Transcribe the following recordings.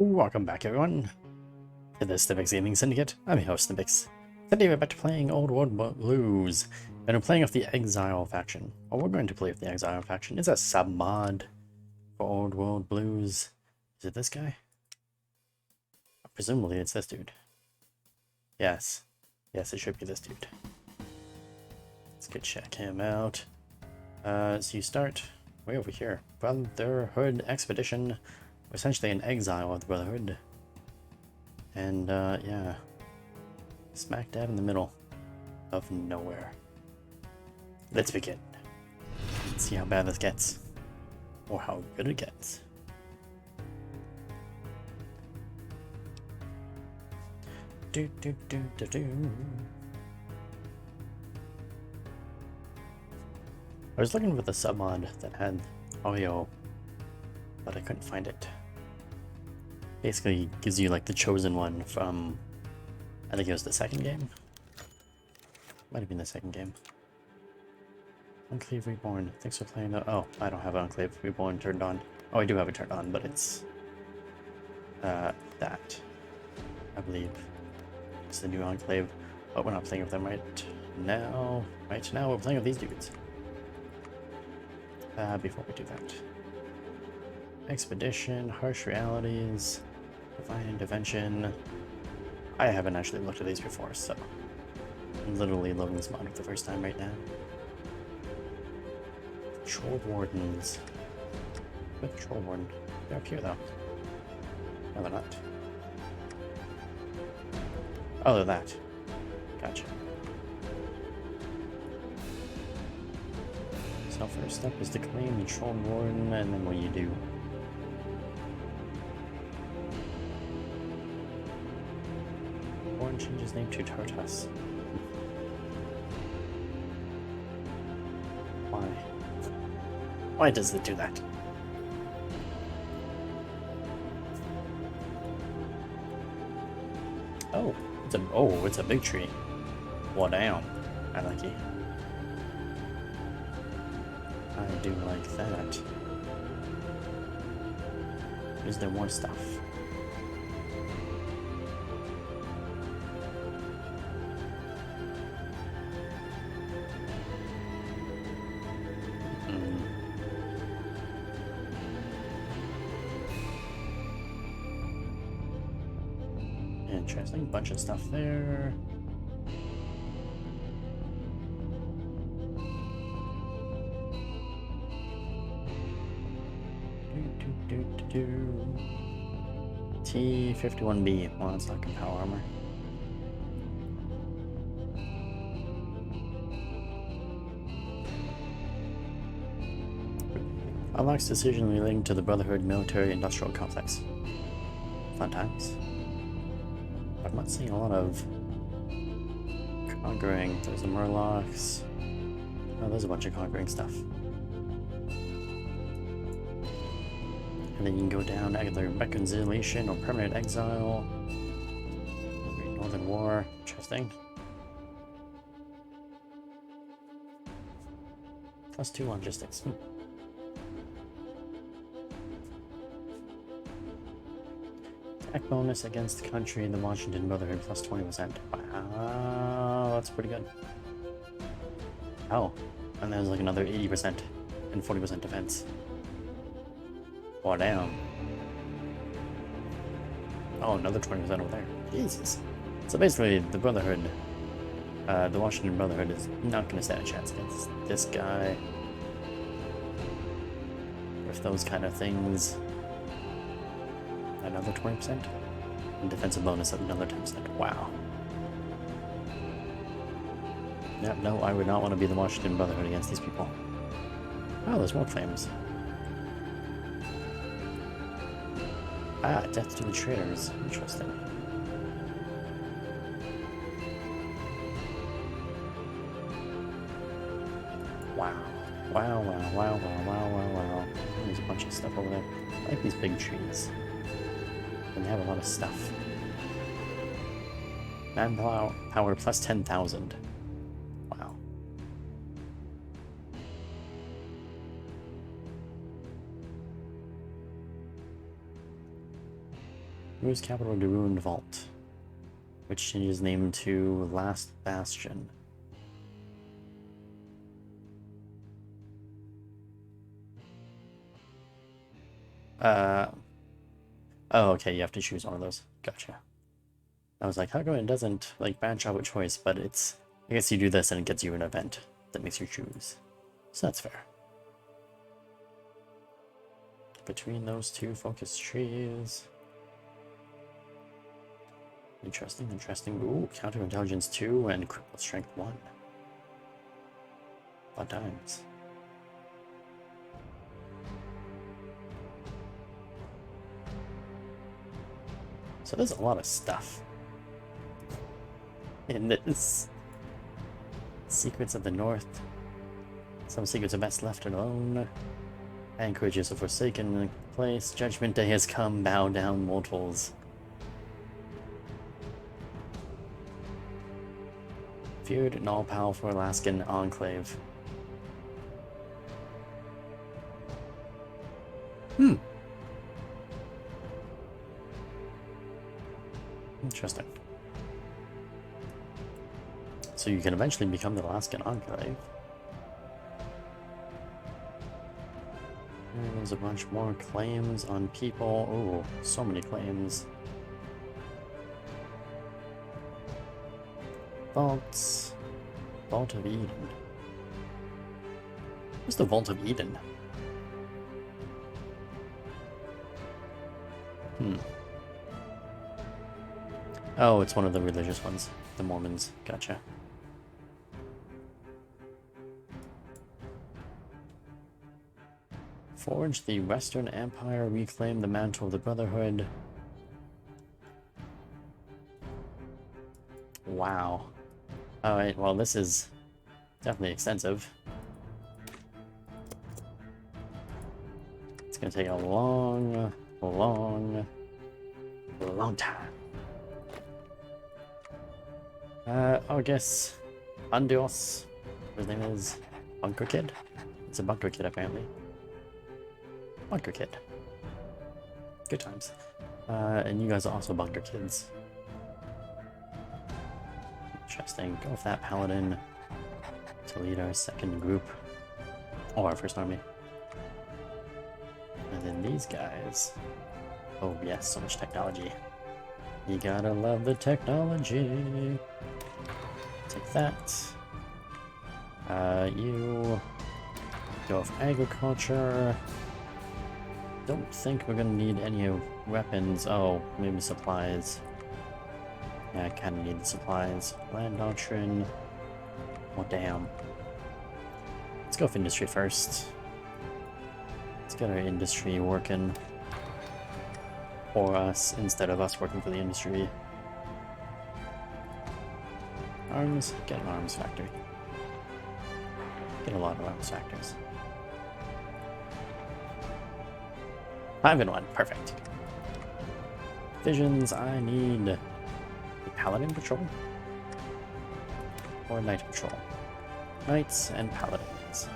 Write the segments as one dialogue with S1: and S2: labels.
S1: Welcome back, everyone, to the Stibix Gaming Syndicate. I'm your host, Stibix. Today we're back to playing Old World Blues, and we're playing with the Exile faction. What we're going to play with the Exile faction is a sub-mod for Old World Blues. Is it this guy? Presumably it's this dude. Yes. Yes, it should be this dude. Let's go check him out. So you start way over here. Brotherhood Expedition. We're essentially in exile with the Brotherhood. And, yeah. Smack dab in the middle of nowhere. Let's begin. Let's see how bad this gets. Or how good it gets. Do do do do do. I was looking for the submod that had audio, but I couldn't find it. Basically gives you like the chosen one from, I think it was the second game. Might have been the second game. Enclave Reborn. Thanks for playing the. Oh, I don't have Enclave Reborn turned on. Oh, I do have it turned on, but it's that, I believe. It's the new Enclave. But we're not playing with them right now. Right now we're playing with these dudes. Before we do that. Expedition, Harsh Realities, Divine Intervention. I haven't actually looked at these before, so I'm literally loading this mod for the first time right now. Troll Wardens. With Troll Warden. They're up here though. No, they're not. Oh, they're that. Gotcha. So first step is to claim the Troll Warden, and then what do you do? Warden changes name to Tartus. Why? Why does it do that? Oh, it's a big tree. Well, damn. I like it. I do like that. Is there more stuff? Interesting, bunch of stuff there. T-51B. Well, it's not power armor. Unlocks decision relating to the Brotherhood military-industrial complex. Fun times. I'm not seeing a lot of conquering. There's the Murlocs. Oh, there's a bunch of conquering stuff. And then you can go down either reconciliation or permanent exile. Great Northern War. Interesting. +2 logistics. Attack bonus against the country in the Washington Brotherhood +20%. Wow, that's pretty good. Oh, and there's like another 80% and 40% defense. Oh, damn. Oh, another 20% over there. Jesus. So basically, the Brotherhood, the Washington Brotherhood is not going to stand a chance against this guy. With those kind of things. Another 20%. And defensive bonus of another 10%. Wow. Yep, no, I would not want to be the Washington Brotherhood against these people. Oh, there's more claims. Ah, death to the traitors. Interesting. Wow. Wow, wow, wow, wow, wow, wow, wow. There's a bunch of stuff over there. I like these big trees. And they have a lot of stuff. Manpower power plus 10,000. Wow. Moves capital to Ruined Vault, which changes name to Last Bastion. Oh, okay, you have to choose one of those. Gotcha. I was like, how come it doesn't, like, branch out with choice, but it's... I guess you do this and it gets you an event that makes you choose. So that's fair. Between those two focus trees... Interesting, interesting. Ooh, counterintelligence 2 and critical strength 1. Fun times. So there's a lot of stuff in this. Secrets of the North. Some secrets are best left alone. Anchorage is a forsaken place. Judgment Day has come. Bow down, mortals. Feared and all-powerful Alaskan enclave. Interesting. So you can eventually become the Alaskan enclave. And there's a bunch more claims on people. Oh, so many claims. Vaults. Vault of Eden. What's the Vault of Eden? Oh, it's one of the religious ones. The Mormons. Gotcha. Forge the Western Empire. Reclaim the mantle of the Brotherhood. Wow. Alright, well this is definitely extensive. It's gonna take a long time. I guess Andios, his name is Bunker Kid. It's a Bunker Kid apparently. Bunker Kid. Good times. And you guys are also Bunker Kids. Interesting. Go with that Paladin to lead our second group. Or our first army. And then these guys. Oh yes, so much technology. You gotta love the technology. Take that. You go with agriculture. Don't think we're gonna need any weapons. Oh, maybe supplies. Yeah, I kinda need the supplies. Land doctrine. Oh damn. Let's go with industry first. Let's get our industry working for us instead of us working for the industry. Arms, get an arms factory. Get a lot of arms factories. 5 in 1, perfect. Visions, I need a Paladin Patrol or Knight Patrol. Knights and Paladins.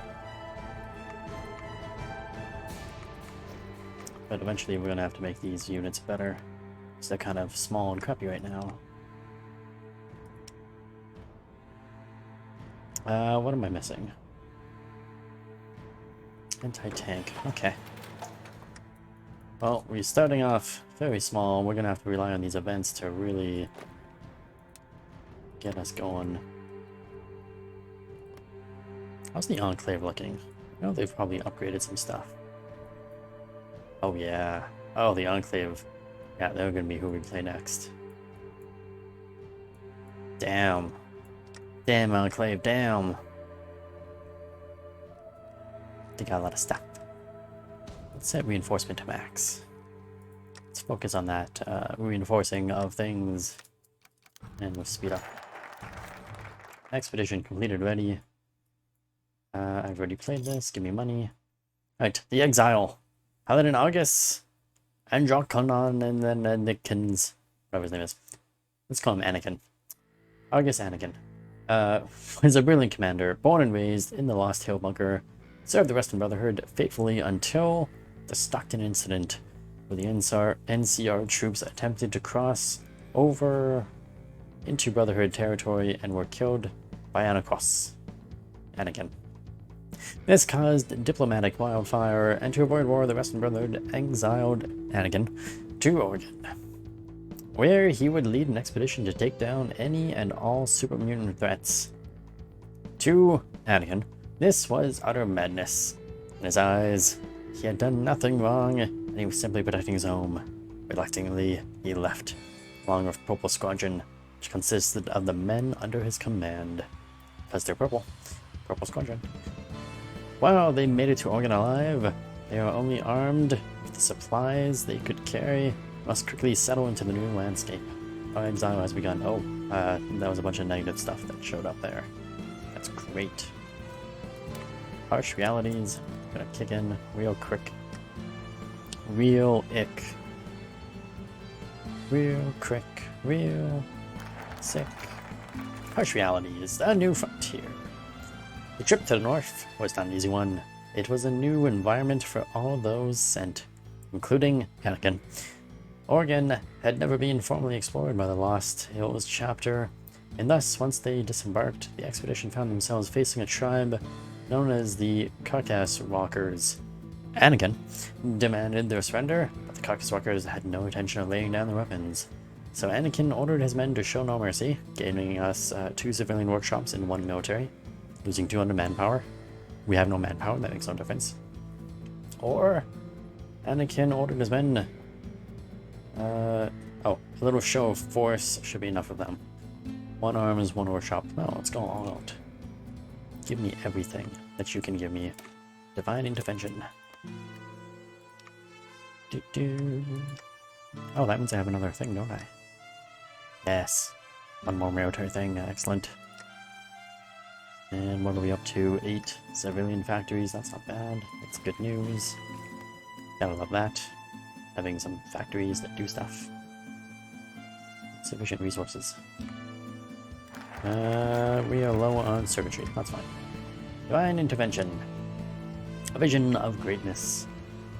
S1: But eventually we're gonna have to make these units better. So they're kind of small and crappy right now. What am I missing? Anti-tank, okay. Well, we're starting off very small. We're gonna have to rely on these events to really get us going. How's the Enclave looking? I know they've probably upgraded some stuff. Oh yeah. Oh, the Enclave. Yeah, they're gonna be who we play next. Damn. Damn, Enclave, damn. They got a lot of stuff. Let's set reinforcement to max. Let's focus on that reinforcing of things. And we'll speed up. Expedition completed already. I've already played this. Give me money. Alright, the Exile. Paladin Argus. Androconon, and then Nickens. Whatever his name is. Let's call him Anakin. Argus Anakin. Was a brilliant commander, born and raised in the Lost Hill Bunker. Served the Western Brotherhood faithfully until the Stockton incident. where the NCR troops attempted to cross over into Brotherhood territory and were killed by Anakin. This caused diplomatic wildfire, and to avoid war, the Western Brotherhood exiled Anakin to Oregon, where he would lead an expedition to take down any and all super mutant threats. To Anakin, this was utter madness. In his eyes, he had done nothing wrong, and he was simply protecting his home. Reluctantly, he left, along with Purple Squadron, which consisted of the men under his command. Because they're purple. Purple Squadron. While they made it to Oregon alive, they were only armed with the supplies they could carry, must quickly settle into the new landscape. Our exile has begun. Oh, that was a bunch of negative stuff that showed up there. That's great. Harsh realities. Gonna kick in real quick. Real ick. Real quick. Real sick. Harsh realities. A new frontier. The trip to the north was not an easy one. It was a new environment for all those sent, including Anakin. Oregon had never been formally explored by the Lost Hills chapter, and thus, once they disembarked, the expedition found themselves facing a tribe known as the Carcass Walkers. Anakin demanded their surrender, but the Carcass Walkers had no intention of laying down their weapons. So Anakin ordered his men to show no mercy, giving us 2 civilian workshops and 1 military, losing 200 manpower. We have no manpower, that makes no difference. Or Anakin ordered his men. A little show of force should be enough of them. 1 arms, 1 workshop. No, let's go all out. Give me everything that you can give me. Divine intervention. Oh, that means I have another thing, don't I? Yes. 1 more military thing. Excellent. And what are we up to? 8 civilian factories. That's not bad. That's good news. Gotta love that. Having some factories that do stuff. Sufficient resources. We are low on circuitry. That's fine. Divine intervention. A vision of greatness.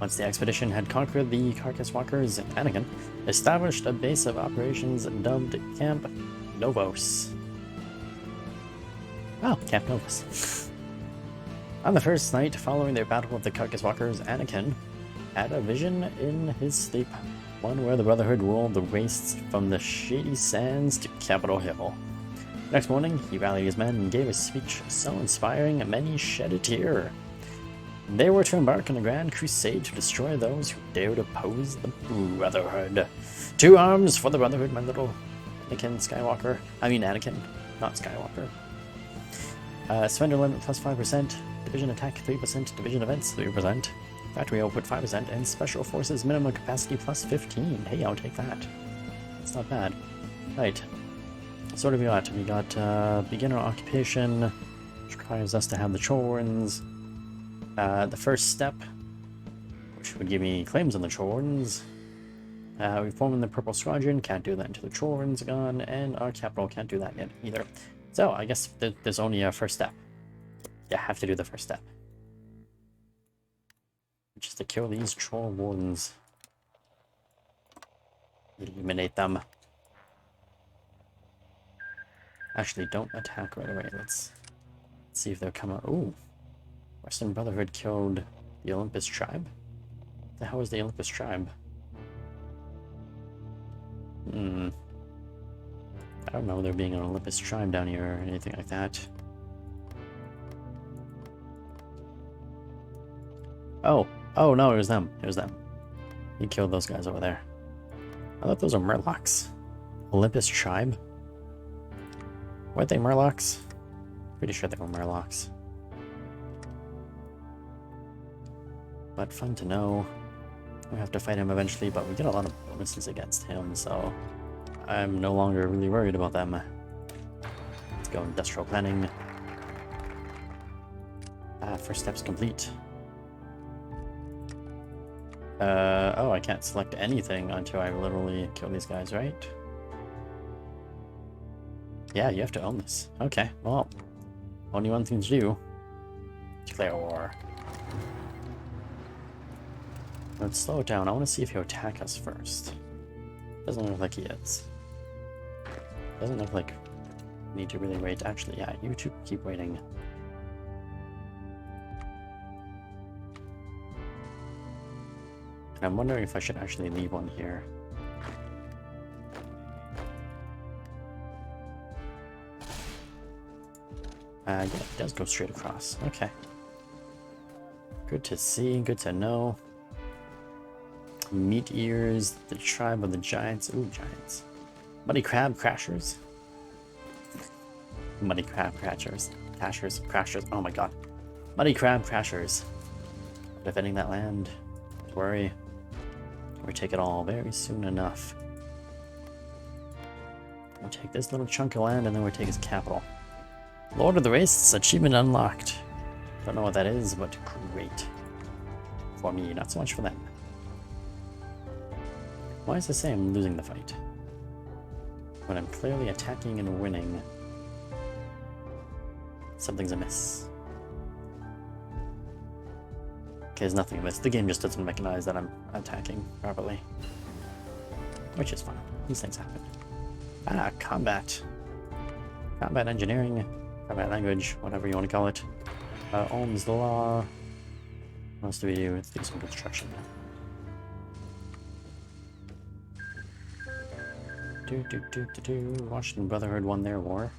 S1: Once the expedition had conquered the Carcass Walkers, Anakin established a base of operations dubbed Camp Novos. Oh, Camp Novus. On the first night following their battle with the Carcass Walkers, Anakin had a vision in his sleep, one where the Brotherhood ruled the wastes from the Shady Sands to Capitol Hill. Next morning, he rallied his men and gave a speech so inspiring many shed a tear. They were to embark on a grand crusade to destroy those who dared oppose the Brotherhood. 2 arms for the Brotherhood, my little Anakin, not Skywalker. Surrender limit plus 5%, division attack 3%, division events 3%, factory output 5%, and special forces minimum capacity plus 15. Hey, I'll take that. That's not bad. Right. So what have we got? We got beginner occupation, which requires us to have the Chorns. The first step, which would give me claims on the Chorns. We form in the Purple Squadron, can't do that until the Chorns are gone, and our capital can't do that yet either. So, I guess there's only a first step. You have to do the first step. Which is to kill these Troll Wardens. Eliminate them. Actually, don't attack right away. Let's see if they'll come out. Ooh. Western Brotherhood killed the Olympus tribe? What the hell is the Olympus tribe? I don't know there being an Olympus tribe down here or anything like that. Oh no, it was them. It was them. He killed those guys over there. I thought those were Murlocs. Olympus tribe? Weren't they Murlocs? Pretty sure they were Murlocs. But fun to know. We have to fight him eventually, but we get a lot of bonuses against him, so I'm no longer really worried about them. Let's go industrial planning. First step's complete. Oh, I can't select anything until I literally kill these guys, right? Yeah, you have to own this. Okay, well, only one thing to do. Declare war. Let's slow it down. I want to see if he'll attack us first. Doesn't look like he is. Doesn't look like we need to really wait. Actually, yeah, you two keep waiting. And I'm wondering if I should actually leave one here. Yeah, it does go straight across. Okay. Good to see, good to know. Meat ears, the tribe of the giants. Ooh, giants. Muddy crab crashers. Muddy crab crashers. Crashers. Oh my god. Muddy crab crashers. Defending that land. Don't worry. We'll take it all very soon enough. We'll take this little chunk of land and then we'll take his capital. Lord of the Race, achievement unlocked. Don't know what that is, but great. For me, not so much for them. Why is it say I'm losing the fight? When I'm clearly attacking and winning. Something's amiss. Okay, there's nothing amiss. The game just doesn't recognize that I'm attacking properly. Which is fine. These things happen. Ah, combat. Combat engineering. Combat language, whatever you want to call it. Ohm's law. What else do we do? Let's do some construction. Washington Brotherhood won their war.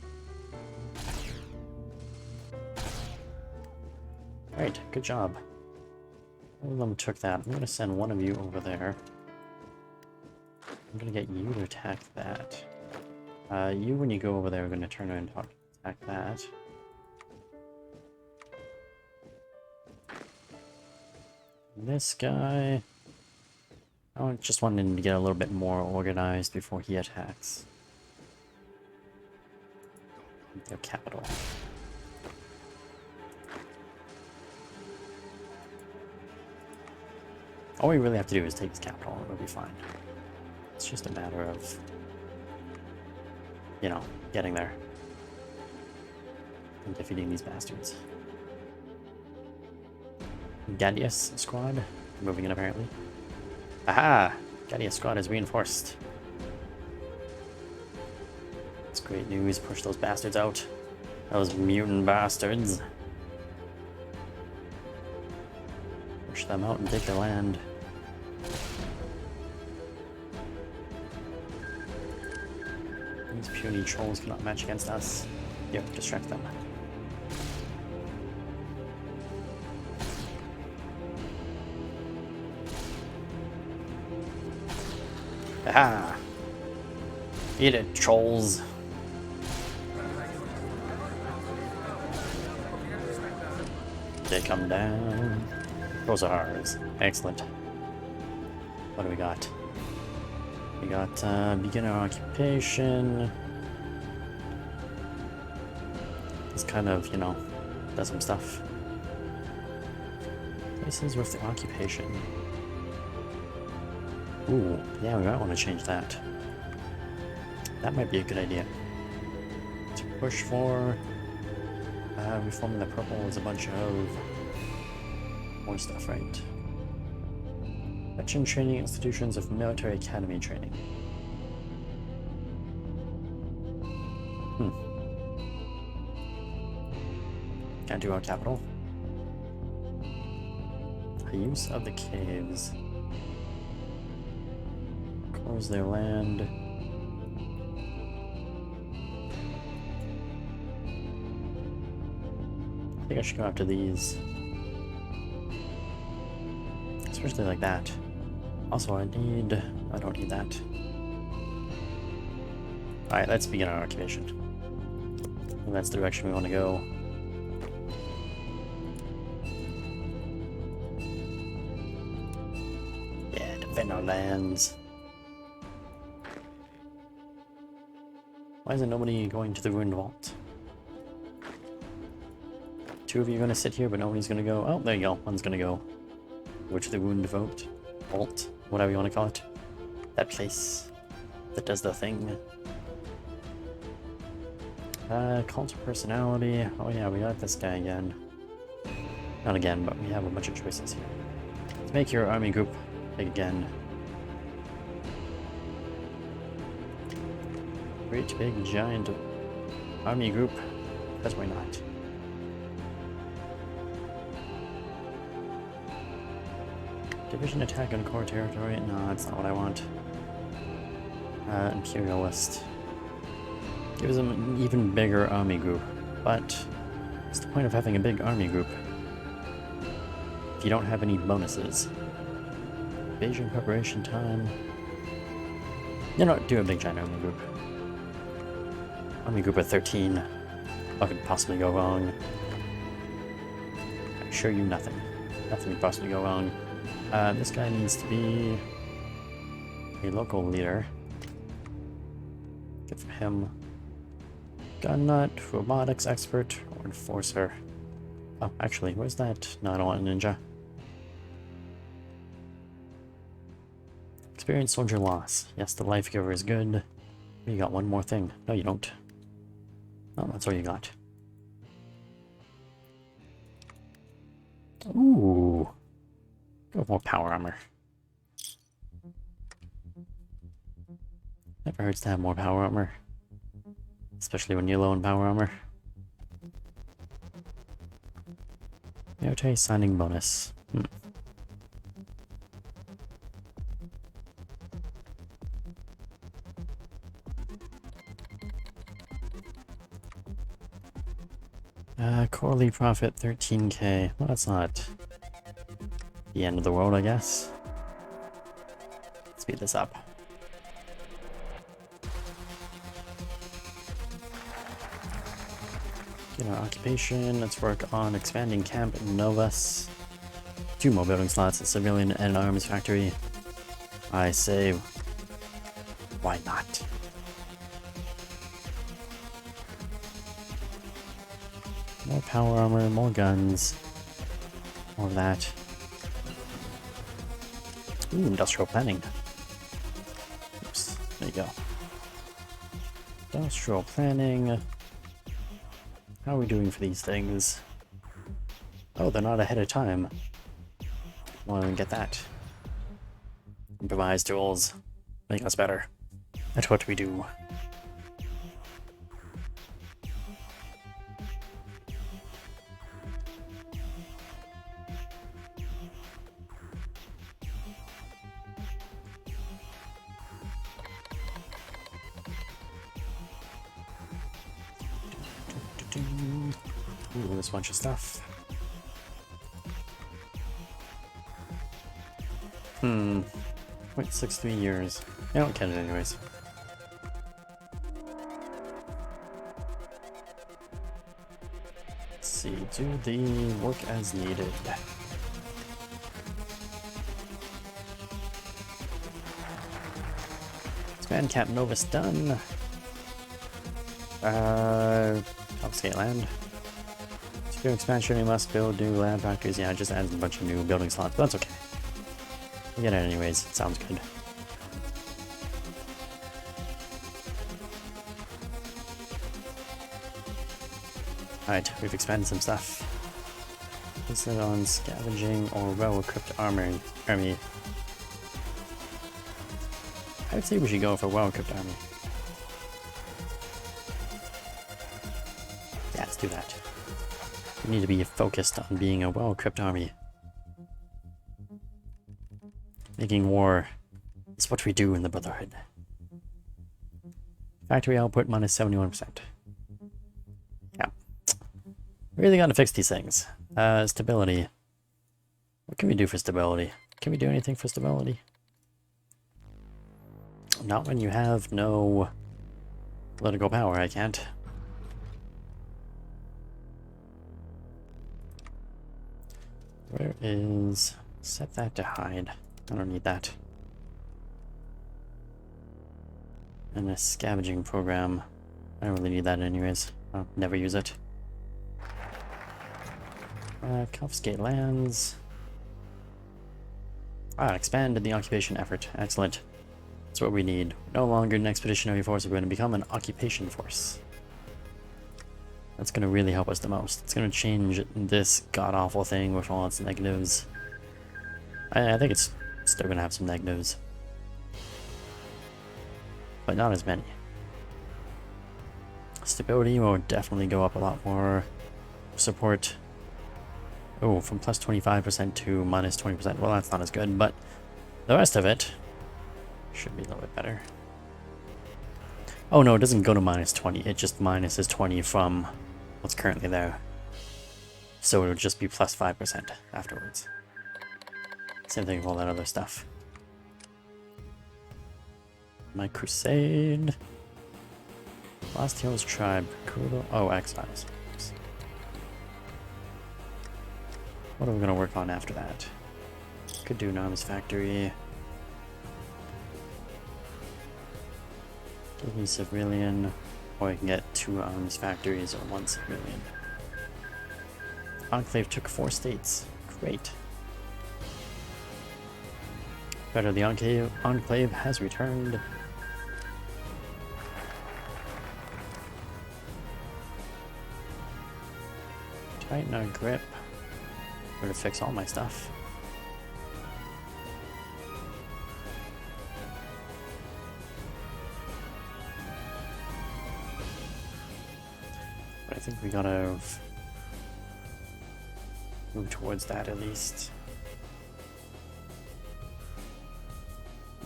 S1: Right, good job. All of them took that. I'm going to send one of you over there. I'm going to get you to attack that. You, when you go over there, are going to turn around and attack that. This guy... I just wanted him to get a little bit more organized before he attacks. Their capital. All we really have to do is take his capital, and it'll be fine. It's just a matter of, you know, getting there. And defeating these bastards. Gadius squad, moving in apparently. Aha! Gadius squad is reinforced. It's great news. Push those bastards out. Those mutant bastards. Push them out and take their land. These puny trolls cannot match against us. Yep, distract them. Aha! Eat it, trolls. They come down. Those are ours. Excellent. What do we got? We got beginner occupation. This kind of, you know, does some stuff. Places with the occupation. Ooh, yeah, we might want to change that. That might be a good idea. To push for... reforming the purple is a bunch of... more stuff, right? Veteran training institutions of military academy training. Can't do our capital. The use of the caves. Close their land. I think I should go after these. Especially like that. Also, I don't need that. Alright, let's begin our occupation. And that's the direction we want to go. Yeah, defend our lands. Why isn't nobody going to the ruined vault? Two of you are going to sit here, but nobody's going to go. Oh, there you go. One's going to go. Go to the ruined vault, whatever you want to call it. That place that does the thing. Cult of personality. Oh yeah, we got this guy again. Not again, but we have a bunch of choices here. Make your army group big again. Great big giant army group. That's why not. Division attack on core territory? No, that's not what I want. Imperialist. Gives them an even bigger army group. But what's the point of having a big army group if you don't have any bonuses? Invasion preparation time. You know, do a big giant army group. Army group of 13. What could possibly go wrong? I assure you nothing. Nothing could possibly go wrong. This guy needs to be a local leader. Get for him. Gun nut, robotics expert, or enforcer. Oh, actually, where's that? No, I don't want a ninja. Experienced soldier loss. Yes, the life giver is good. You got one more thing. No, you don't. Oh, that's all you got. Ooh. Go with more power armor. Never hurts to have more power armor. Especially when you're low in power armor. Military signing bonus. Quarterly profit 13k. Well, that's not the end of the world, I guess. Speed this up. Get our occupation. Let's work on expanding Camp Novus. 2 more building slots, a civilian and an arms factory. I say, why not? More power armor, more guns. More of that. Ooh, industrial planning. Oops, there you go. Industrial planning. How are we doing for these things? Oh, they're not ahead of time. Want to get that. Improvised tools. Make us better. That's what we do. Ooh, there's a bunch of stuff. Wait, 63 years. I don't count it anyways. Let's see, do the work as needed. Expand Camp Novus done. Confiscate land. To do expansion, we must build new land factories. Yeah, it just adds a bunch of new building slots, but that's okay. We get it anyways. It sounds good. Alright, we've expanded some stuff. Is it on scavenging or well-equipped army? I would say we should go for well-equipped army. Yeah, let's do that. We need to be focused on being a well-equipped army. Making war is what we do in the Brotherhood. Factory output minus 71%. Yeah. Really gotta fix these things. Stability. What can we do for stability? Can we do anything for stability? Not when you have no political power, I can't. Where is... set that to hide. I don't need that. And a scavenging program. I don't really need that anyways. I'll never use it. Confiscate lands. Expanded the occupation effort. Excellent. That's what we need. No longer an expeditionary force, we're going to become an occupation force. That's going to really help us the most. It's going to change this god-awful thing with all its negatives. I think it's still gonna have some negatives, but not as many. Stability will definitely go up a lot more. Support, oh, from plus 25% to minus 20%. Well, that's not as good, but the rest of it should be a little bit better. Oh no, it doesn't go to minus 20, it just minuses 20 from what's currently there. So it would just be plus 5% afterwards. Same thing with all that other stuff. My crusade. Last Hills Tribe. Cool. Oh, Exiles. Oops. What are we gonna work on after that? Could do an arms factory. Give me civilian. Or I can get 2 arms factories or 1 civilian. Enclave took 4 states. Great. Better, the Enclave has returned. Tighten our grip. We're to fix all my stuff. But I think we gotta move towards that at least.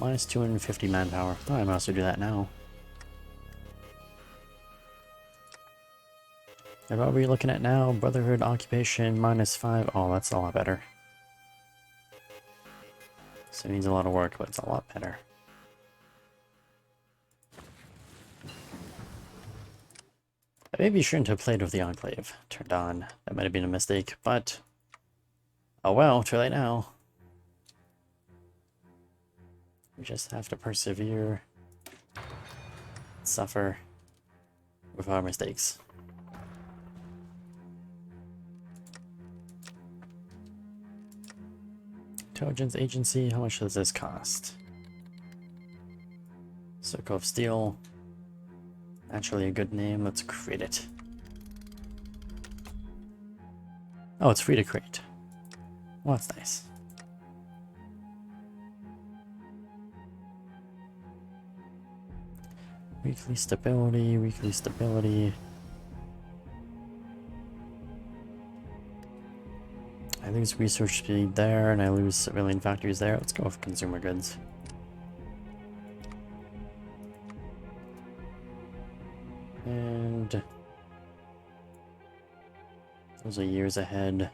S1: Minus 250 manpower. Oh, I might also do that now. And what are we looking at now? Brotherhood occupation minus 5. Oh, that's a lot better. So it needs a lot of work, but it's a lot better. I maybe shouldn't have played with the Enclave turned on. That might have been a mistake, but oh well, too late now. We just have to persevere, suffer with our mistakes. Intelligence Agency, how much does this cost? Circle of Steel. Actually a good name, let's create it. Oh, it's free to create. Well, that's nice. Weekly stability, weekly stability. I lose research speed there, and I lose civilian factories there. Let's go with consumer goods. And those are years ahead.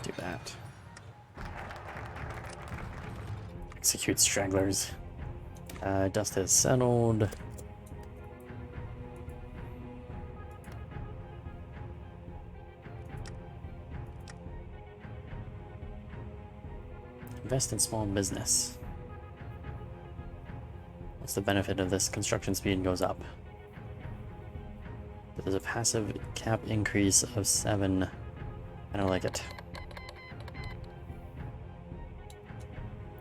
S1: Do that. Execute stragglers. Dust has settled. Invest in small business. What's the benefit of this? Construction speed goes up. There's a passive cap increase of 7. I don't like it.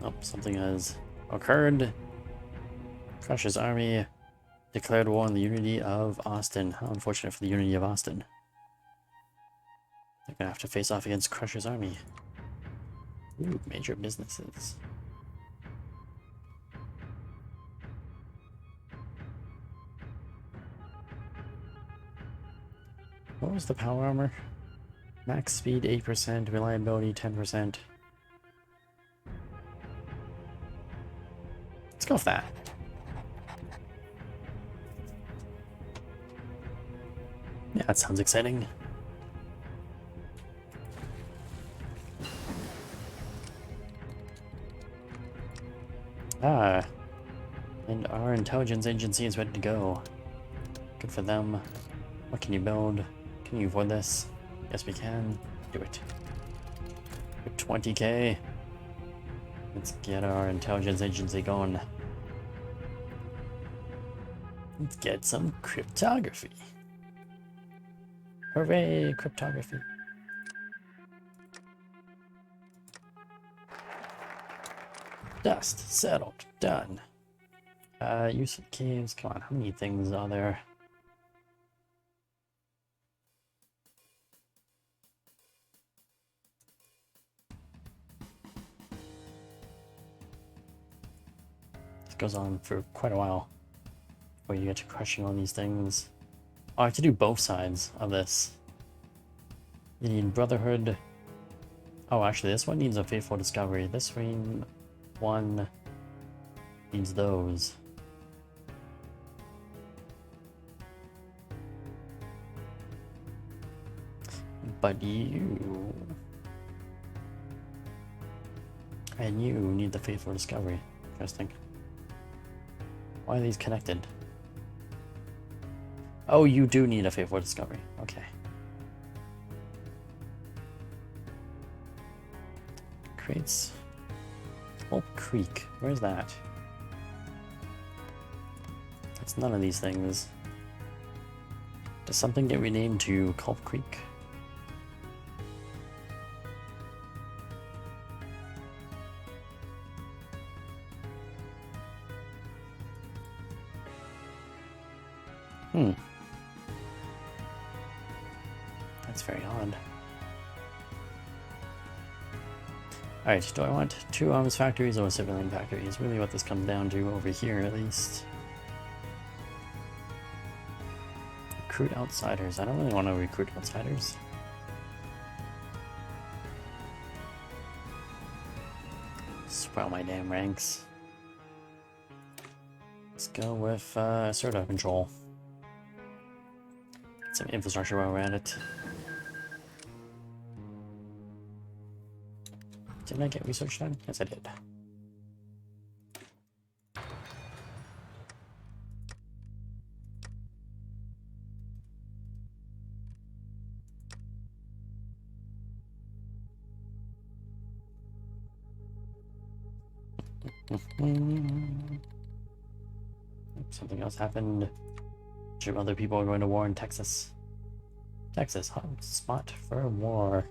S1: Oh, something has occurred. Crush's army declared war on the unity of Austin. How unfortunate for the unity of Austin. They're gonna have to face off against Crusher's army. Ooh, major businesses. What was the power armor? Max speed 8%, reliability 10%. Let's go with that. Yeah, that sounds exciting. Ah, and our intelligence agency is ready to go. Good for them. What can you build? Can you avoid this? Yes, we can. Do it. For 20k. Let's get our intelligence agency going. Let's get some cryptography. Hooray, cryptography. Dust, settled, done. Use of caves, come on, how many things are there? goes on for quite a while before you get to crushing on these things. Oh, I have to do both sides of this. You need Brotherhood. Oh, actually, this one needs a Faithful Discovery. This one needs those. But you... And you need the Faithful Discovery. Interesting. Why are these connected? Oh, you do need a Faithful Discovery. Okay. Creates... Old Creek. Where's that? It's none of these things. Does something get renamed to Culp Creek? That's very odd. Alright, do I want 2 arms factories or civilian factories? Really what this comes down to over here, at least. Recruit outsiders. I don't really want to recruit outsiders. Swell my damn ranks. Let's go with sort of control. Get some infrastructure while we're at it. Didn't I get research done? Yes, I did. Something else happened. Some other people are going to war in Texas. Texas, hot spot for war.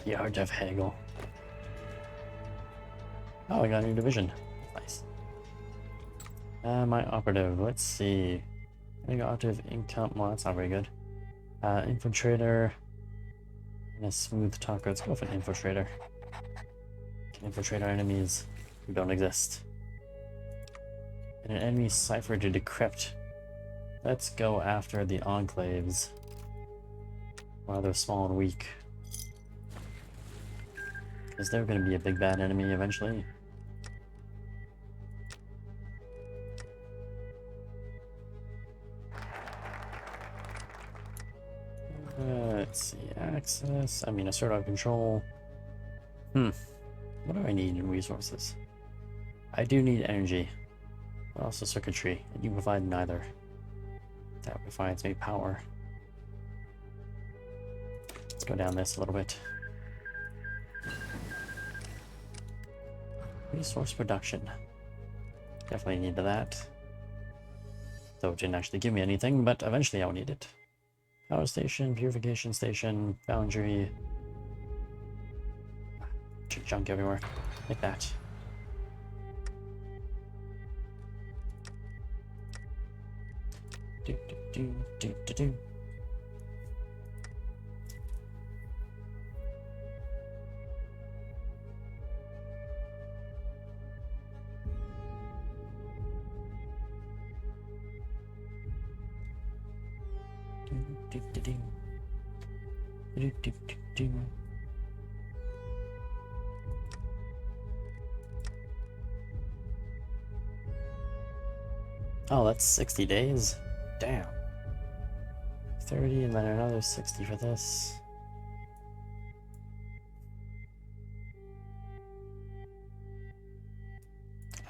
S1: Yeah, Jeff Hagel. Oh, I got a new division. Nice. My operative, let's see. I got operative income. Well, that's not very good. Infiltrator. And a smooth talker. Let's go for an infiltrator. Can infiltrate our enemies who don't exist. And an enemy cipher to decrypt. Let's go after the enclaves. While they're small and weak. Because they're going to be a big bad enemy eventually. Let's see, access, assert on control. What do I need in resources? I do need energy, but also circuitry, and you provide neither. That provides me power. Let's go down this a little bit. Resource production. Definitely need that. Though it didn't actually give me anything, but eventually I'll need it. Power station, purification station, foundry. Junk everywhere. Like that. Do, do, do, do, do, do. Oh, that's 60 days? Damn. 30 and then another 60 for this.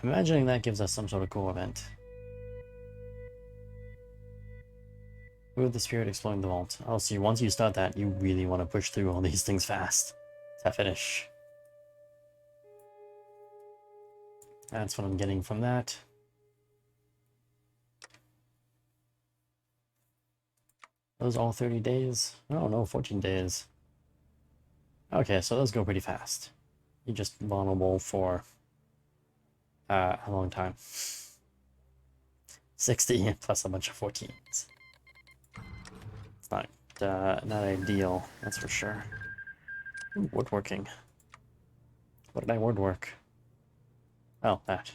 S1: I'm imagining that gives us some sort of cool event. With the spirit exploring the vault. Oh, see, once you start that, you really want to push through all these things fast to finish. That's what I'm getting from that. Those all 30 days? Oh no, 14 days. Okay, so those go pretty fast. You're just vulnerable for a long time. 60 plus a bunch of 14s. It's not ideal, that's for sure. Ooh, woodworking. What did I woodwork? Oh, that.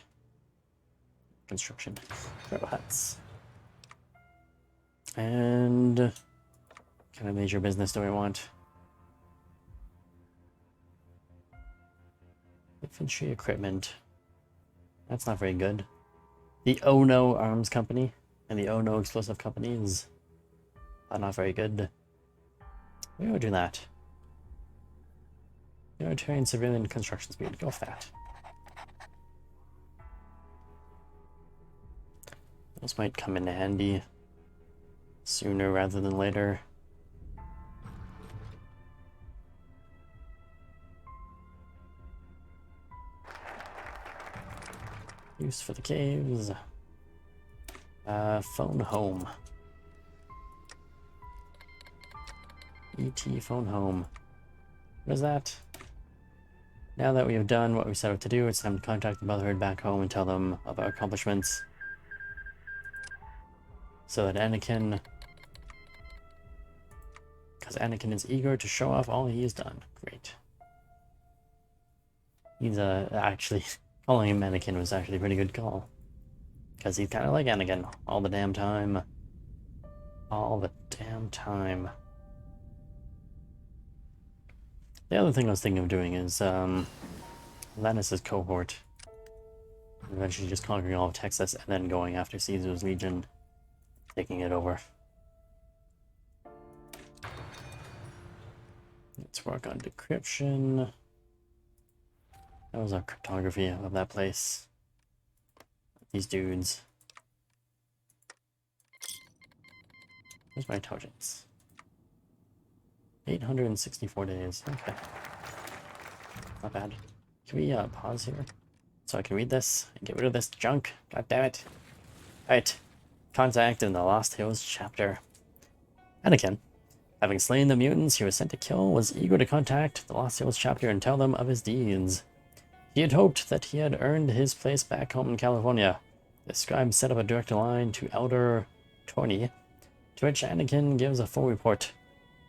S1: Construction. Travel huts. And what kind of major business do we want? Infantry equipment. That's not very good. The Oh No Arms Company and the Oh No Explosive Company are not very good. We will do that. Military civilian construction speed. Go with that. Those might come in handy sooner rather than later. Use for the caves. Phone home. ET phone home. What is that? Now that we have done what we set out to do, it's time to contact the Brotherhood back home and tell them of our accomplishments. So that Anakin... Because Anakin is eager to show off all he has done. Great. He's, actually... Calling him Anakin was actually a pretty good call. Because he's kind of like Anakin all the damn time. All the damn time. The other thing I was thinking of doing is, Lannis's cohort. Eventually just conquering all of Texas and then going after Caesar's Legion. Taking it over. Let's work on decryption. That was our cryptography of that place. These dudes. Where's my intelligence? 864 days. Okay. Not bad. Can we pause here? So I can read this and get rid of this junk? God damn it. Alright. Contact in the Lost Hills chapter. Anakin, having slain the mutants he was sent to kill, was eager to contact the Lost Hills chapter and tell them of his deeds. He had hoped that he had earned his place back home in California. The scribe set up a direct line to Elder Tony, to which Anakin gives a full report.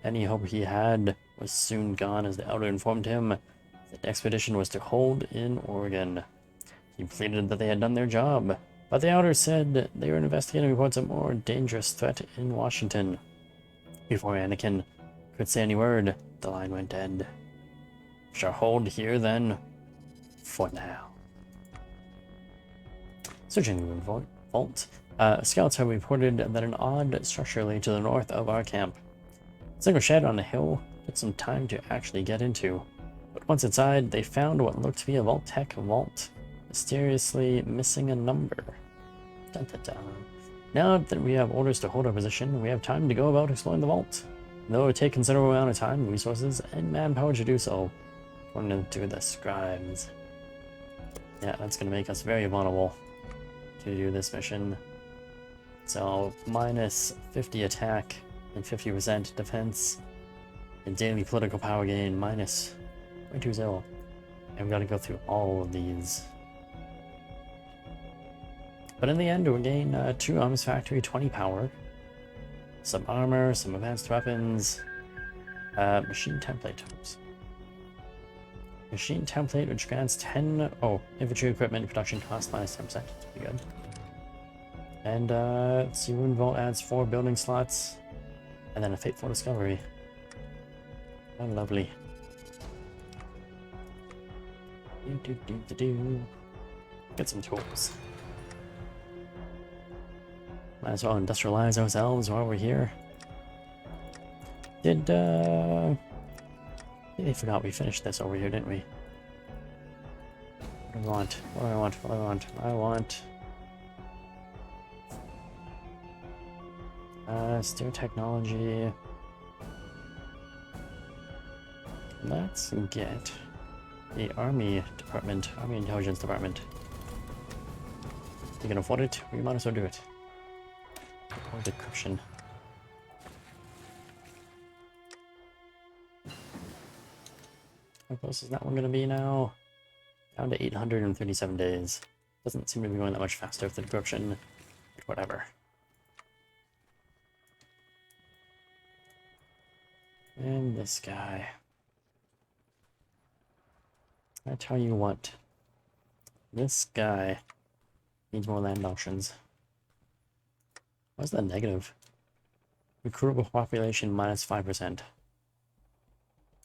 S1: Any hope he had was soon gone as the Elder informed him that the expedition was to hold in Oregon. He pleaded that they had done their job, but the Elder said they were investigating reports of a more dangerous threat in Washington. Before Anakin could say any word, the line went dead. Shall hold here then, for now. Searching the vault, scouts have reported that an odd structure lay to the north of our camp. A single shed on a hill took some time to actually get into, but once inside, they found what looked to be a Vault-Tec vault, mysteriously missing a number. Dun, dun, dun. Now that we have orders to hold our position, we have time to go about exploring the vault. Though it would take considerable amount of time, resources, and manpower to do so, according to the scribes. Yeah, that's going to make us very vulnerable to do this mission. So, minus 50 attack and 50% defense, and daily political power gain minus 0.20. And we've got to go through all of these. But in the end, we'll gain 2 arms factory, 20 power, some armor, some advanced weapons, machine template. Oops. Machine template, which grants 10... Oh, infantry equipment production cost minus 10%. That's pretty good. And, let's see, Rune Vault adds 4 building slots, and then a Fateful Discovery. Oh, lovely. Get some tools. Might as well industrialize ourselves while we're here. I forgot we finished this over here, didn't we? What do I want? What do I want? What do I want? I want... steer technology. Let's get the Army Department, Army Intelligence Department. You can afford it, we might as well do it. Or decryption. How close is that one going to be now? Down to 837 days. Doesn't seem to be going that much faster with the decryption, but whatever. And this guy. I tell you what. This guy needs more land auctions. What's that negative? Recruitable population minus 5%.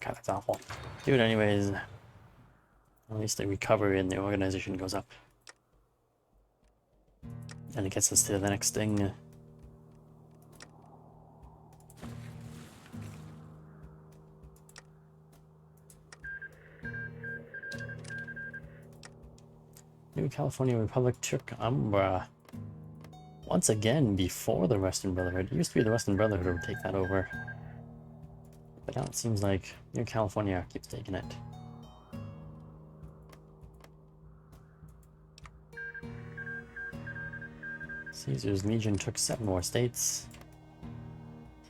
S1: God, that's awful. Dude, anyways, at least the recovery in the organization goes up. And it gets us to the next thing. New California Republic took Umbra. Once again, before the Western Brotherhood. It used to be the Western Brotherhood would take that over. But now it seems like New California keeps taking it. Caesar's Legion took 7 more states.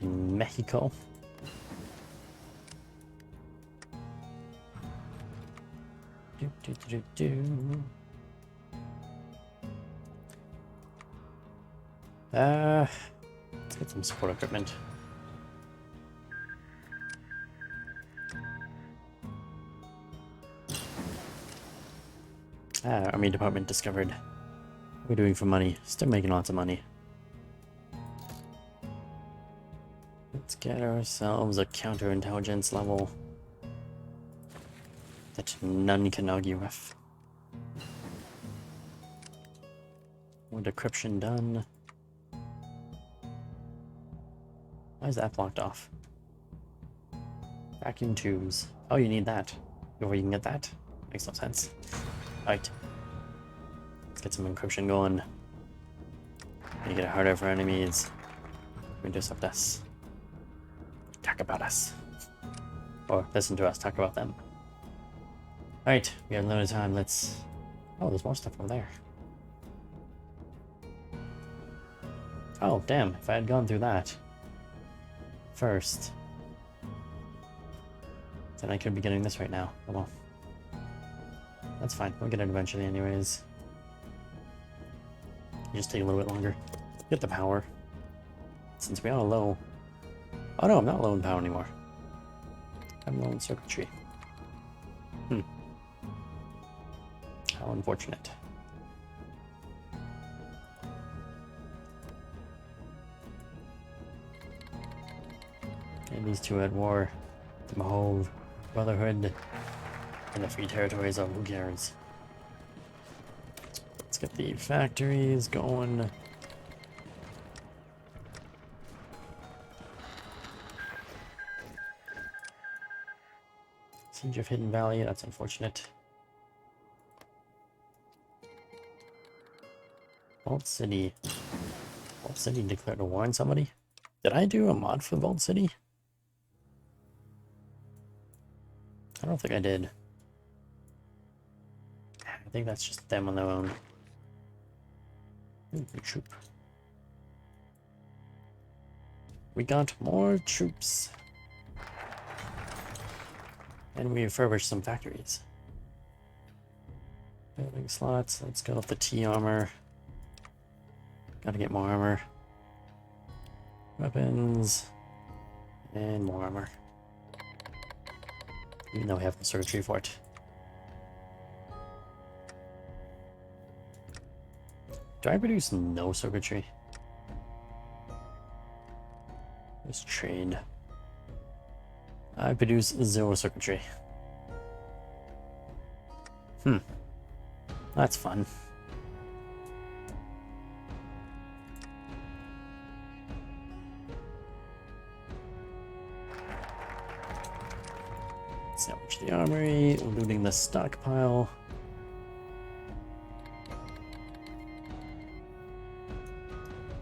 S1: In Mexico. Let's get some support equipment. Army department discovered. What are we doing for money? Still making lots of money. Let's get ourselves a counterintelligence level that none can argue with. More decryption done. Why is that blocked off? Vacuum tubes. Oh, you need that. Before you can get that? Makes no sense. Alright. Let's get some encryption going. Make it harder for enemies to intercept us. Talk about us. Or listen to us talk about them. Alright, we have limited time. Let's... Oh, there's more stuff over there. Oh, damn. If I had gone through that first, then I could be getting this right now. Oh well. That's fine. We'll get it eventually anyways. You just take a little bit longer. Get the power. Since we are low. Oh no, I'm not low in power anymore. I'm low in circuitry. How unfortunate. And these two at war. The Mahove Brotherhood and the Free Territories of who cares. Let's get the factories going. Siege of Hidden Valley, that's unfortunate. Vault City. Vault City declared a war on somebody? Did I do a mod for Vault City? I don't think I did. I think that's just them on their own. Ooh, new troop. We got more troops. And we refurbished some factories. Building slots. Let's go with the T armor. Gotta get more armor. Weapons. And more armor. Even though we have the circuitry for it. Do I produce no circuitry? Let's trade. I produce 0 circuitry. That's fun. Salvage the armory, looting the stockpile.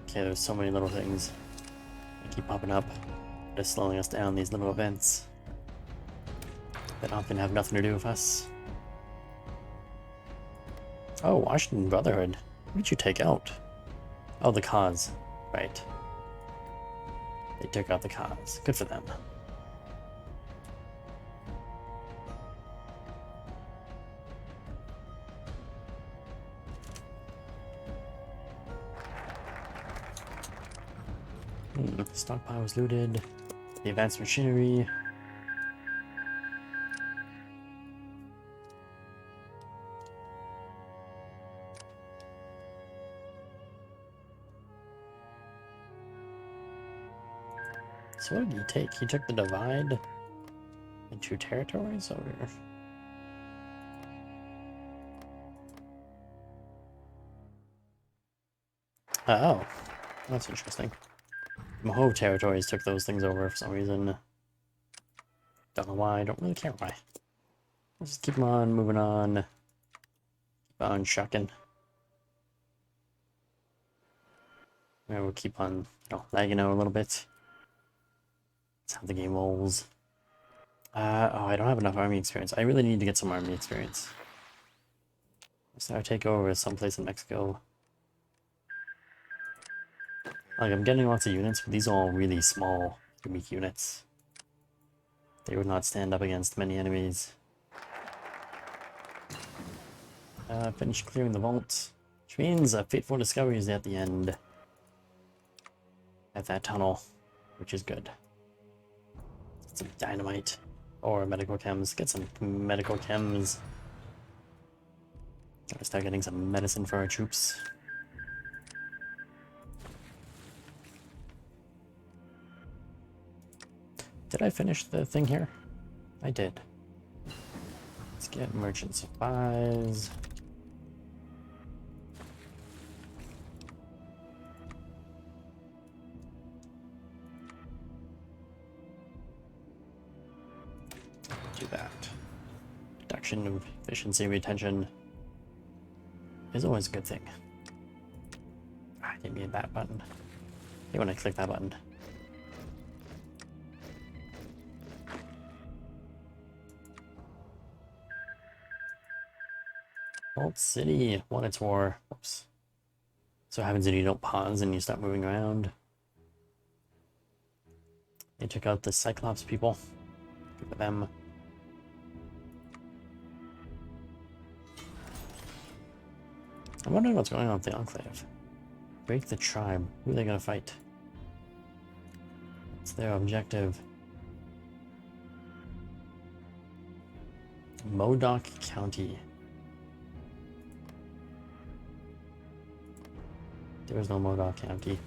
S1: Okay, there's so many little things that keep popping up, just slowing us down, these little events that often have nothing to do with us. Oh, Washington Brotherhood. What did you take out? Oh, the cause. Right. They took out the cause. Good for them. Stockpile was looted. The advanced machinery. So what did he take? He took the divide into territories over. Oh, that's interesting. Mahove territories took those things over for some reason. Don't know why. Don't really care why. Let's just keep on moving on. Keep on shucking. And we'll keep on, lagging out a little bit. That's how the game rolls. Oh, I don't have enough army experience. I really need to get some army experience. So I take over someplace in Mexico. Like, I'm getting lots of units, but these are all really small, weak units. They would not stand up against many enemies. Finish clearing the vault, which means a fateful discovery is at the end. At that tunnel, which is good. Get some dynamite. Or medical chems. Get some medical chems. Gotta start getting some medicine for our troops. Did I finish the thing here? I did. Let's get merchant supplies. Do that. Reduction of efficiency retention is always a good thing. I didn't need that button. I when I click that button. Vault City won its war. Whoops. So what happens if you don't pause and you start moving around? They took out the Cyclops people. Good for them. I'm wondering what's going on with the Enclave. Break the tribe. Who are they gonna fight? What's their objective? Modoc County. There was no Modoc County.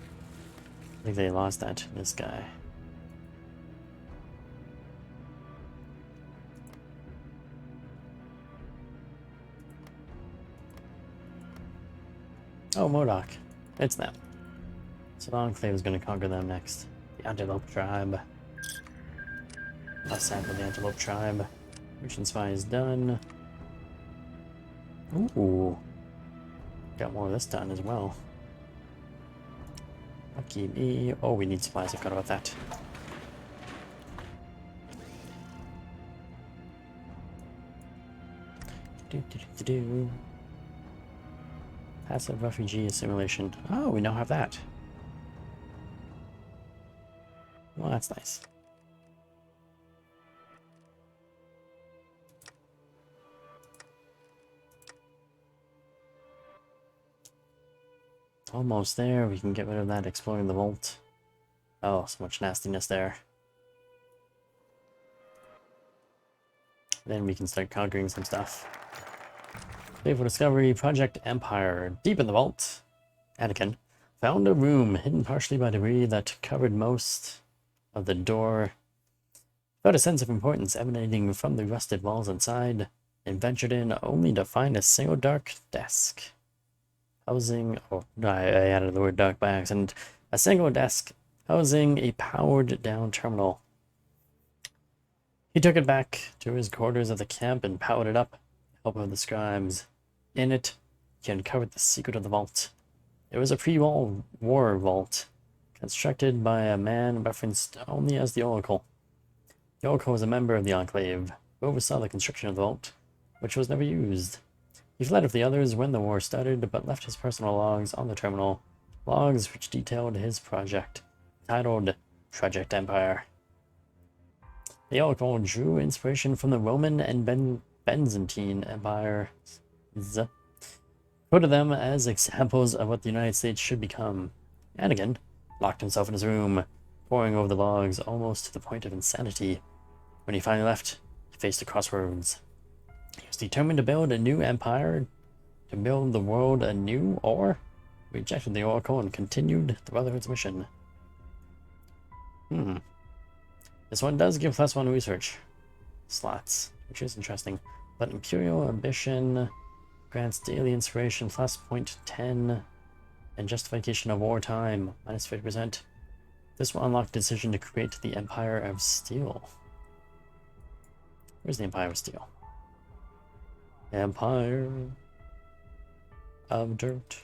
S1: I think they lost that to this guy. Oh, Modoc. It's them. So the Enclave is going to conquer them next. The Antelope Tribe. I'll sample the Antelope Tribe. Mission Spy is done. Ooh. Got more of this done as well. Lucky me. Oh, we need supplies. I forgot about that. Do. Passive refugee assimilation. Oh, we now have that. Well, that's nice. Almost there. We can get rid of that exploring the vault. Oh, so much nastiness there. Then we can start conquering some stuff. Fateful discovery, Project Empire. Deep in the vault, Anakin found a room hidden partially by debris that covered most of the door. Felt a sense of importance emanating from the rusted walls inside, and ventured in only to find a single dark desk. Housing, I added the word dark by accident. A single desk housing a powered down terminal. He took it back to his quarters at the camp and powered it up with the help of the scribes. In it, he uncovered the secret of the vault. It was a pre-war vault, constructed by a man referenced only as the Oracle. The Oracle was a member of the Enclave, who oversaw the construction of the vault, which was never used. He fled with the others when the war started, but left his personal logs on the terminal, logs which detailed his project, titled Project Empire. The Oracle drew inspiration from the Roman and Byzantine empires, quoted them as examples of what the United States should become. Anakin locked himself in his room, poring over the logs almost to the point of insanity. When he finally left, he faced a crossroads. He was determined to build a new empire, to build the world anew, or rejected the Oracle and continued the Brotherhood's mission. This one does give +1 research slots, which is interesting. But Imperial Ambition grants daily inspiration +0.10 and justification of wartime -50%. This will unlock the decision to create the Empire of Steel. Where's the Empire of Steel? Empire of Dirt.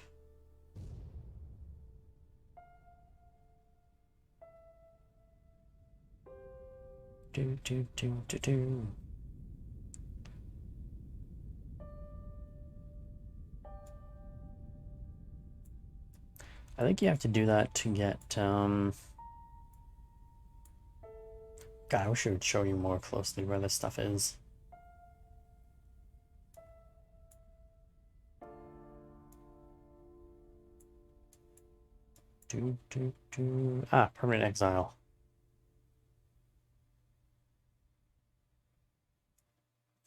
S1: Do, do, do, do, do. I think you have to do that to get, God, I wish it would show you more closely where this stuff is. Permanent exile.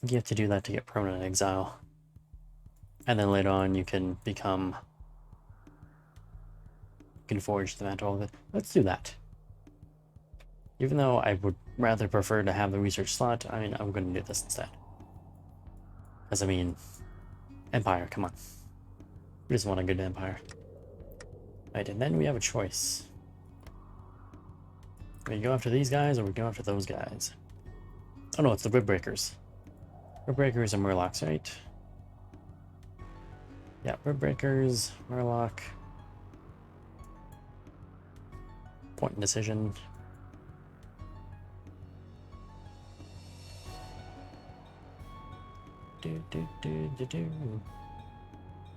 S1: You have to do that to get permanent exile. And then later on you can become... You can forge the mantle of it. Let's do that. Even though I would rather prefer to have the research slot, I mean, I'm going to do this instead. Because, I mean, Empire, come on. We just want a good Empire. Right, and then we have a choice. We go after these guys, or we go after those guys. Oh no, it's the Rib Breakers. Rib Breakers and Murlocs, right? Yeah, Rib Breakers, Murloc. Point and decision.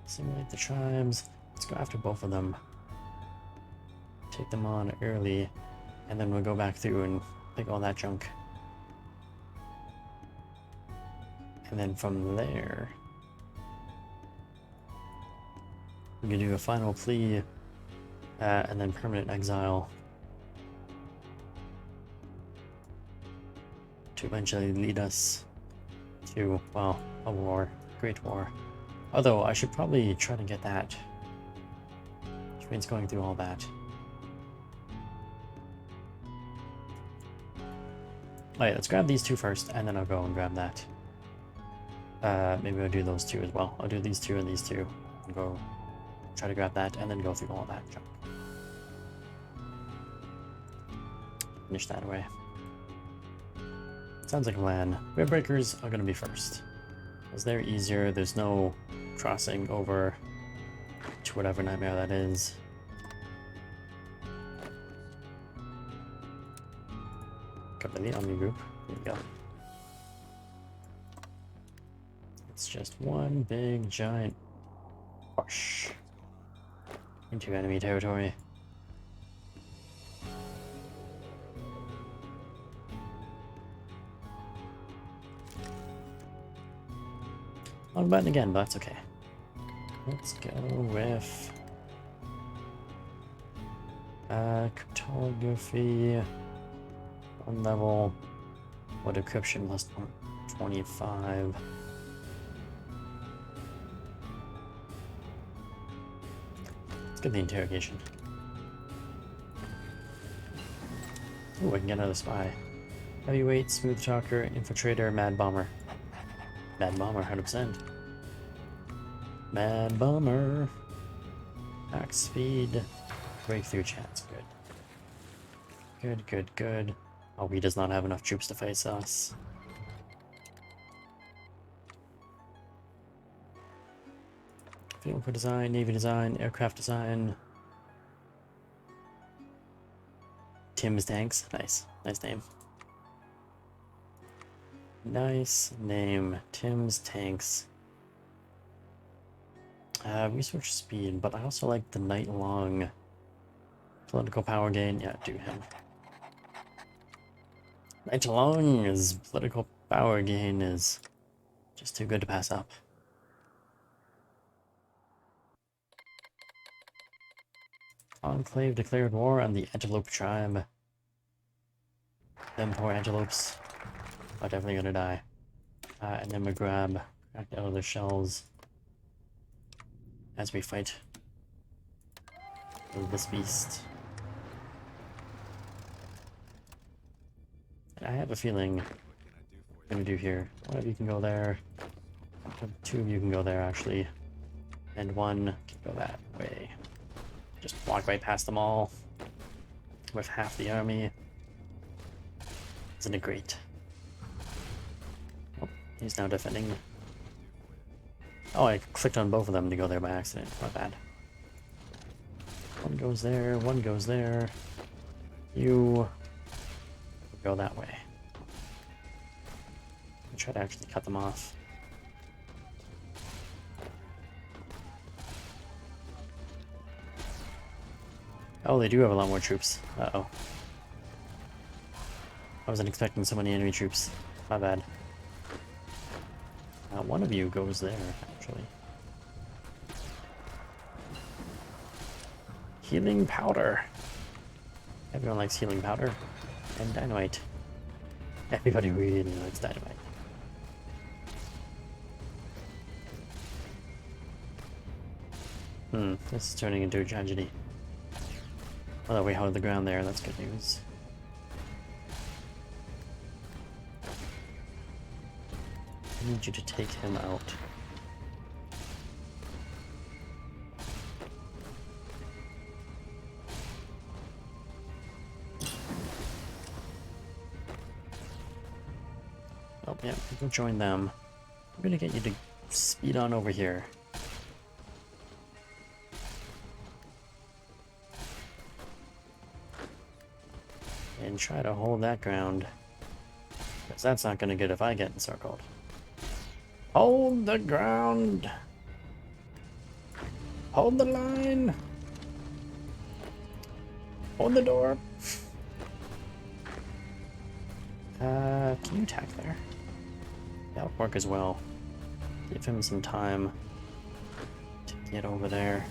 S1: Simulate the tribes. Let's go after both of them. Take them on early, and then we'll go back through and pick all that junk. And then from there, we can do a final plea, and then permanent exile to eventually lead us to, well, a war, great war. Although I should probably try to get that, which means going through all that. Alright, let's grab these two first, and then I'll go and grab that. Maybe I'll do those two as well. I'll do these two and these two, and go try to grab that, and then go through all that junk. Finish that away. Sounds like a plan. Rib Breakers are gonna be first, because they're easier. There's no crossing over to whatever nightmare that is. Cover the Omni group. There you go. It's just one big giant push into enemy territory. Wrong button again, but that's okay. Let's go with cryptography. One level. What decryption plus 25. Let's get the interrogation. Ooh, I can get another spy. Heavyweight, smooth talker, infiltrator, mad bomber. Mad bomber, 100%. Mad bomber. Max speed. Breakthrough chance. Good. Good, good, good. Oh, he does not have enough troops to face us. Vehicle design, navy design, aircraft design. Tim's Tanks. Nice. Nice name. Nice name. Tim's Tanks. Research speed, but I also like the night-long political power gain. Yeah, do him. Night-long is political power gain is just too good to pass up. Enclave declared war on the Antelope tribe. Them poor antelopes are definitely gonna die. And then we grab out of the shells as we fight this beast. And I have a feeling I'm gonna do here. One of you can go there. Two of you can go there actually. And one can go that way. Just walk right past them all with half the army. Isn't it great? Oh, he's now defending. Oh, I clicked on both of them to go there by accident. My bad. One goes there, one goes there. You go that way. I'll try to actually cut them off. Oh, they do have a lot more troops. Uh-oh. I wasn't expecting so many enemy troops. My bad. One of you goes there, actually. Healing powder. Everyone likes healing powder. And dynamite. Everybody really likes dynamite. This is turning into a tragedy. Although we held the ground there, that's good news. I need you to take him out. Oh, yeah, go join them. I'm gonna get you to speed on over here. And try to hold that ground. Because that's not gonna get if I get encircled. Hold the ground! Hold the line! Hold the door! Can you attack there? That'll work as well. Give him some time to get over there.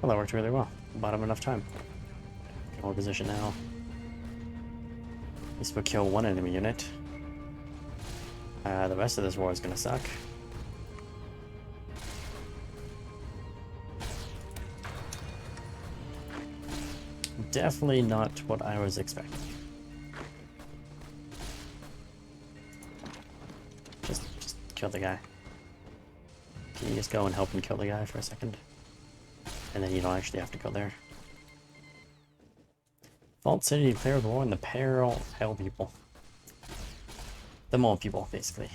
S1: Well, that worked really well. Bought him enough time. Hold position now. At least we'll kill one enemy unit. The rest of this war is gonna suck. Definitely not what I was expecting. Just kill the guy. Can you just go and help him kill the guy for a second? And then you don't actually have to go there. Vault City declared war on the Hell people. The mole people, basically.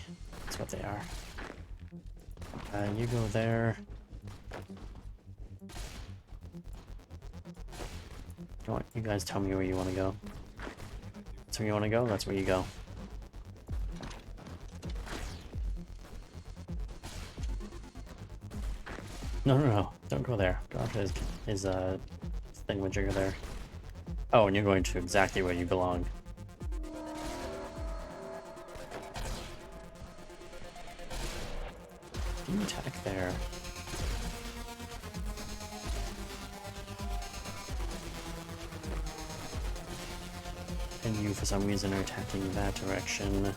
S1: That's what they are. You go there. You know what? You guys tell me where you want to go. That's where you want to go? That's where you go. No. Don't go there. Go after his thingamajigger there. Oh, and you're going to exactly where you belong. You attack there. And you, for some reason, are attacking that direction.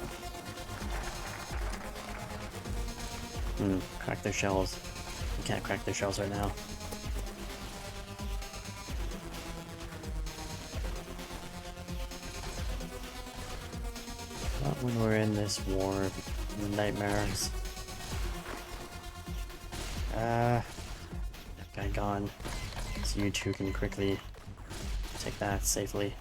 S1: Crack their shells. You can't crack their shells right now. Not when we're in this war of nightmares. That guy gone. So you two can quickly take that safely.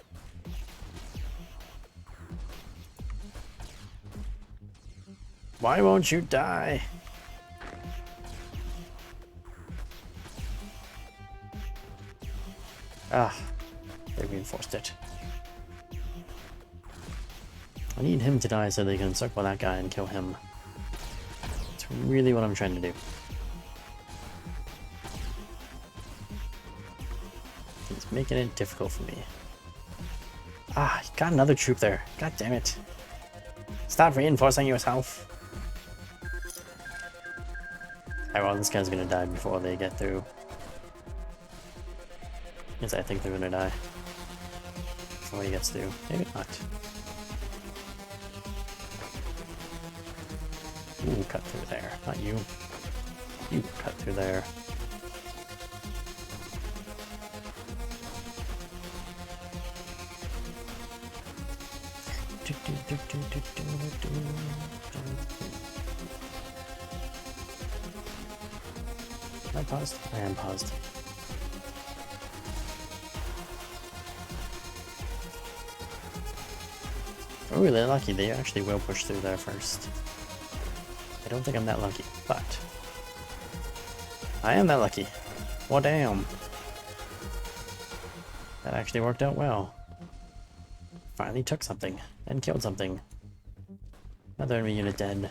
S1: Why won't you die? Ah, they reinforced it. I need him to die so they can encircle that guy and kill him. That's really what I'm trying to do. He's making it difficult for me. Ah, got another troop there. God damn it. Stop reinforcing yourself. Alright, well, this guy's gonna die before they get through. Because I think they're gonna die before he gets through. Maybe not. Ooh, cut through there. Not you. You cut through there. Am I paused? I am paused. Oh, they're lucky. They actually will push through there first. I don't think I'm that lucky, but I am that lucky. Well, damn. That actually worked out well. Finally took something and killed something. Another enemy unit dead.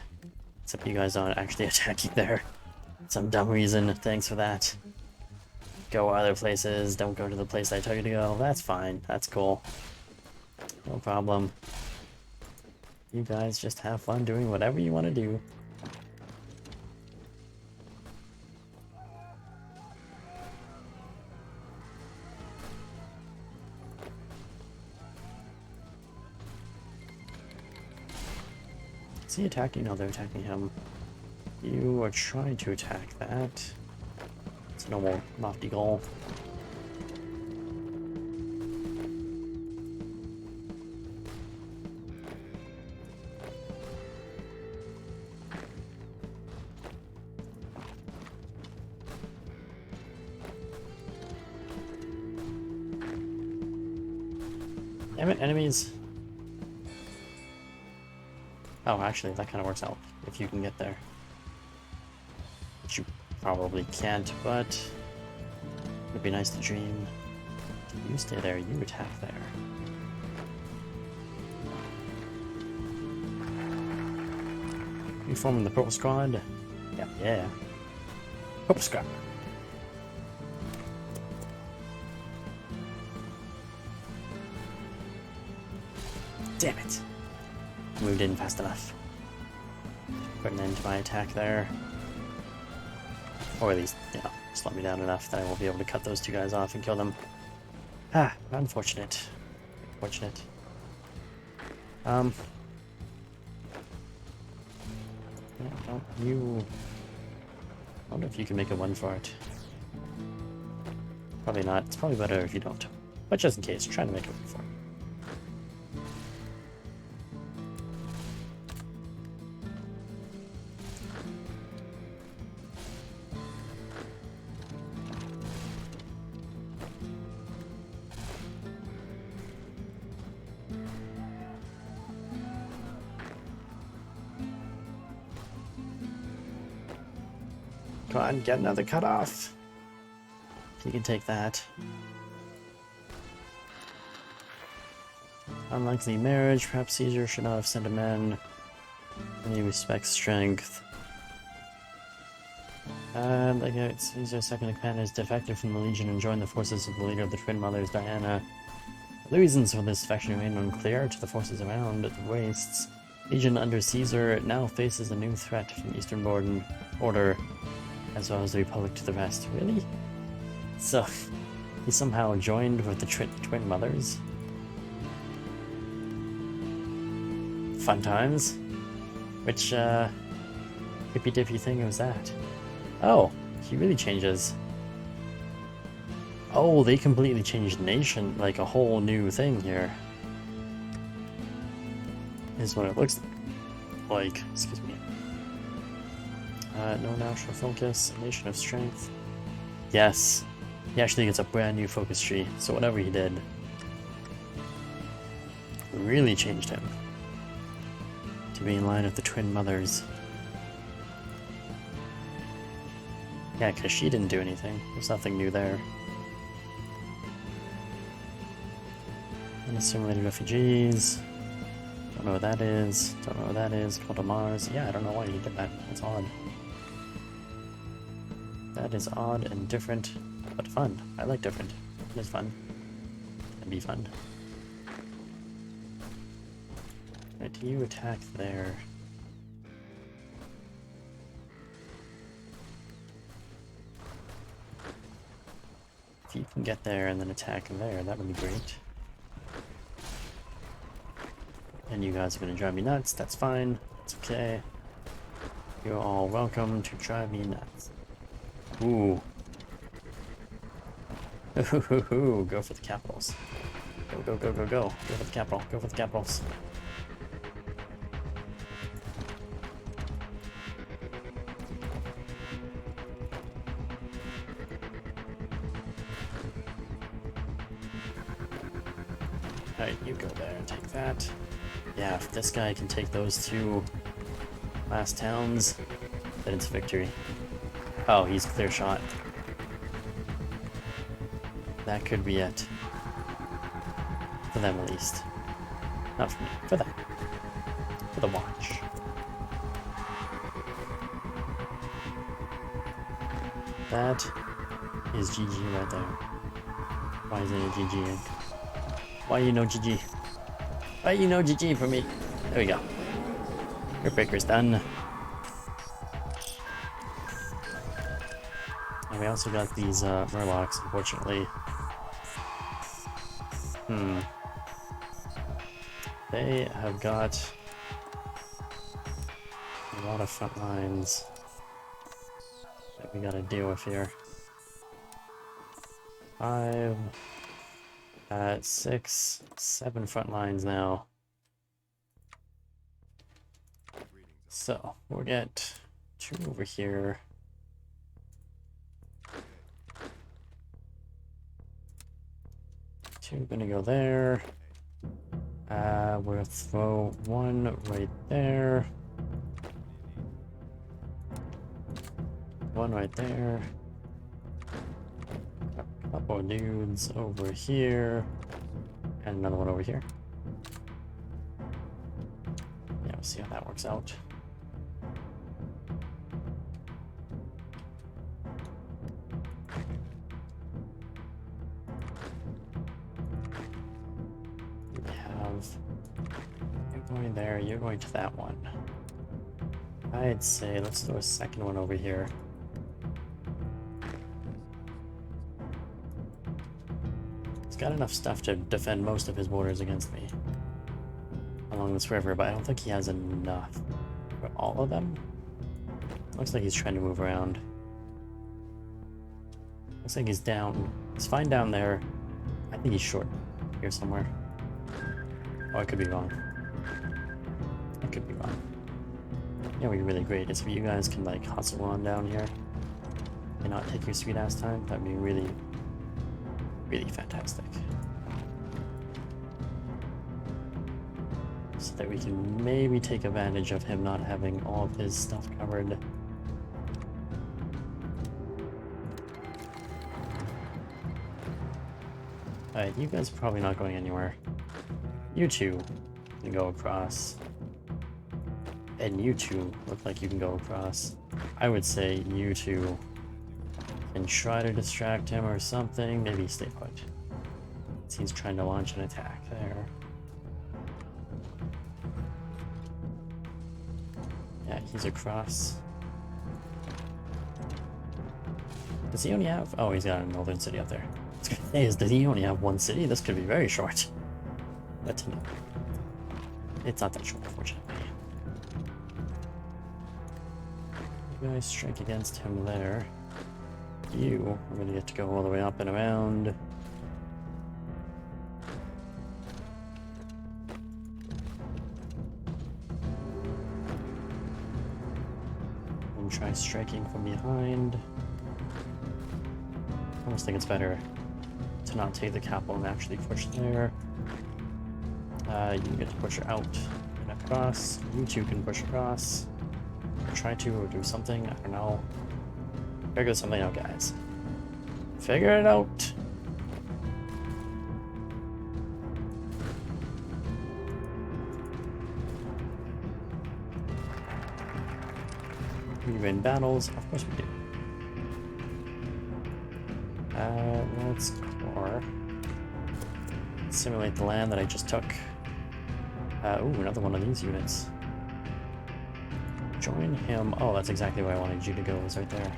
S1: Except you guys aren't actually attacking there. Some dumb reason. Thanks for that. Go other places. Don't go to the place I told you to go. That's fine. That's cool. No problem. You guys just have fun doing whatever you want to do. Is he attacking? No, they're attacking him. You are trying to attack that. It's a normal lofty goal. Damn it, enemies! Oh, actually, that kind of works out if you can get there. Which you probably can't, but it would be nice to dream. You stay there, you attack there. You forming the purple squad? Yeah, yeah. Purple squad. Damn it. Moved in fast enough. Put an end to my attack there. Or at least, you know, slow me down enough that I will be able to cut those two guys off and kill them. Ah, unfortunate. Unfortunate. Yeah, don't you... I wonder if you can make a one for it. Probably not. It's probably better if you don't. But just in case, try to make a one for it. Come on, get another cutoff. You can take that. Unlikely marriage. Perhaps Caesar should not have sent a man. And he respects strength. Like Caesar's second in command is defected from the Legion and joined the forces of the leader of the Twin Mothers, Diana. The reasons for this defection remain unclear to the forces around the wastes. Legion under Caesar now faces a new threat from Eastern Order, as well as the Republic to the west. Really? So, he somehow joined with the Twin Mothers? Fun times? Which, hippy-dippy thing was that? Oh, he really changes. Oh, they completely changed nation, like a whole new thing here. Is what it looks like. Excuse me. No national focus, nation of strength. Yes, he actually gets a brand new focus tree, so whatever he did really changed him to be in line with the Twin Mothers. Yeah, because she didn't do anything. There's nothing new there. Unassimilated refugees. Don't know what that is. Don't know what that is. Called to Mars. Yeah, I don't know why he did that. That's odd. That is odd and different, but fun. I like different. It is fun. It'd be fun. Right, you attack there. you can get there and then attack there, that would be great. And you guys are going to drive me nuts, that's fine. It's okay. You're all welcome to drive me nuts. Ooh. Ooh, go for the capitals. Go, go, go, go, go. Go for the capital. Go for the capitals. Alright, you go there and take that. Yeah, if this guy can take those two last towns, then it's victory. Oh, he's clear shot. That could be it. For them, at least. Not for me. For them. For the watch. That is GG right there. Why isn't it GG? Why you know GG? Why you know GG for me? There we go. Your breaker's done. And we also got these Murlocs, unfortunately. They have got a lot of front lines that we gotta deal with here. 5, 6, 7 front lines now. So we'll get 2 over here. Two gonna go there. We'll throw 1 right there. 1 right there. A couple of dudes over here. And another one over here. Yeah, we'll see how that works out. You're going there, you're going to that one. I'd say let's throw a second one over here. He's got enough stuff to defend most of his borders against me along this river, but I don't think he has enough for all of them. Looks like he's trying to move around. Looks like he's down. He's fine down there. I think he's short here somewhere. Oh, I could be wrong. I could be wrong. Yeah, would be really great is if you guys can like hustle on down here and not take your sweet ass time. That'd be really, really fantastic. So that we can maybe take advantage of him not having all of his stuff covered. Alright, you guys are probably not going anywhere. You two can go across. And you two look like you can go across. I would say you two can try to distract him or something. Maybe stay put. He's trying to launch an attack there. Yeah, he's across. Does he only have... Oh, he's got a northern city up there. Hey, does he only have 1 city? This could be very short. But no. It's not that short, unfortunately. You guys strike against him there. You are going to get to go all the way up and around. And try striking from behind. I almost think it's better to not take the capital and actually push there. You get to push her out and across. You two can push across. Try to or do something. I don't know. Figure something out, guys. Figure it out. We win battles. Of course we do. Let's core. Simulate the land that I just took. Ooh, another one of these units. Join him. Oh, that's exactly where I wanted you to go, is right there.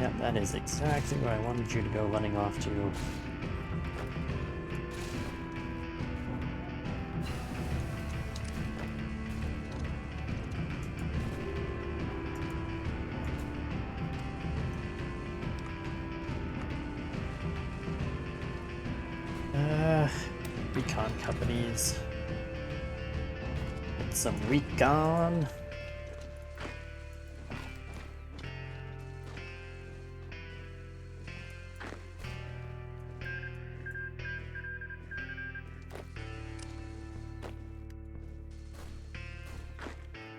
S1: Yeah, that is exactly where I wanted you to go running off to. Recon companies. Get some recon.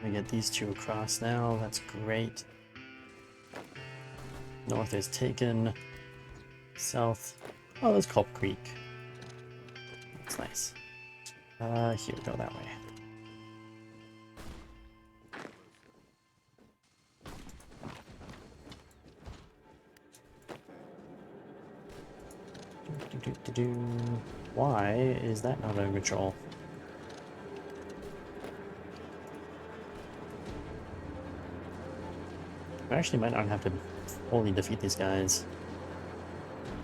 S1: We get these two across now. That's great. North is taken. South. Oh, that's Culp Creek. That's nice. Here we go that way. Why is that not under control? I actually might not have to fully defeat these guys.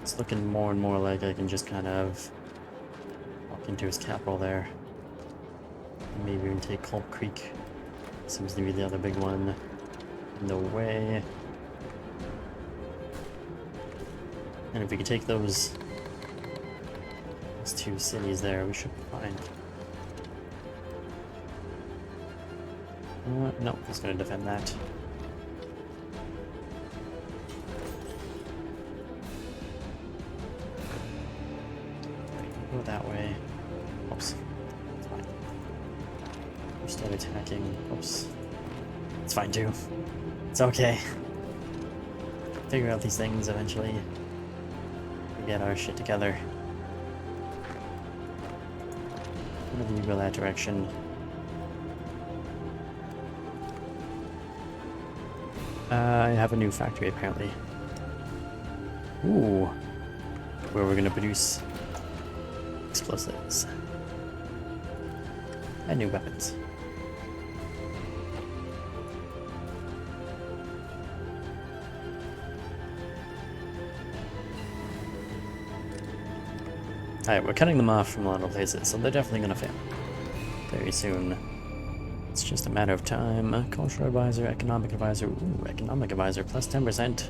S1: It's looking more and more like I can just kind of walk into his capital there. And maybe even take Culp Creek. Seems to be the other big one in the way. And if we could take those two cities there, we should be fine. No, he's going to defend that. Go that way. Oops. It's fine. We start attacking. Oops. It's fine too. It's okay. Figure out these things eventually. We get our shit together. Whenever you go that direction. I have a new factory apparently. Ooh. Where we're gonna produce explosives and new weapons. Alright, we're cutting them off from a lot of places, so they're definitely gonna fail very soon. It's just a matter of time. Cultural advisor, economic advisor. Ooh, economic advisor plus 10%.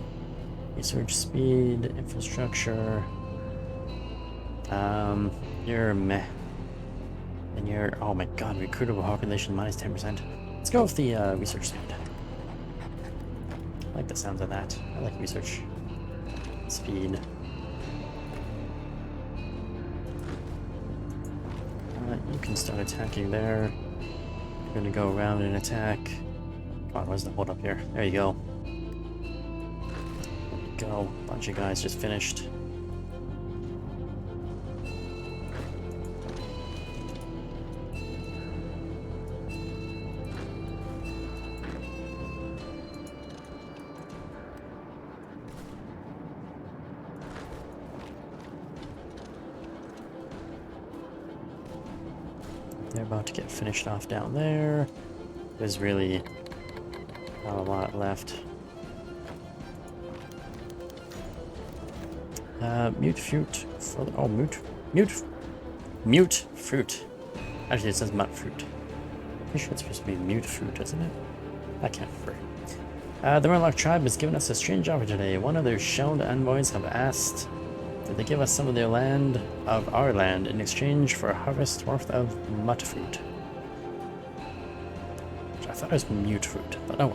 S1: Research speed, infrastructure. You're meh. And you're, oh my god, recruitable population minus 10%. Let's go with the research speed. I like the sounds of that. I like research speed. You can start attacking there. You're gonna go around and attack. Come on, where's the hold up here? There you go. There you go. Bunch of guys just finished. They're about to get finished off down there. There's really not a lot left. Mute fruit. Oh, mute fruit. Actually, it says mut fruit. Pretty sure it's supposed to be mute fruit, isn't it? I can't remember. The Murloc tribe has given us a strange offer today. One of their shelled envoys have asked that they give us some of their land, of our land, in exchange for a harvest worth of mut fruit. Which I thought it was mute fruit, but oh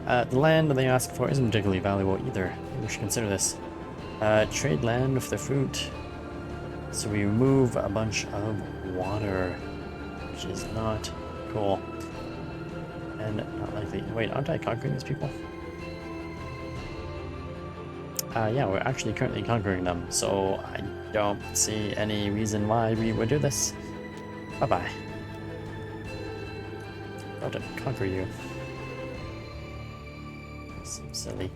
S1: well. The land they ask for isn't particularly valuable either. Maybe we should consider this. Trade land for the fruit. So we remove a bunch of water, which is not cool. And not likely. Wait, aren't I conquering these people? Yeah, we're actually currently conquering them, so I don't see any reason why we would do this. Bye-bye. About to conquer you. Seems silly.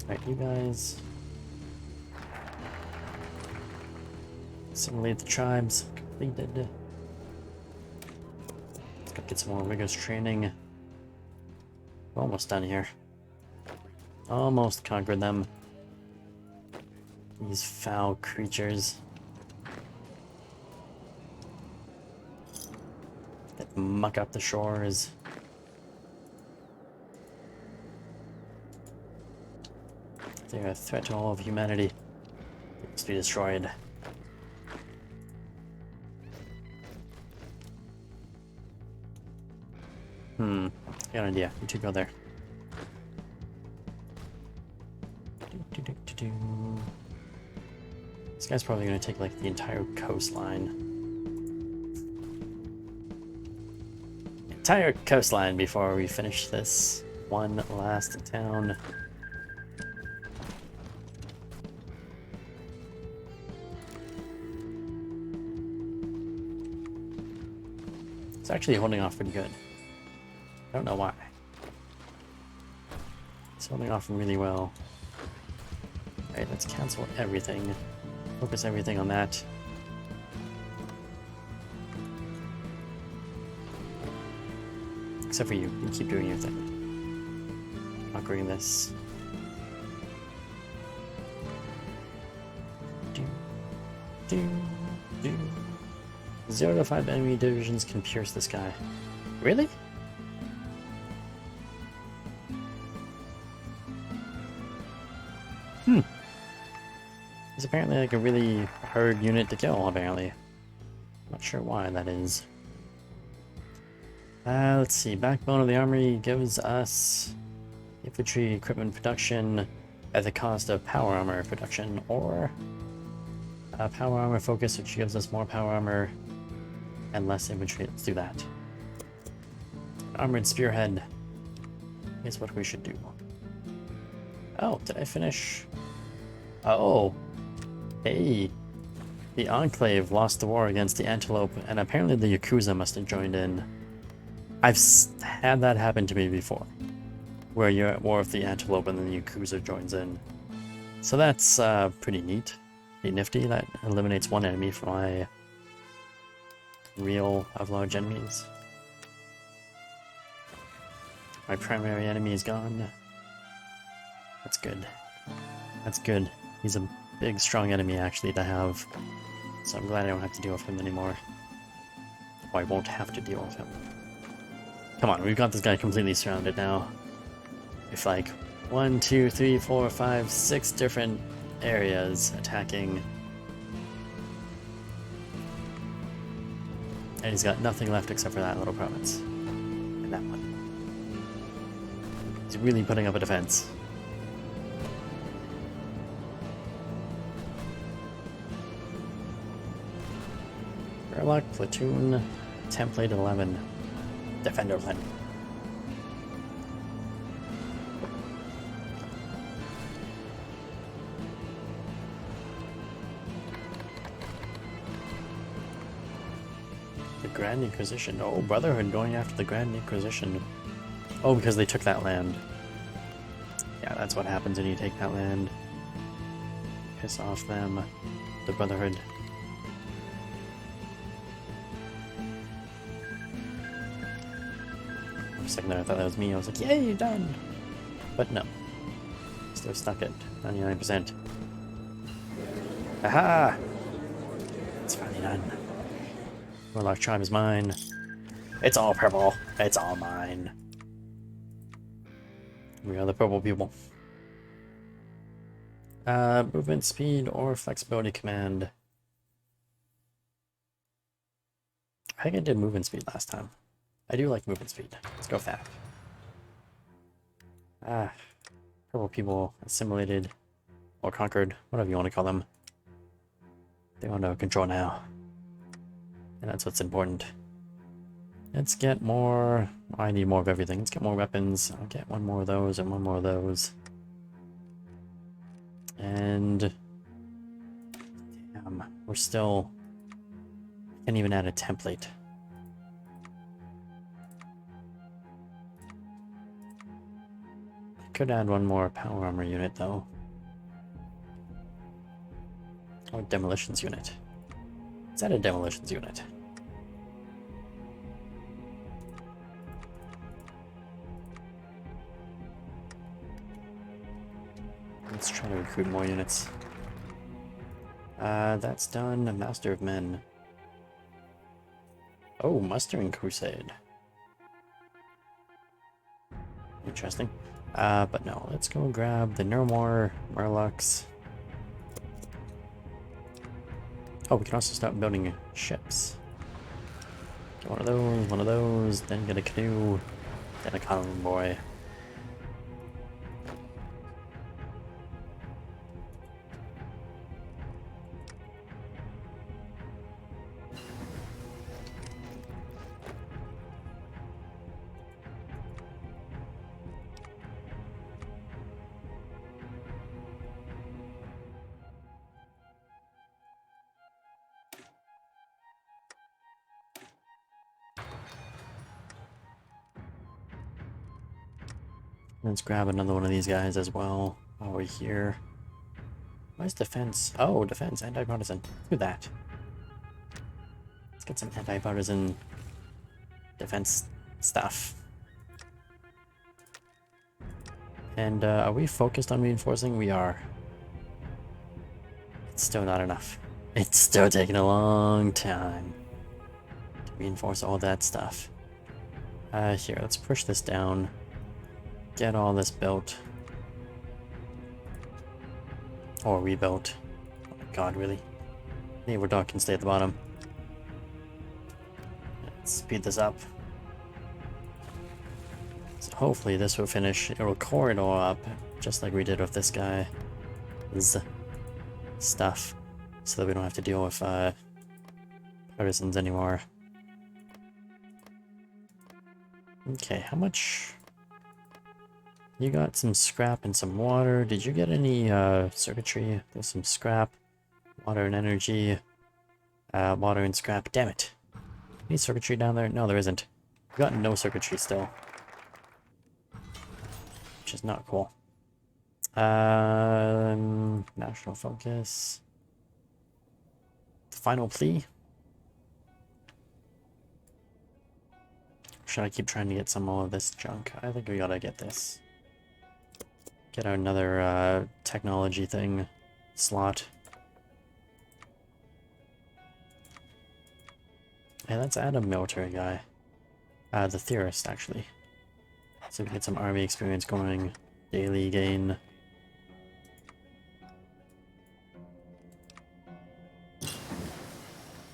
S1: Alright, you guys. Assimilate the tribes. Completed. Let's go get some more rigorous training. We're almost done here. Almost conquered them. These foul creatures. That muck up the shores. They're a threat to all of humanity. They must be destroyed. I got an idea. You two go there. This guy's probably going to take like the entire coastline. Entire coastline before we finish this one last town. It's actually holding off pretty good. I don't know why. It's holding off really well. Alright, let's cancel everything. Focus everything on that. Except for you. You keep doing your thing. Conquering this. 0 to 5 enemy divisions can pierce this guy. Really? He's apparently like a really hard unit to kill, apparently. Not sure why that is. Let's see. Backbone of the army gives us infantry equipment production at the cost of power armor production, or power armor focus, which gives us more power armor and less infantry. Let's do that. Armored spearhead is what we should do. Oh, did I finish? Oh. Hey. The Enclave lost the war against the Antelope, and apparently the Yakuza must have joined in. I've had that happen to me before, where you're at war with the Antelope and then the Yakuza joins in. So that's pretty neat. Pretty nifty. That eliminates one enemy from my reel of large enemies. My primary enemy is gone. That's good. That's good. He's a big, strong enemy, actually, to have. So I'm glad I don't have to deal with him anymore. Or I won't have to deal with him. Come on, we've got this guy completely surrounded now. With like 1, 2, 3, 4, 5, 6 different areas attacking. And he's got nothing left except for that little province. And that one. He's really putting up a defense. Warlock, Platoon, Template 11. Defender plan. The Grand Inquisition. Oh, Brotherhood going after the Grand Inquisition. Oh, because they took that land. Yeah, that's what happens when you take that land. Piss off them. The Brotherhood. For a second there, I thought that was me. I was like, yay, you're done! But no. Still stuck at 99%. Aha! It's finally done. Warlock tribe is mine. It's all purple. It's all mine. We are the purple people. Movement speed or flexibility command. I think I did movement speed last time. I do like movement speed. Let's go fast. Purple people assimilated or conquered, whatever you want to call them. They're under control now. And that's what's important. Let's get more... I need more of everything. Let's get more weapons. I'll get one more of those and one more of those. And... damn, we're still... I can't even add a template. I could add one more power armor unit, though. Or demolitions unit. Is that a demolitions unit? Let's try to recruit more units. That's done. Master of Men. Oh, Mustering Crusade. Interesting. But no, let's go grab the Nermor, Murlocs. Oh, we can also start building ships. Get one of those, then get a canoe, then a convoy. Let's grab another one of these guys as well while we're here. Where's defense? Oh, defense, anti-partisan. Do that. Let's get some anti-partisan defense stuff. And are we focused on reinforcing? We are. It's still not enough. It's still taking a long time to reinforce all that stuff. Here, let's push this down. Get all this built. Or rebuilt. Oh my god, really? Naval dock can stay at the bottom. Let's speed this up. So hopefully this will finish. It will corridor up, just like we did with this guy's stuff. So that we don't have to deal with partisans anymore. Okay, how much? You got some scrap and some water. Did you get any circuitry? There's some scrap, water and energy, water and scrap. Damn it. Any circuitry down there? No, there isn't. We got no circuitry still. Which is not cool. National focus. Final plea. Should I keep trying to get some more of this junk? I think we gotta get this. Get another technology thing slot. Hey, let's add a military guy. The theorist, actually. So we can get some army experience going. Daily gain.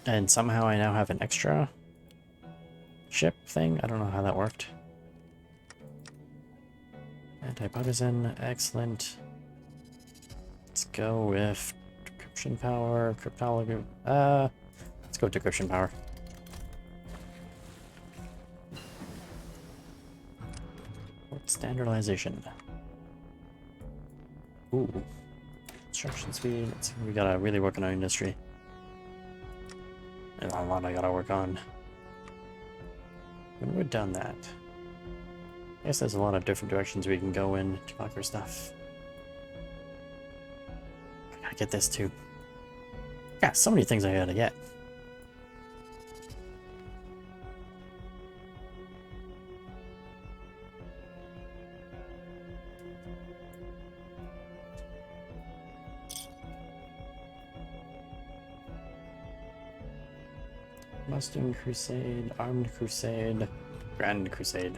S1: And somehow I now have an extra ship thing. I don't know how that worked. Anti-partisan, excellent. Let's go with decryption power, cryptology. Let's go with decryption power. Standardization. Ooh. Construction speed. We gotta really work on our industry. There's a lot I gotta work on. When we're done that, I guess there's a lot of different directions we can go in to conquer stuff. I gotta get this too. Yeah, so many things I gotta get. Mustang Crusade, Armed Crusade, Grand Crusade.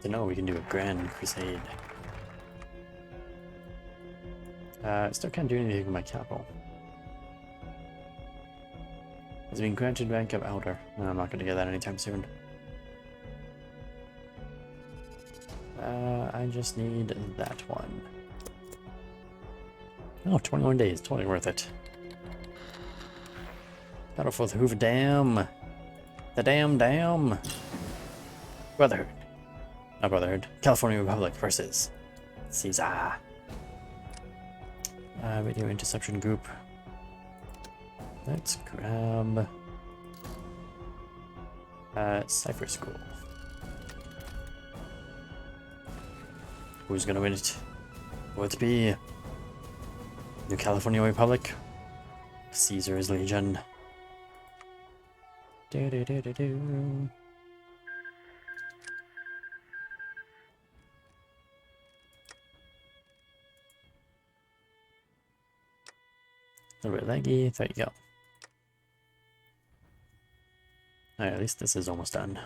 S1: To know we can do a Grand Crusade. Still can't do anything with my capital. Has been granted rank of Elder. No, I'm not going to get that anytime soon. I just need that one. Oh, 21 days. Totally worth it. Battle for the Hoover Dam. The Dam. Brotherhood. Not Brotherhood. California Republic versus Caesar. Radio Interception Group. Let's grab Cipher School. Who's gonna win it? Will it be New California Republic? Caesar's Legion. Do. A little bit leggy. There you go. Alright, at least this is almost done.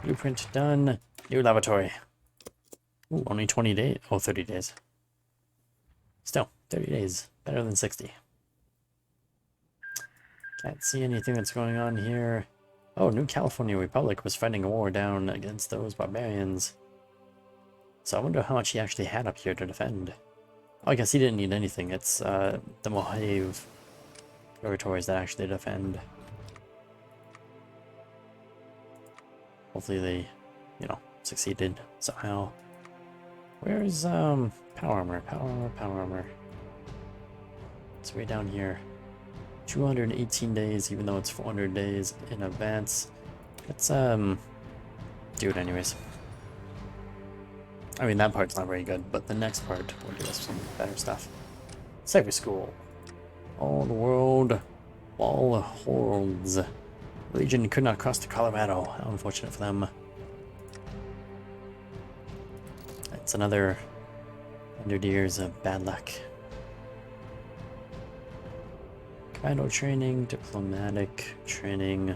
S1: Blueprint done. New laboratory. Ooh, only 20 days. Oh, 30 days. Still, 30 days. Better than 60. Can't see anything that's going on here. Oh, New California Republic was fighting a war down against those barbarians. So I wonder how much he actually had up here to defend. Oh, I guess he didn't need anything. It's the Mojave territories that actually defend. Hopefully they, you know, succeeded somehow. Where's power armor? Power armor. It's way down here. 218 days, even though it's 400 days in advance. Let's do it anyways. I mean, that part's not very good, but the next part will give us some better stuff. Cyber School. All the world. Wall holds. Legion could not cross to Colorado. How unfortunate for them. It's another 100 years of bad luck. Commando training, diplomatic training.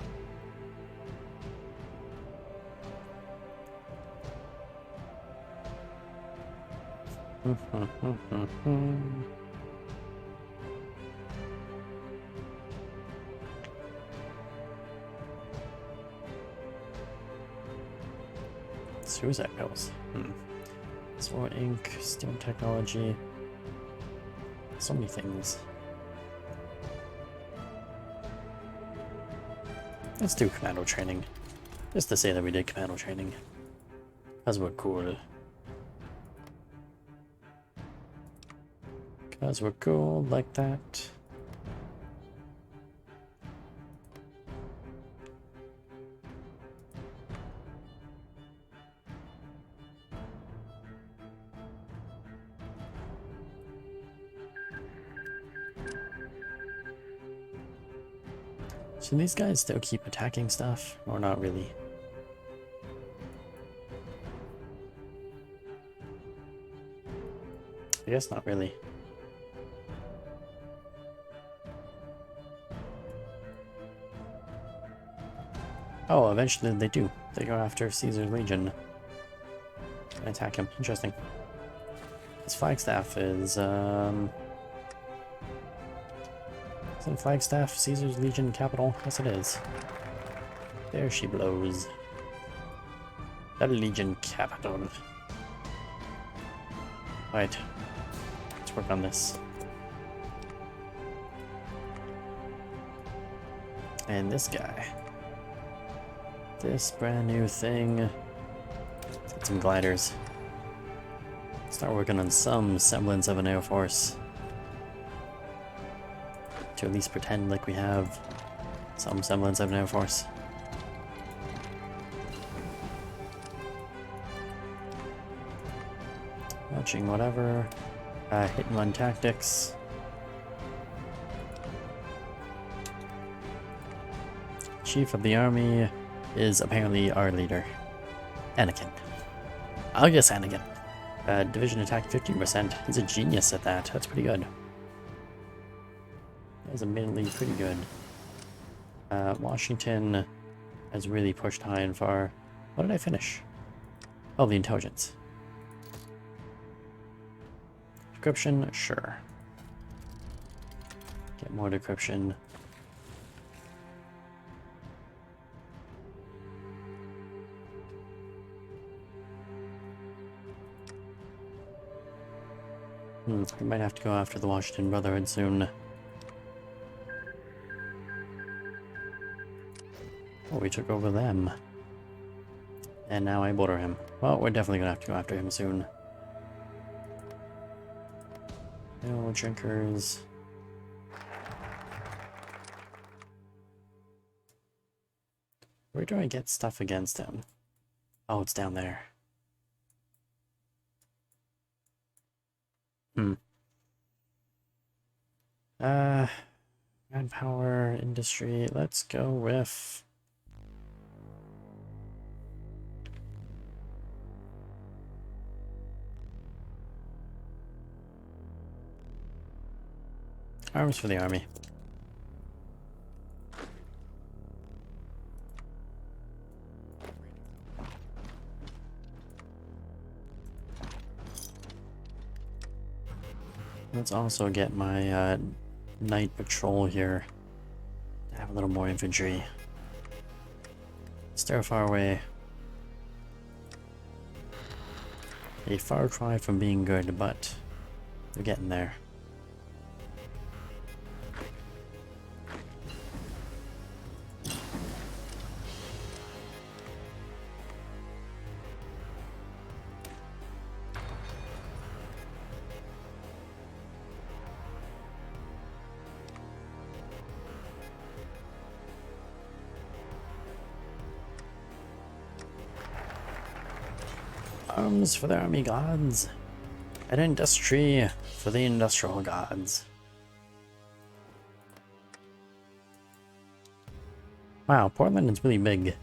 S1: Suicide pills. Sword ink, steel technology. So many things. Let's do commando training. Just to say that we did commando training. Because we're cool. Because we're cool like that. Should these guys still keep attacking stuff? Or not really? I guess not really. Oh, eventually they do. They go after Caesar's Legion and attack him. Interesting. His Flagstaff is, isn't Flagstaff Caesar's Legion capital? Yes, it is. There she blows. The Legion capital. Right. Let's work on this. And this guy. This brand new thing. Let's get some gliders. Start working on some semblance of an air force. To at least pretend like we have some semblance of an air force. Watching whatever. Hit and run tactics. Chief of the army is apparently our leader. Anakin. I'll guess Anakin. Division attack 15%. He's a genius at that. That's pretty good. That's admittedly pretty good. Washington has really pushed high and far. What did I finish? Oh, the intelligence. Decryption? Sure. Get more decryption. We might have to go after the Washington Brotherhood soon. Oh, we took over them. And now I border him. Well, we're definitely gonna have to go after him soon. No drinkers. Where do I get stuff against him? Oh, it's down there. Manpower, industry, let's go with... Arms for the army. Let's also get my night patrol here. Have a little more infantry. Stare far away. A far cry from being good, but they're getting there. Arms for the army gods, and industry for the industrial gods. Wow, Portland is really big.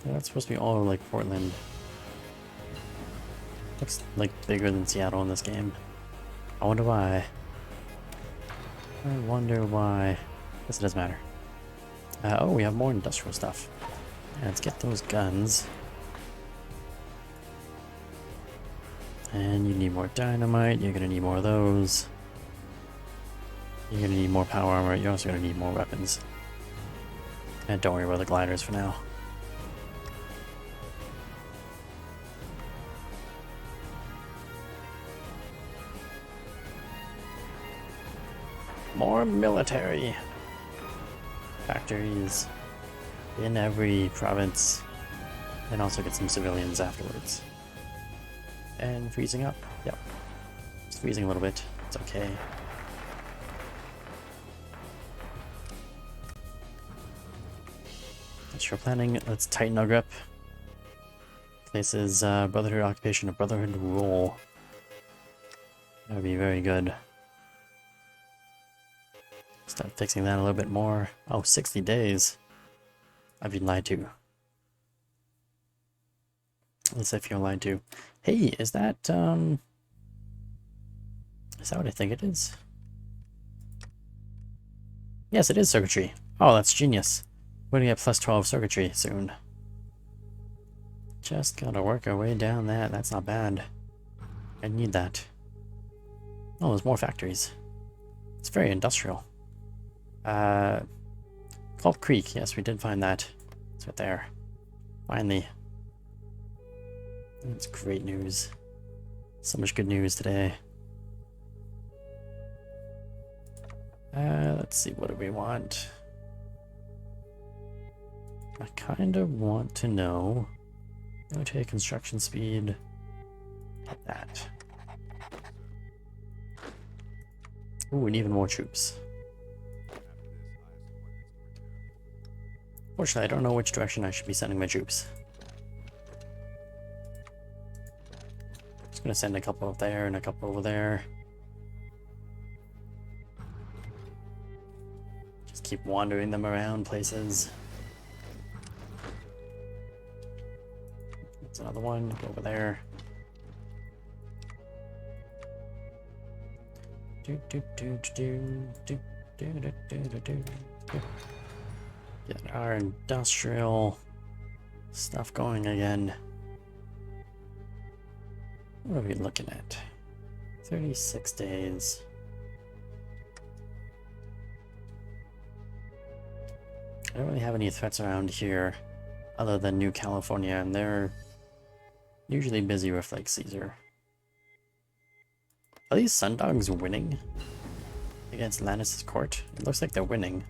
S1: Yeah, that's supposed to be all like Portland. Looks like bigger than Seattle in this game. I wonder why. I wonder why. Guess it doesn't matter. Oh, we have more industrial stuff. Yeah, let's get those guns. And you need more dynamite, you're gonna need more of those. You're gonna need more power armor, you're also gonna need more weapons. And don't worry about the gliders for now. More military factories in every province. And also get some civilians afterwards. And freezing up. Yep. It's freezing a little bit. It's okay. That's your planning. Let's tighten our grip. This is Brotherhood occupation of Brotherhood rule. That would be very good. Start fixing that a little bit more. Oh, 60 days. I've been lied to. At least I feel lied to. Hey, is that what I think it is? Yes, it is circuitry. Oh, that's genius. We're gonna get plus 12 circuitry soon. Just gotta work our way down that. That's not bad. I need that. Oh, there's more factories. It's very industrial. Culp Creek. Yes, we did find that. It's right there. Finally. That's great news. So much good news today. Let's see, what do we want? I kind of want to know. Rotate construction speed. Get that. Ooh, and even more troops. Fortunately, I don't know which direction I should be sending my troops. Just gonna send a couple up there and a couple over there. Just keep wandering them around places. That's another one. Go over there. Get our industrial stuff going again. What are we looking at? 36 days. I don't really have any threats around here other than New California, and they're usually busy with like Caesar. Are these Sundogs winning against Lannis's court? It looks like they're winning.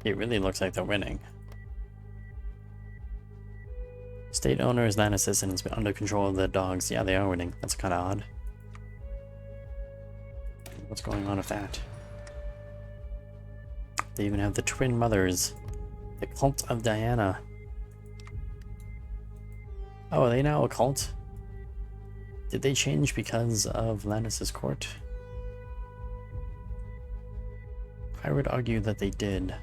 S1: It really looks like they're winning. State owner is Lannis and it's been under control of the dogs. Yeah, they are winning. That's kind of odd. What's going on with that? They even have the twin mothers. The cult of Diana. Oh, are they now a cult? Did they change because of Lannis's court? I would argue that they did.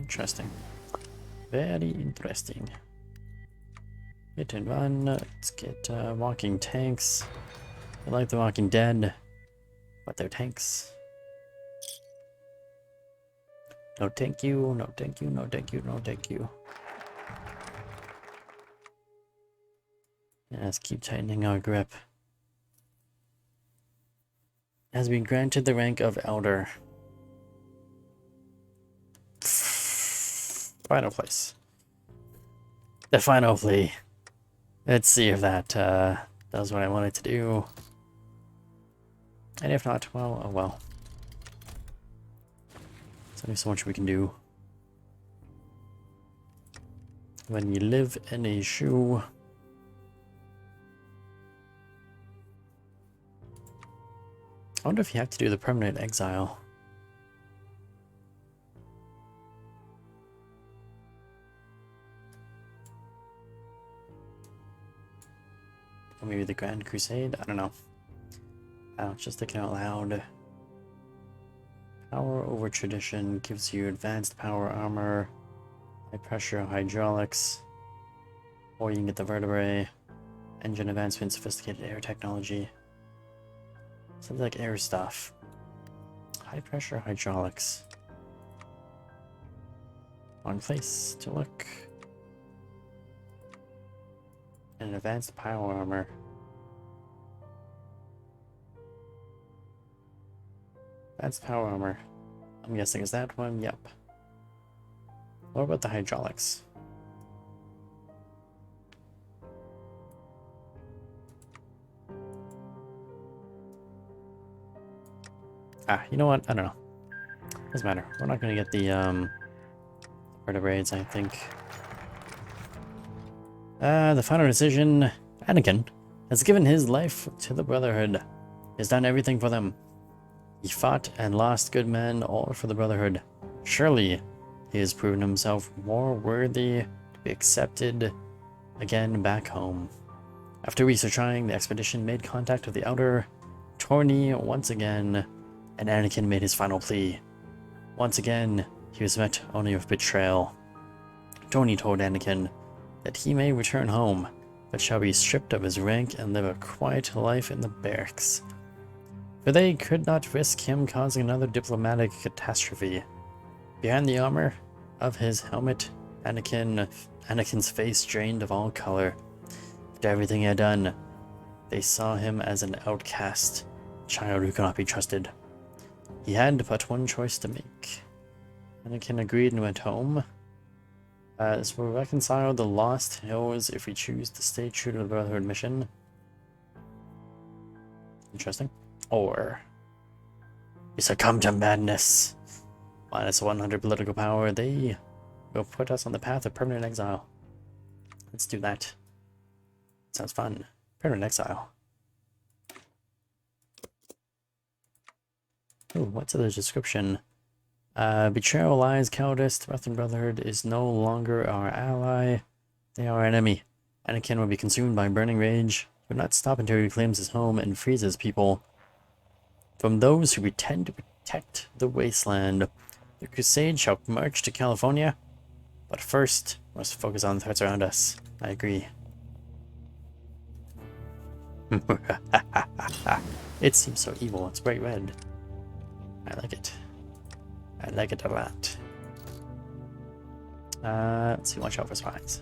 S1: Interesting. Very interesting. Hit and run. Let's get walking tanks. I like the Walking Dead, but they're tanks. No thank you, no thank you, no thank you, no thank you. Yeah, let's keep tightening our grip. Has been granted the rank of Elder. Final place. The final plea. Let's see if that does what I wanted to do. And if not, well, oh well. There's only so much we can do. When you live in a shoe. I wonder if you have to do the permanent exile. Or maybe the Grand Crusade? I don't know. Just thinking out loud. Power over tradition gives you advanced power armor, high pressure hydraulics, or you can get the vertebrae, engine advancement, sophisticated air technology. Sounds like air stuff. High pressure hydraulics. Wrong place to look. And advanced power armor. That's power armor. I'm guessing is that one? Yep. What about the hydraulics? You know what? I don't know. Doesn't matter. We're not gonna get the vertebrates, I think. The final decision. Anakin has given his life to the Brotherhood. He has done everything for them. He fought and lost good men, all for the Brotherhood. Surely, he has proven himself more worthy to be accepted again back home. After weeks of trying, the expedition made contact with the Outer Tourney once again, and Anakin made his final plea. Once again, he was met only with betrayal. Tony told Anakin that he may return home, but shall be stripped of his rank and live a quiet life in the barracks. For they could not risk him causing another diplomatic catastrophe. Behind the armor of his helmet, Anakin's face drained of all color. After everything he had done, they saw him as an outcast, a child who could not be trusted. He had but one choice to make. Anakin agreed and went home. This will reconcile the Lost Hills if we choose to stay true to the Brotherhood mission. Interesting. Or we succumb to madness. Minus 100 political power, they will put us on the path of permanent exile. Let's do that. Sounds fun. Permanent exile. Ooh, what's the description? Betrayal, lies, cowardice. The Breath Brotherhood is no longer our ally. They are our enemy. Anakin will be consumed by burning rage. He will not stop until he reclaims his home and frees his people from those who pretend to protect the wasteland. The crusade shall march to California, but first we must focus on the threats around us. I agree. It seems so evil. It's bright red. I like it. I like it a lot. Let's see. Watch out for spies.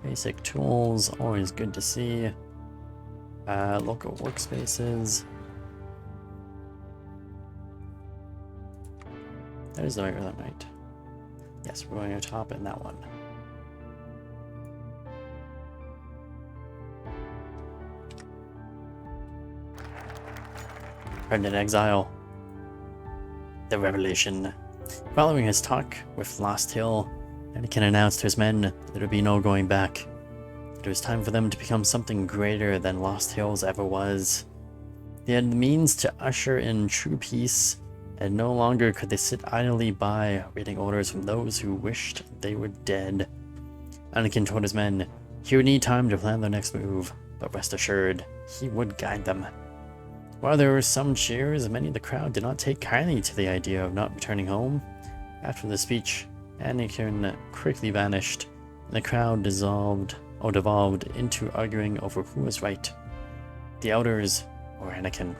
S1: Basic tools, always good to see. Local workspaces. That is the right rhythm, right? Yes, we're going to top in that one. Permanent exile. The revelation. Following his talk with Lost Hill, Anakin announced to his men that there would be no going back. It was time for them to become something greater than Lost Hills ever was. They had the means to usher in true peace, and no longer could they sit idly by, waiting orders from those who wished they were dead. Anakin told his men he would need time to plan their next move, but rest assured, he would guide them. While there were some cheers, many of the crowd did not take kindly to the idea of not returning home. After the speech, Anakin quickly vanished, and the crowd devolved into arguing over who was right, the elders or Anakin.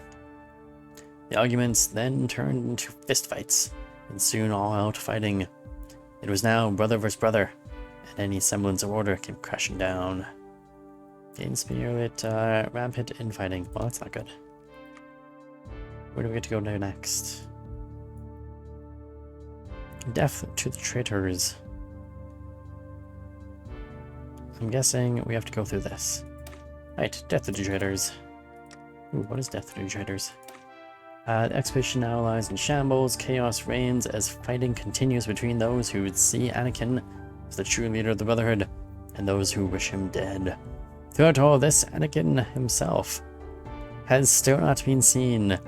S1: The arguments then turned into fistfights, and soon all out fighting. It was now brother versus brother, and any semblance of order came crashing down. Gain spirit, rampant infighting. Well, that's not good. Where do we get to go next? Death to the traitors. I'm guessing we have to go through this. Right, death to the traitors. Ooh, what is death to the traitors? The expedition now lies in shambles. Chaos reigns as fighting continues between those who would see Anakin as the true leader of the Brotherhood and those who wish him dead. Throughout all this, Anakin himself has still not been seen.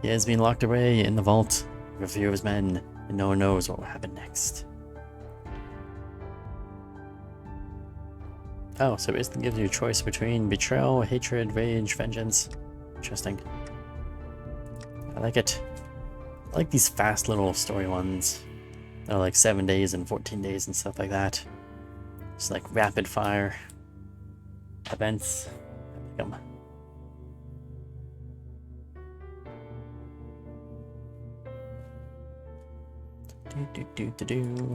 S1: He has been locked away in the vault with a few of his men, and no one knows what will happen next. Oh, so it basically gives you a choice between betrayal, hatred, rage, vengeance. Interesting. I like it. I like these fast little story ones. They're like 7 days and 14 days and stuff like that. Just like rapid fire events. I like 'em.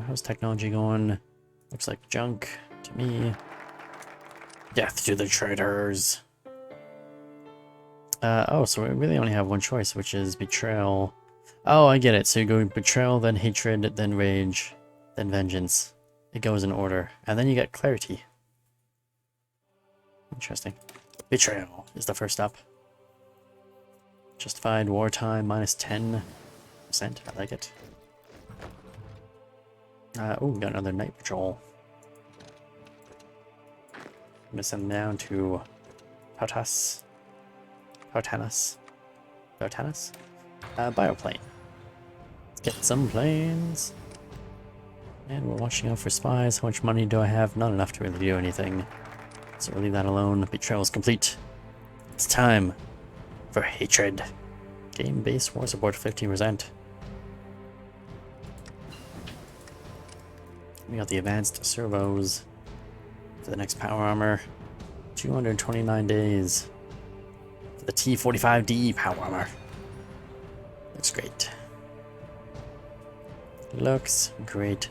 S1: How's technology going? Looks like junk to me. Death to the traitors. Oh, so we really only have one choice, which is betrayal. Oh, I get it. So you go betrayal, then hatred, then rage, then vengeance. It goes in order. And then you get clarity. Interesting. Betrayal is the first up. Justified wartime, minus 10%. I like it. Oh, we got another night patrol. I'm gonna send them down to Pautanus. Bioplane. Let's get some planes. And we're watching out for spies. How much money do I have? Not enough to really do anything. So we'll leave that alone. Betrayal is complete. It's time for hatred. Game base war support 15%. We got the advanced servos for the next power armor. 229 days. For the T-45D power armor. Looks great. Looks great.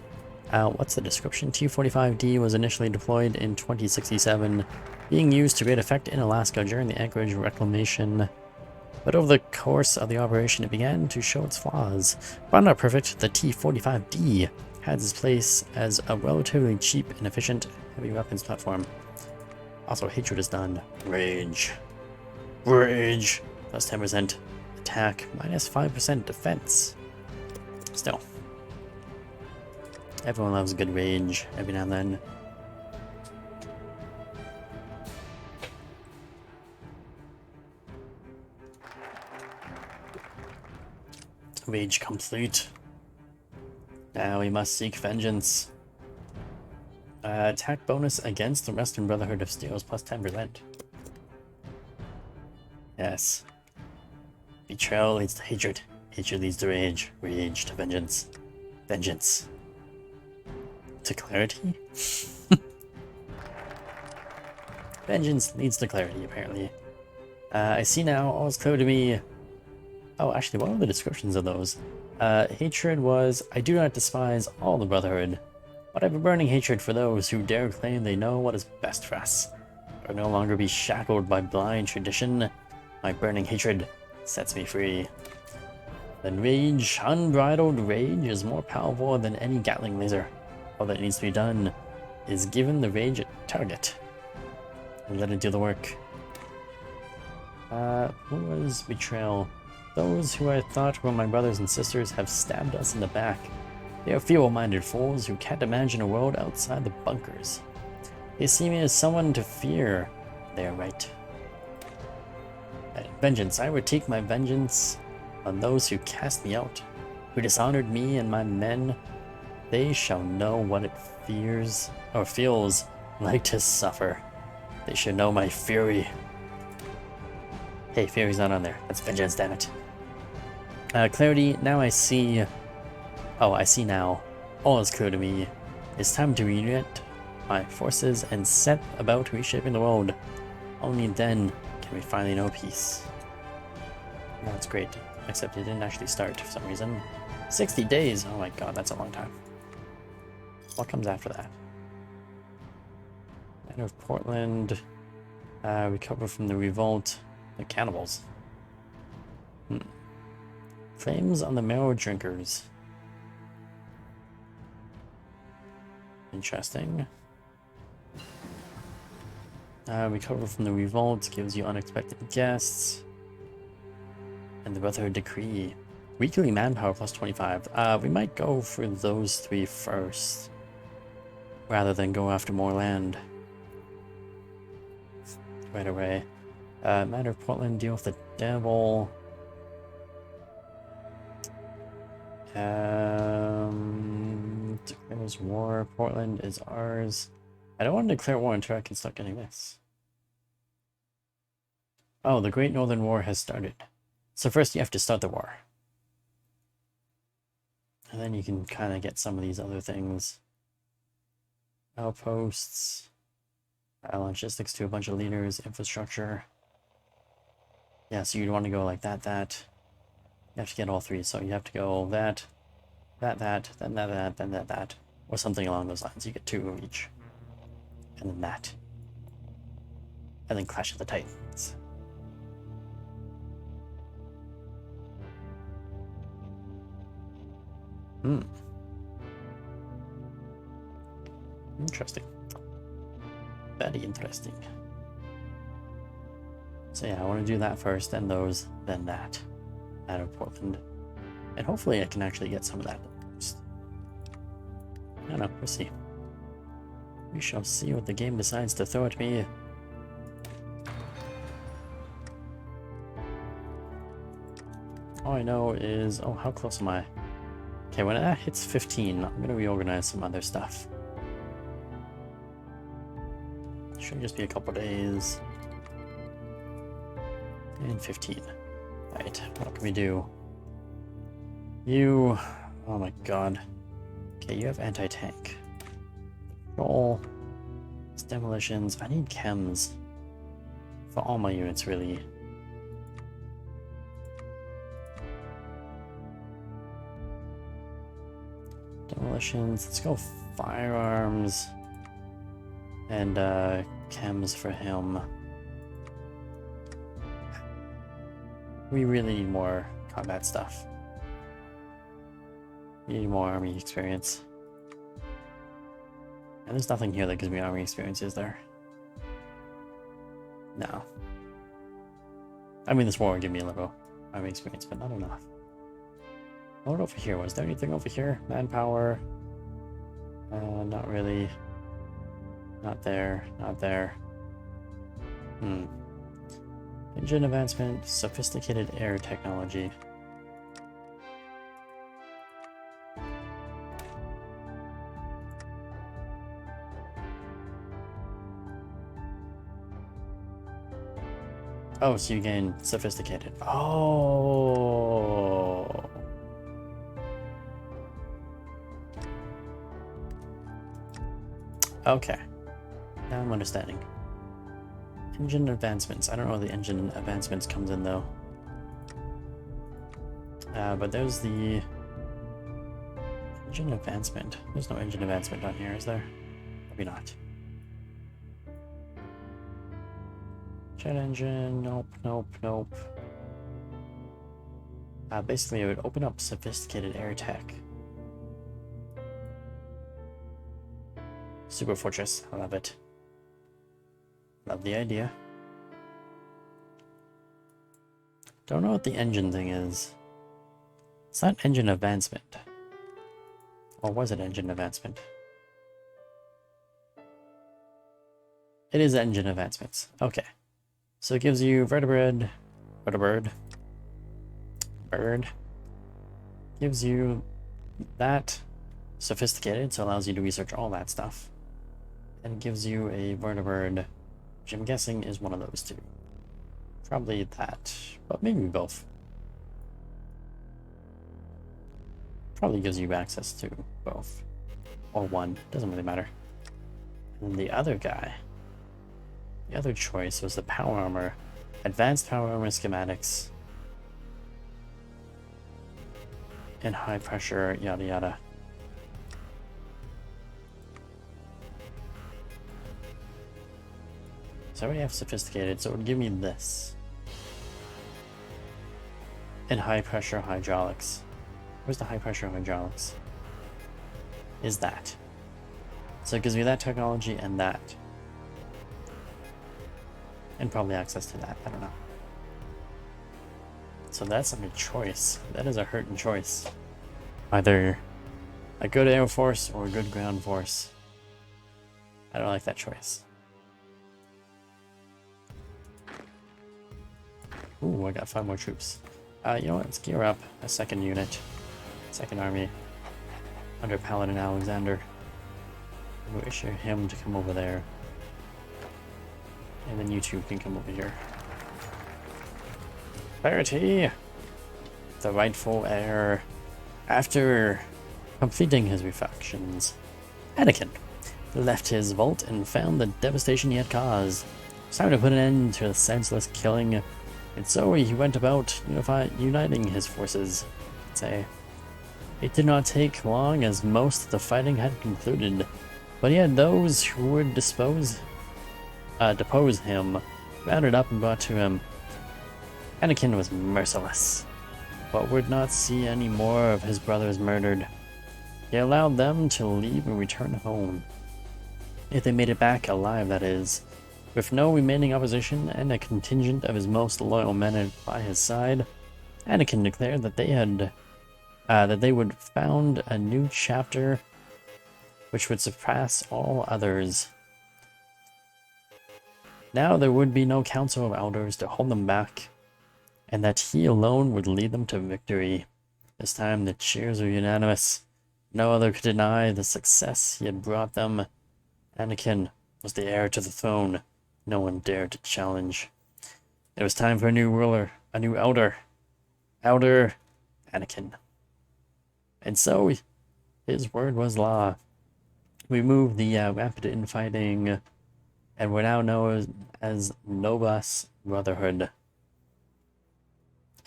S1: What's the description? T-45D was initially deployed in 2067, being used to great effect in Alaska during the Anchorage reclamation. But over the course of the operation, it began to show its flaws. While not perfect, the T-45D had its place as a relatively cheap and efficient heavy weapons platform. Also, hatred is done. Rage. Rage. Plus 10% attack, minus 5% defense. Still. Everyone loves a good rage every now and then. Rage complete. Now we must seek vengeance. Attack bonus against the Western Brotherhood of Steels plus 10%. Yes. Betrayal leads to hatred. Hatred leads to rage. Rage to vengeance. Vengeance to clarity? Vengeance leads to clarity, apparently. I see now, all is clear to me. Oh, actually, what were the descriptions of those? Hatred was, I do not despise all the Brotherhood, but I have a burning hatred for those who dare claim they know what is best for us. I will no longer be shackled by blind tradition. My burning hatred sets me free. Then rage, unbridled rage, is more powerful than any Gatling laser. All that needs to be done is given the rage a target and let it do the work. What was betrayal? Those who I thought were my brothers and sisters have stabbed us in the back. They are feeble-minded fools who can't imagine a world outside the bunkers. They see me as someone to fear. They are right. Vengeance. I would take my vengeance on those who cast me out, who dishonored me and my men. They shall know what it feels like to suffer. They should know my fury. Hey, Fury's not on there. That's vengeance, damn it. Clarity, now I see... Oh, I see now. All is clear to me. It's time to reunite my forces and set about reshaping the world. Only then can we finally know peace. That's great, except it didn't actually start for some reason. 60 days! Oh my god, that's a long time. What comes after that? End of Portland. Recover from the revolt. The cannibals. Flames on the marrow drinkers. Interesting. Recover from the revolt gives you unexpected guests. And the Brotherhood Decree. Weekly manpower plus 25. We might go for those three first, rather than go after more land right away. Matter of Portland, deal with the devil. Declares war. Portland is ours. I don't want to declare war until I can start getting this. Oh, the Great Northern War has started. So first you have to start the war. And then you can kind of get some of these other things. Outposts. Logistics to a bunch of leaders. Infrastructure. Yeah, so you'd want to go like that. You have to get all three. So you have to go that, then that. Or something along those lines. You get 2 of each. And then that. And then Clash of the Titans. Interesting. Very interesting. So yeah, I want to do that first, then those, then that. Out of Portland. And hopefully I can actually get some of that first. I don't know, we'll see. We shall see what the game decides to throw at me. All I know is... Oh, how close am I? Okay, when that hits 15, I'm going to reorganize some other stuff. Should just be a couple days. And 15. Right, what can we do? You... Oh my god. Okay, you have anti-tank. Patrol. It's demolitions. I need chems. For all my units, really. Demolitions. Let's go firearms. And chems for him. We really need more combat stuff. We need more army experience. And there's nothing here that gives me army experience, is there? No. I mean, this war will give me a little army experience, but not enough. What over here? Was there anything over here? Manpower? Not really. Not there. Not there. Engine advancement, sophisticated air technology. Oh, so you gain sophisticated. Oh. Okay. Now I'm understanding. Engine advancements. I don't know where the engine advancements comes in though. But there's the engine advancement. There's no engine advancement on here, is there? Maybe not. Jet engine. Nope, nope, nope. Basically, it would open up sophisticated air tech. Super Fortress. I love it. Love the idea. Don't know what the engine thing is. It's not engine advancement. Or was it engine advancement? It is engine advancements. Okay. So it gives you vertebrate, bird. Gives you that sophisticated, so allows you to research all that stuff. And gives you a vertebrate, which I'm guessing is one of those two. Probably that, but maybe both. Probably gives you access to both. Or one, doesn't really matter. And then the other guy, the other choice was the power armor. Advanced power armor schematics. And high pressure, yada yada. So I already have sophisticated, so it would give me this. And high pressure hydraulics. Where's the high pressure hydraulics? Is that. So it gives me that technology and that. And probably access to that, I don't know. So that's a choice. That is a hurting choice. Either a good air force or a good ground force. I don't like that choice. Ooh, I got 5 more troops. You know what? Let's gear up a second unit. Second army. Under Paladin Alexander. We'll issue him to come over there. And then you two can come over here. Clarity! The rightful heir. After completing his reflections, Anakin left his vault and found the devastation he had caused. It's time to put an end to the senseless killing, and so he went about uniting his forces. Say, it did not take long, as most of the fighting had concluded, but he had those who would depose him rounded up and brought to him. Anakin was merciless, but would not see any more of his brothers murdered. He allowed them to leave and return home. If they made it back alive, that is. With no remaining opposition and a contingent of his most loyal men by his side, Anakin declared that they would found a new chapter which would surpass all others. Now there would be no council of elders to hold them back, and that he alone would lead them to victory. This time the cheers were unanimous. No other could deny the success he had brought them. Anakin was the heir to the throne. No one dared to challenge. It was time for a new ruler, a new elder. Elder Anakin. And so his word was law. We moved the rapid infighting, and we're now known as Novus Brotherhood.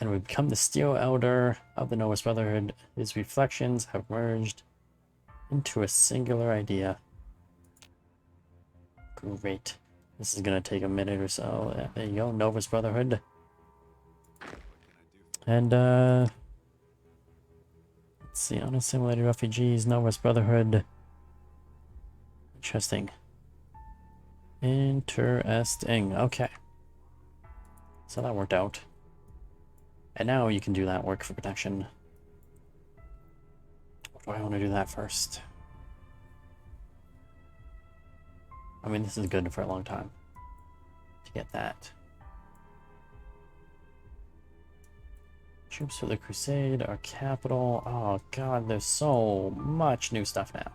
S1: And we become the Steel Elder of the Novus Brotherhood. His reflections have merged into a singular idea. Great. This is gonna take a minute or so. Yeah, there you go, Novus Brotherhood. And let's see, unassimilated refugees, Novus Brotherhood. Interesting. Interesting. Okay. So that worked out. And now you can do that work for protection. Or do I want to do that first? I mean, this is good for a long time to get that. Troops for the Crusade, our capital. Oh god, there's so much new stuff now.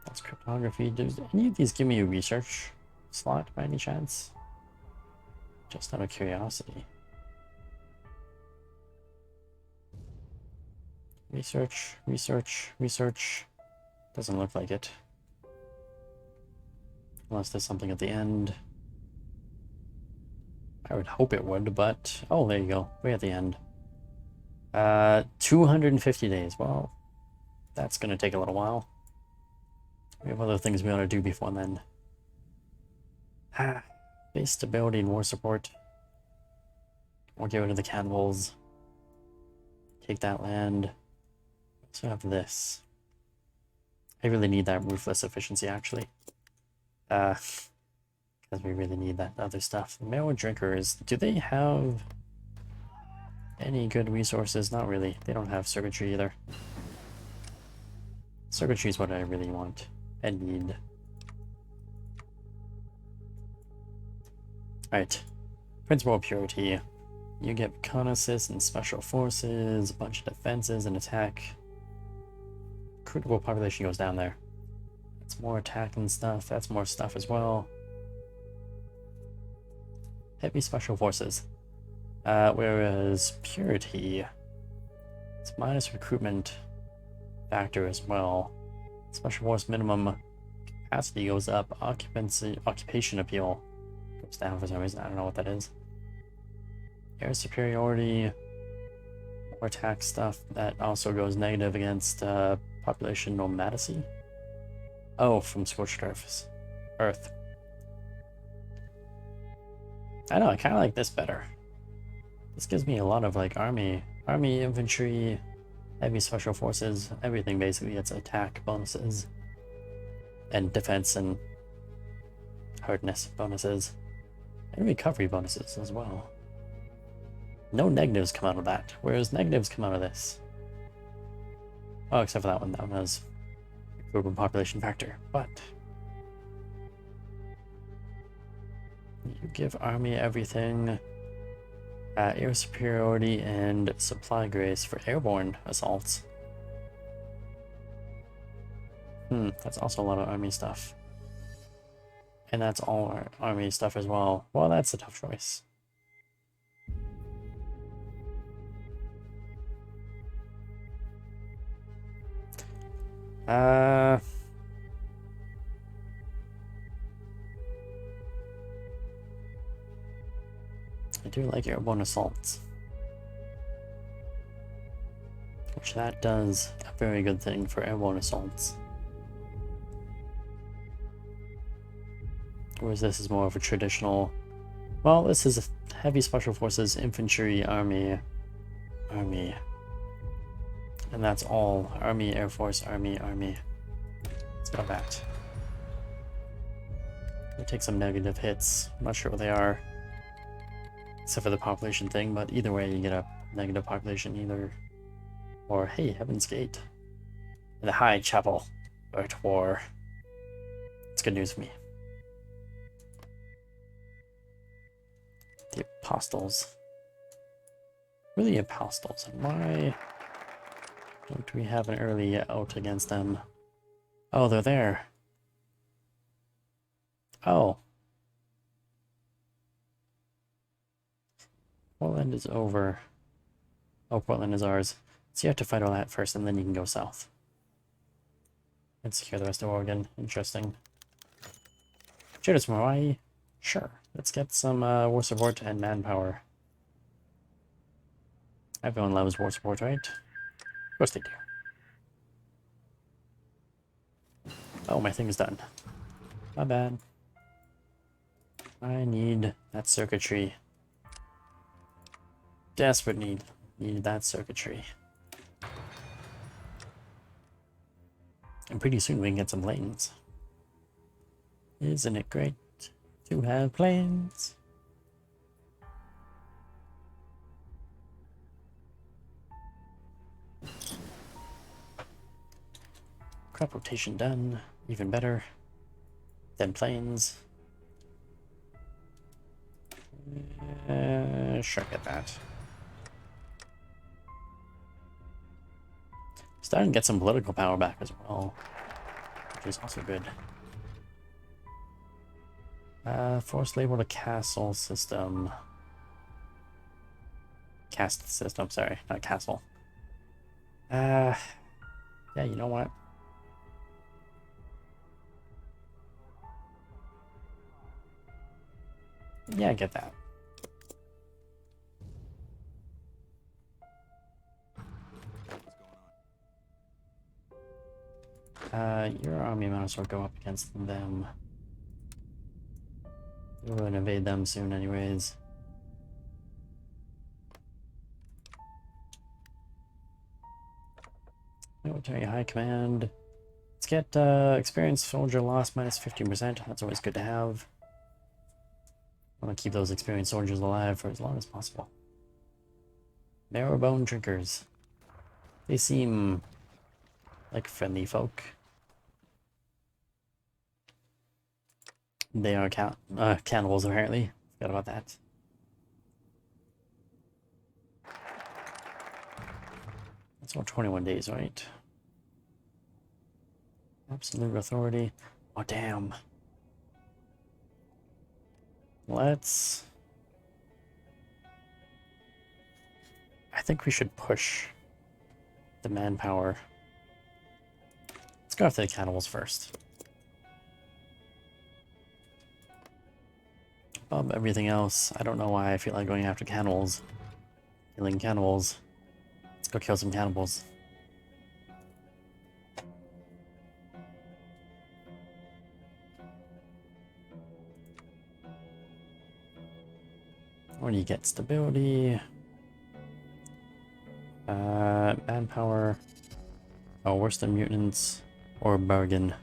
S1: That's cryptography. Does any of these give me a research slot by any chance? Just out of curiosity. Research, research, research. Doesn't look like it. Unless there's something at the end. I would hope it would, but... Oh, there you go. Way at the end. 250 days. Well, that's going to take a little while. We have other things we want to do before then. Base stability and war support. We'll get rid of the cannibals. Take that land. So I have this. I really need that ruthless efficiency, actually. Because we really need that other stuff. Male drinkers, do they have any good resources? Not really. They don't have circuitry either. Circuitry is what I really want and need. Alright. Principle of purity. You get reconnaissance and special forces, a bunch of defenses and attack. Recruitable population goes down there. That's more attack and stuff. That's more stuff as well. Heavy special forces. Whereas purity, it's minus recruitment factor as well. Special force minimum capacity goes up. Occupation appeal goes down for some reason. I don't know what that is. Air superiority, more attack stuff. That also goes negative against population nomadacy. Oh, from scorched earth. I know, I kind of like this better. This gives me a lot of like army, infantry, heavy special forces, everything basically. It's attack bonuses and defense and hardness bonuses and recovery bonuses as well. No negatives come out of that, whereas negatives come out of this. Oh, except for that one. That one has recruitment population factor, but you give army everything. Air superiority and supply grace for airborne assaults. That's also a lot of army stuff. And that's all our army stuff as well. Well, that's a tough choice. I do like airborne assaults. Which that does a very good thing for airborne assaults. Whereas this is more of a traditional... Well, this is a heavy special forces, infantry, army. And that's all. Army, Air Force, army. Let's go that. We take some negative hits. I'm not sure what they are. Except for the population thing, but either way you get a negative population either. Or, hey, Heaven's Gate. The High Chapel. At war. It's good news for me. The Apostles. Really Apostles. And why don't we have an early out against them? Oh, they're there. Oh. Portland is over. Oh, Portland is ours. So you have to fight all that first, and then you can go south. And secure the rest of Oregon. Interesting. Shoot from Hawaii? Sure. Let's get some war support and manpower. Everyone loves war support, right? Of course they do. Oh, my thing is done. My bad. I need that circuitry. Desperate need that circuitry. And pretty soon we can get some planes. Isn't it great to have planes? Crop rotation done. Even better than planes. Sure, get that. Starting to get some political power back as well, which is also good. Force label to castle system. Cast system, sorry, not castle. Yeah, you know what? Yeah, I get that. Your army might as well go up against them. We're going to invade them soon anyways. Military High Command. Let's get experienced soldier loss minus 15%. That's always good to have. I want to keep those experienced soldiers alive for as long as possible. Marrowbone drinkers. They seem like friendly folk. They are cannibals, apparently. Forgot about that. That's all 21 days, right? Absolute authority. Oh, damn. Let's... I think we should push the manpower. Let's go after the cannibals first. Above everything else, I don't know why I feel like going after cannibals. Killing cannibals. Let's go kill some cannibals. When you get stability, manpower, oh, worse than mutants, or bargain.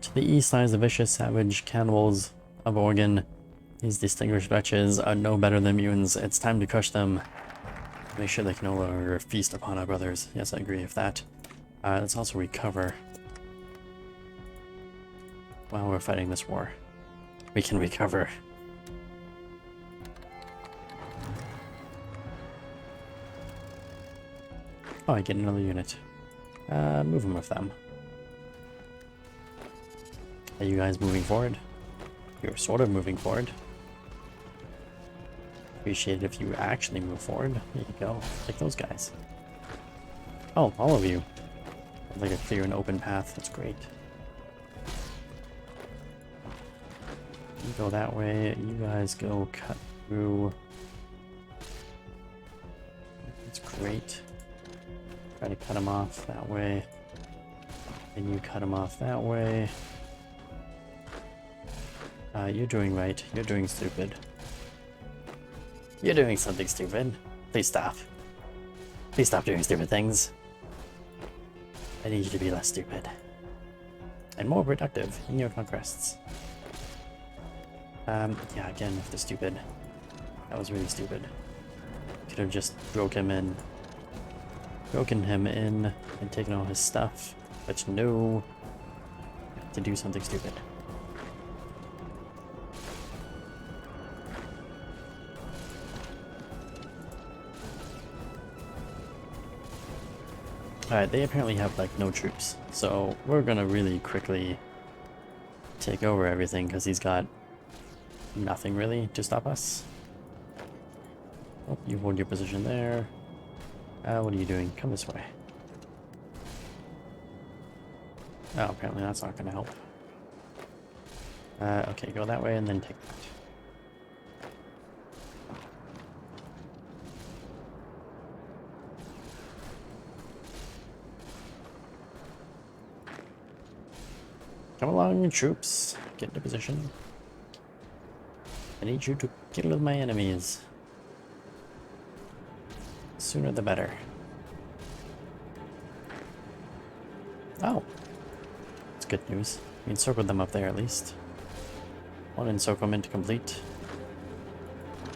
S1: To the east lies the vicious, savage cannibals of Oregon. These distinguished wretches are no better than mutants. It's time to crush them. Make sure they can no longer feast upon our brothers. Yes, I agree with that. Let's also recover while we're fighting this war. We can recover. Oh, I get another unit. Move them with them. Are you guys moving forward? You're sort of moving forward. Appreciate it if you actually move forward. There you go. Like those guys. Oh, all of you. I'd like a clear and open path. That's great. You go that way. You guys go cut through. That's great. Try to cut them off that way. And you cut them off that way. You're doing right. You're doing stupid. You're doing something stupid. Please stop. Please stop doing stupid things. I need you to be less stupid. And more productive in your conquests. Yeah, again, with the stupid. That was really stupid. Could have just broken him in and taken all his stuff. But no, to do something stupid. Alright, they apparently have like no troops, so we're gonna really quickly take over everything because he's got nothing really to stop us. Oh, you hold your position there. What are you doing? Come this way. Oh, apparently that's not gonna help. Okay, go that way and then take that. Come along, troops. Get into position. I need you to kill my enemies. Sooner the better. Oh. That's good news. We encircled them up there at least. One encirclement complete.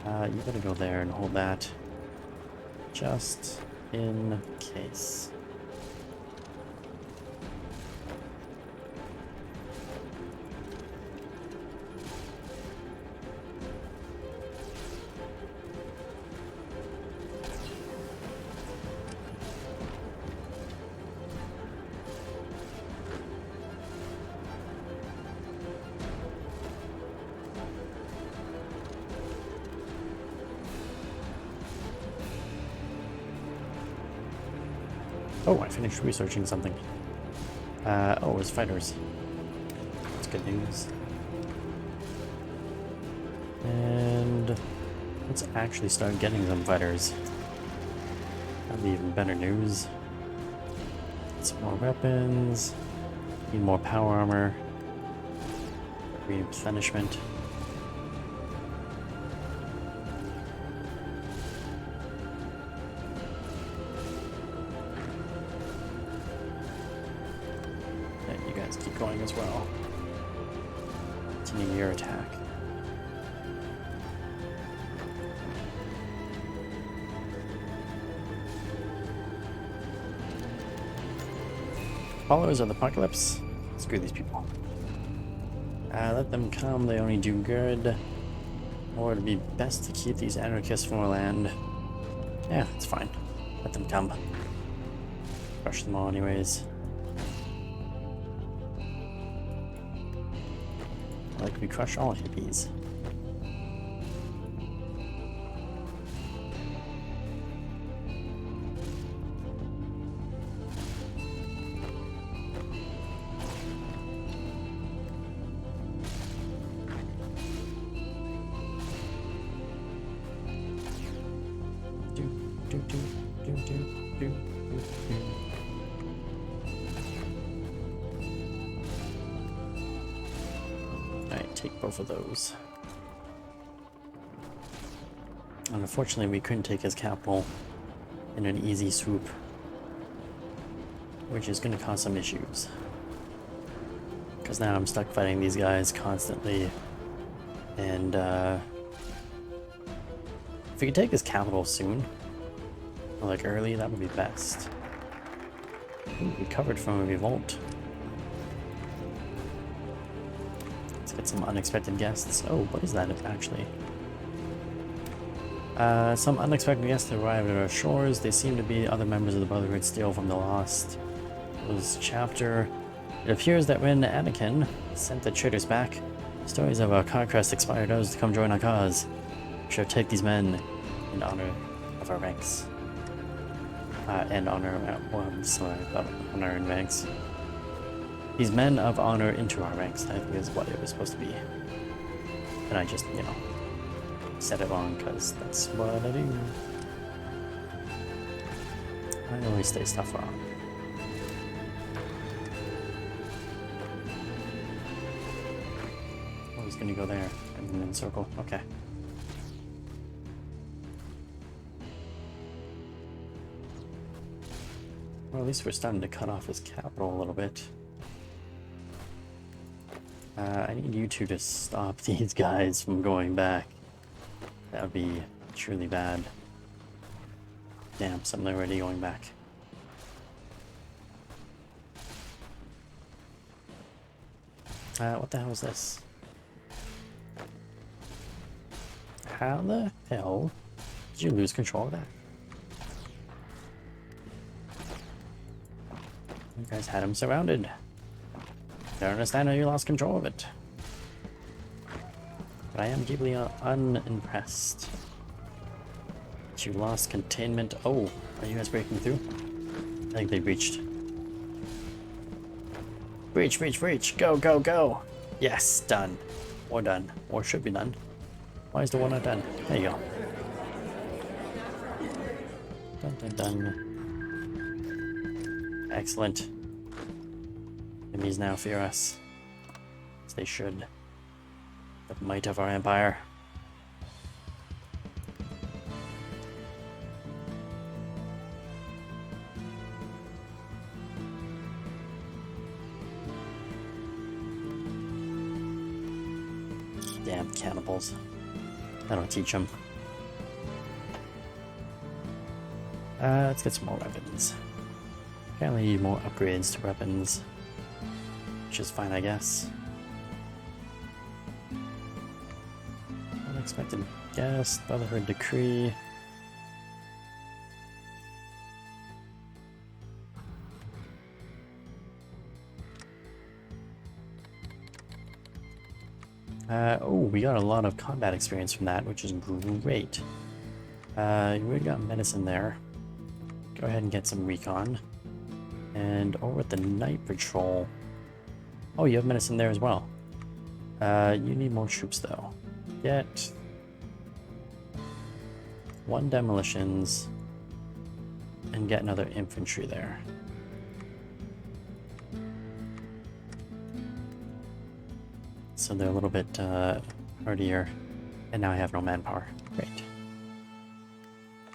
S1: You gotta go there and hold that. Just in case. Oh, I finished researching something. Oh, it was fighters. That's good news. And let's actually start getting some fighters. That'd be even better news. Some more weapons. Need more power armor. Replenishment. Keep going as well. Continue your attack. Followers of the apocalypse? Screw these people. Let them come, they only do good. Or it'd be best to keep these anarchists from our land. Yeah, that's fine. Let them come. Crush them all anyways. Like we crush all hippies. Alright, take both of those. And unfortunately, we couldn't take his capital in an easy swoop, which is going to cause some issues. Because now I'm stuck fighting these guys constantly, and if we could take his capital soon, or like early, that would be best. Ooh, recovered from a revolt. Let's get some unexpected guests. Oh, what is that actually? Some unexpected guests arrived at our shores. They seem to be other members of the Brotherhood still from the Lost chapter. It appears that when Anakin sent the traitors back, stories of our conquest inspired us to come join our cause. We shall take these men in honor of our ranks. And honor, well, I'm sorry about honor and ranks. These men of honor into our ranks, I think is what it was supposed to be. And I just, you know, said it wrong because that's what I do. I always say stuff wrong. Oh, he's gonna go there and then circle. Okay. Well, at least we're starting to cut off his capital a little bit. I need you two to stop these guys from going back. That would be truly bad. Damn, some are already going back. What the hell is this? How the hell did you lose control of that? You guys had him surrounded. Don't understand how you lost control of it. But I am deeply unimpressed. You lost containment. Oh, are you guys breaking through? I think they breached. Breach, breach, breach. Go, go, go. Yes, done. Or done. Or should be done. Why is the one not done? There you go. Dun, dun, dun. Excellent. Enemies now fear us. As they should. The might of our empire. Damn cannibals. That'll teach them. Let's get some more weapons. Apparently need more upgrades to weapons. Which is fine, I guess. Unexpected guest, Brotherhood decree. Oh, we got a lot of combat experience from that, which is great. We got medicine there. Go ahead and get some recon. And over at the night patrol. Oh, you have medicine there as well. You need more troops though. Get 1 demolitions and get another infantry there. So they're a little bit hardier. And now I have no manpower. Great.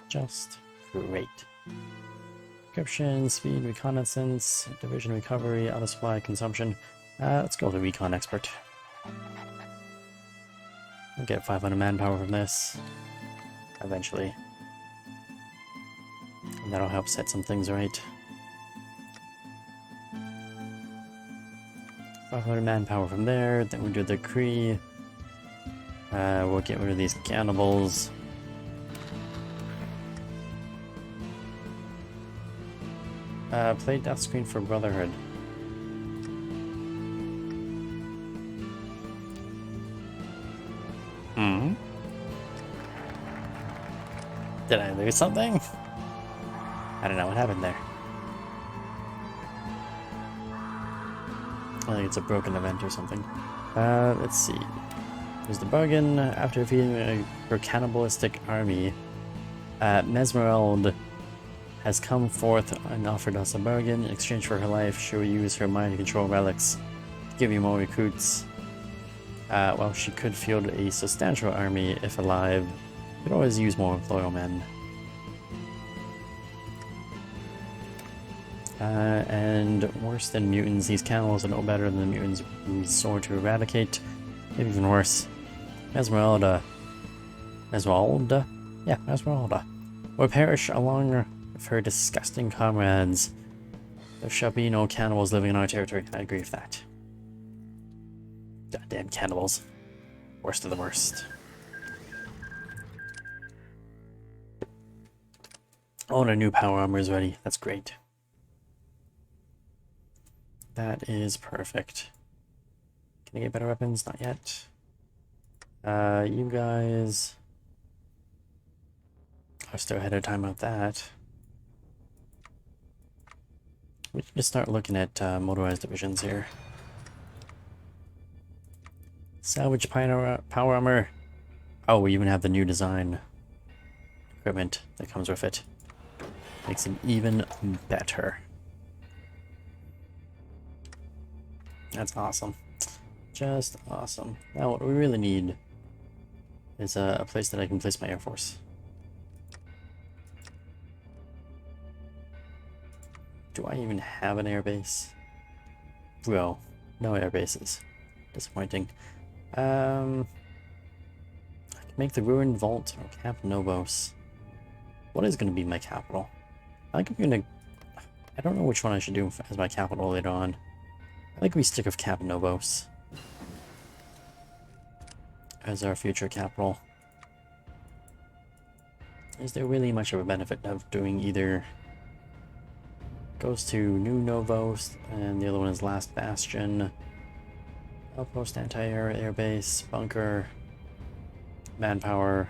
S1: Just great. Description, speed, reconnaissance, division recovery, auto supply, consumption. Let's go with the recon expert. I'll get 500 manpower from this. Eventually. And that'll help set some things right. 500 manpower from there, then we'll do the decree. We'll get rid of these cannibals. Play death screen for Brotherhood. Hmm? Did I lose something? I don't know what happened there. I think it's a broken event or something. Let's see. There's the bargain. After defeating her cannibalistic army, Mesmerald has come forth and offered us a bargain. In exchange for her life, she will use her mind to control relics to give you more recruits. While she could field a substantial army if alive, you could always use more loyal men. And worse than mutants, these cannibals are no better than the mutants we swore to eradicate. Maybe even worse. Mesmeralda. Yeah, Mesmeralda will perish along with her disgusting comrades. There shall be no cannibals living in our territory. I agree with that. Goddamn cannibals. Worst of the worst. Oh, and a new power armor is ready. That's great. That is perfect. Can I get better weapons? Not yet. You guys are still ahead of time with that. We can just start looking at motorized divisions here. Salvage power armor. Oh, we even have the new design equipment that comes with it. Makes it even better. That's awesome. Just awesome. Now what we really need is a place that I can place my Air Force. Do I even have an air base? Well, no air bases. Disappointing. I can make the Ruined Vault or Camp Novos. What is going to be my capital? I think I'm going to... I don't know which one I should do as my capital later on. I think we stick with Camp Novos as our future capital. Is there really much of a benefit of doing either? Goes to New Novos, and the other one is Last Bastion. Outpost, anti-air, airbase, bunker, manpower,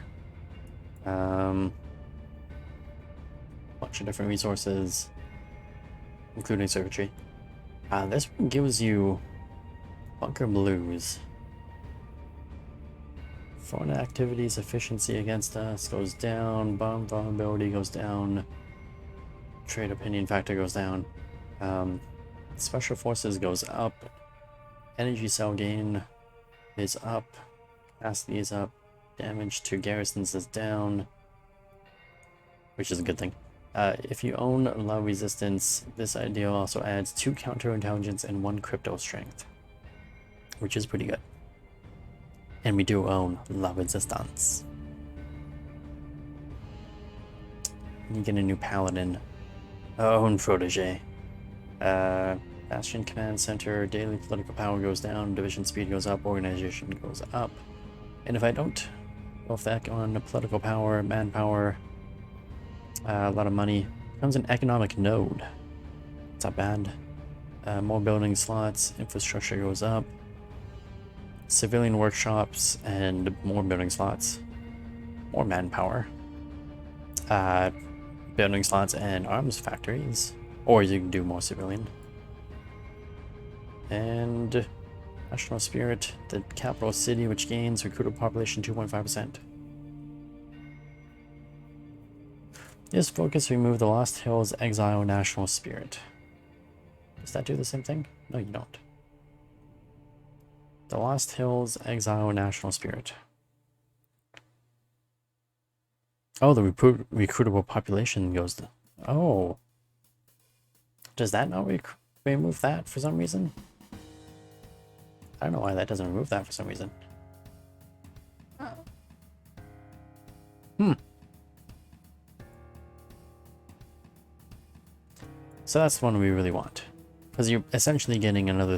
S1: bunch of different resources, including circuitry. This one gives you bunker blues. Foreign activities efficiency against us goes down, bomb vulnerability goes down, trade opinion factor goes down, special forces goes up, energy cell gain is up, capacity is up, damage to garrisons is down, which is a good thing. If you own low resistance, this ideal also adds 2 counterintelligence and 1 crypto strength, which is pretty good. And we do own low resistance. You get a new paladin. Own protege. Bastion command center, daily political power goes down, division speed goes up, organization goes up. And if I don't go with that on political power, manpower, a lot of money, becomes an economic node. It's not bad. More building slots, infrastructure goes up. Civilian workshops and more building slots. More manpower. Building slots and arms factories. Or you can do more civilian. And national spirit, the capital city, which gains recruiter population 2.5%. This focus remove the Lost Hills Exile national spirit. Does that do the same thing? No, you don't. The Lost Hills Exile national spirit. Oh, the recruitable population goes to... Oh. Does that not remove that for some reason? I don't know why that doesn't remove that for some reason. So that's the one we really want. Because you're essentially getting another...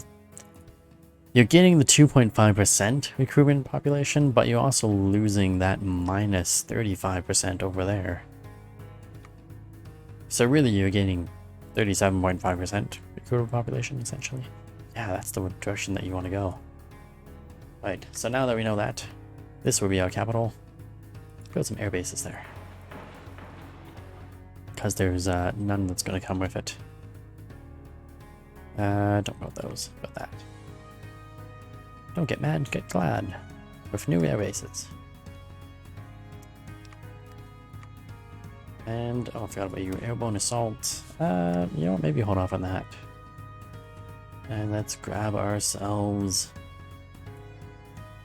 S1: You're getting the 2.5% recruitment population, but you're also losing that minus 35% over there. So really you're getting 37.5% recruitable population, essentially. Yeah, that's the direction that you want to go. Right, so now that we know that, this will be our capital. Build some air bases there. Because there's none that's going to come with it. Don't build those, but that. Don't get mad, get glad. With new air bases. And, oh, I forgot about you. Airborne assault. You know what, maybe hold off on that. And let's grab ourselves...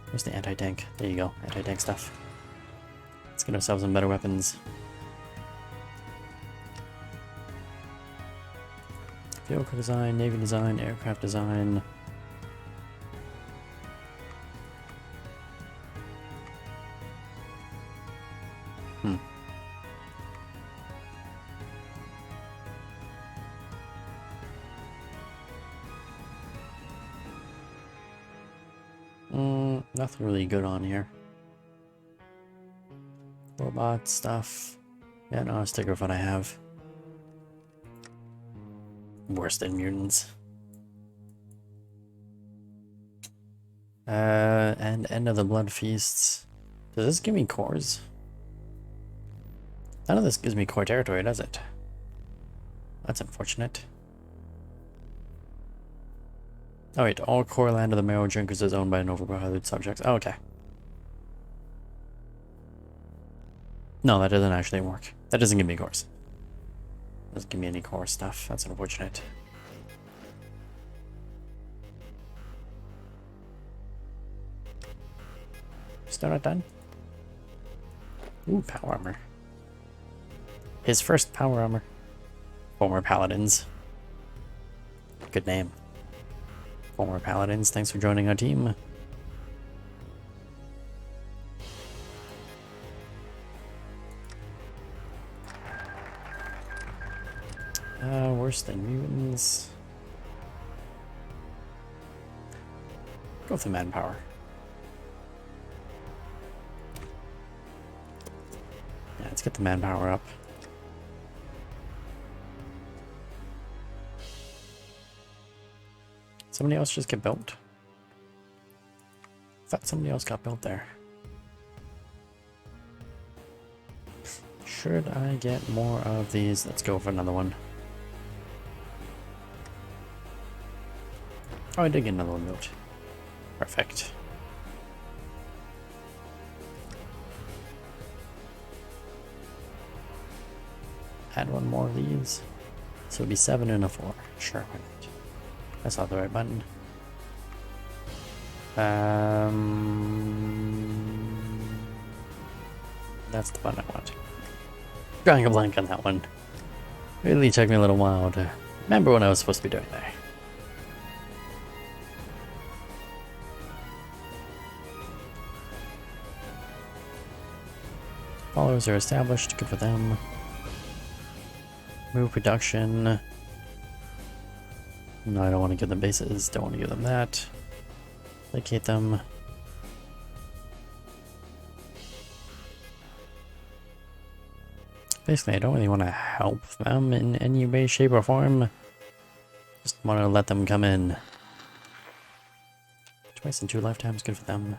S1: Where's the anti-tank? There you go, anti-tank stuff. Let's get ourselves some better weapons. Vehicle design, navy design, aircraft design. Nothing really good on here. Robot stuff. Yeah, no, I'll stick with what I have. Worse than mutants. And End of the Blood Feasts. Does this give me cores? None of this gives me core territory, does it? That's unfortunate. Oh wait, all core land of the Marrow Drinkers is owned by an overpowered subject. Oh, okay. No, that doesn't actually work. That doesn't give me cores. Doesn't give me any core stuff. That's unfortunate. Still not done? Ooh, power armor. His first power armor. Former Paladins. Good name. Former Paladins, thanks for joining our team. Worse than mutants. Go with the manpower. Yeah, let's get the manpower up. Somebody else just get built? I thought somebody else got built there. Should I get more of these? Let's go for another one. Oh, I did get another one built. Perfect. Add one more of these. So it'll be 7 and a 4. Sure, why not? That's not the right button. That's the button I want. Drawing a blank on that one. Really took me a little while to remember what I was supposed to be doing there. Followers are established, good for them. Move production. No, I don't want to give them bases, don't want to give them that. Vacate them. Basically, I don't really want to help them in any way, shape, or form. Just want to let them come in. Twice in 2 lifetimes, good for them.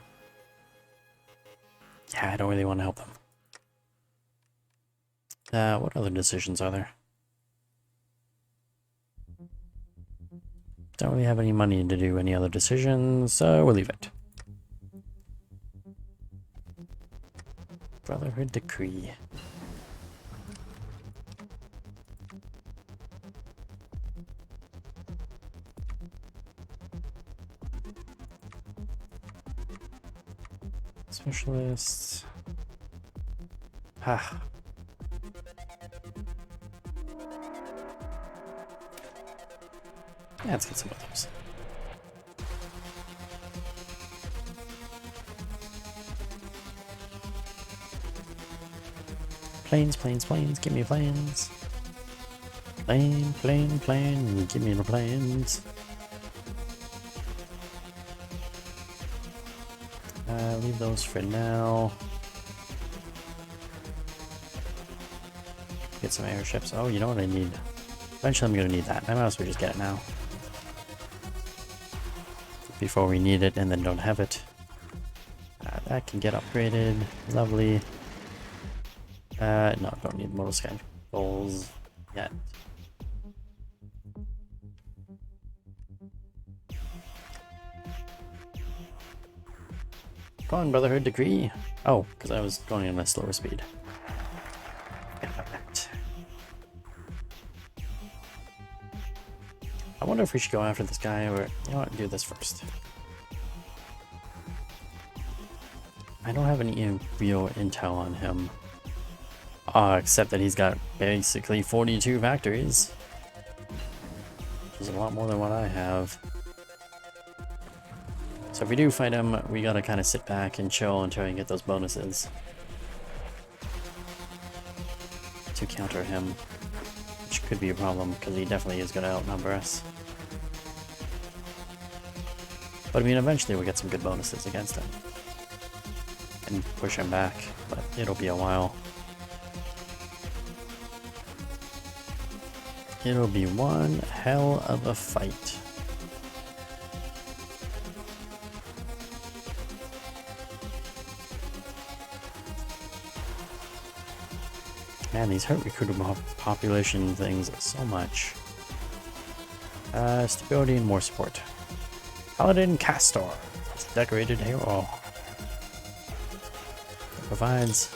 S1: Yeah, I don't really want to help them. What other decisions are there? Don't really have any money to do any other decisions, so we'll leave it. Brotherhood Decree. Specialists. Ha. Yeah, let's get some of those. Planes, planes, planes, give me planes. Plane, plane, plane, give me the planes. Leave those for now. Get some airships. Oh, you know what I need? Eventually I'm going to need that. I might as well just get it now. Before we need it and then don't have it. That can get upgraded. Lovely. No, don't need motor sky goals yet. Come on, Brotherhood Decree. Oh, because I was going in a slower speed. Forget about that. I wonder if we should go after this guy or, you know what, do this first. I don't have any real intel on him. Except that he's got basically 42 factories. Which is a lot more than what I have. So if we do fight him, we gotta kind of sit back and chill until we get those bonuses. To counter him. Which could be a problem, because he definitely is gonna outnumber us. But I mean, eventually we'll get some good bonuses against him. And push him back, but it'll be a while. It'll be one hell of a fight. Man, these hurt recruiter population things are so much. Stability and more support. Paladin Castor, decorated hero. It provides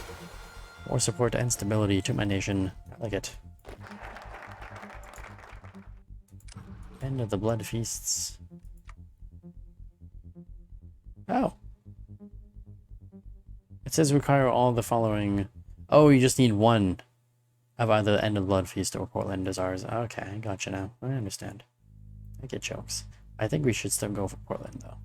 S1: more support and stability to my nation. I like it. End of the blood feasts. Oh. It says require all the following. Oh, you just need one of either End of the Blood Feast or Portland Desires. Okay, I gotcha now. I understand. I get jokes. I think we should still go for Portland, though.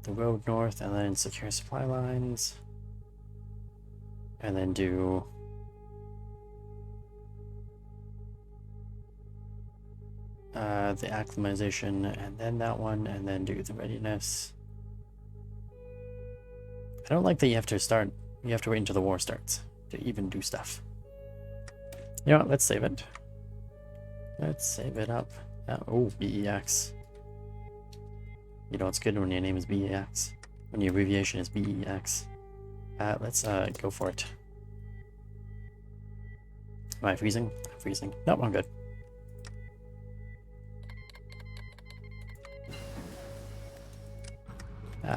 S1: The road north, and then secure supply lines. And then do... the acclimatization, and then that one, and then do the readiness. I don't like that you have to wait until the war starts to even do stuff. You know what, let's save it. Let's save it up. Oh, BEX. You know, it's good when your name is BEX. When your abbreviation is BEX. Let's go for it. Am I freezing? I'm freezing. Nope, I'm good.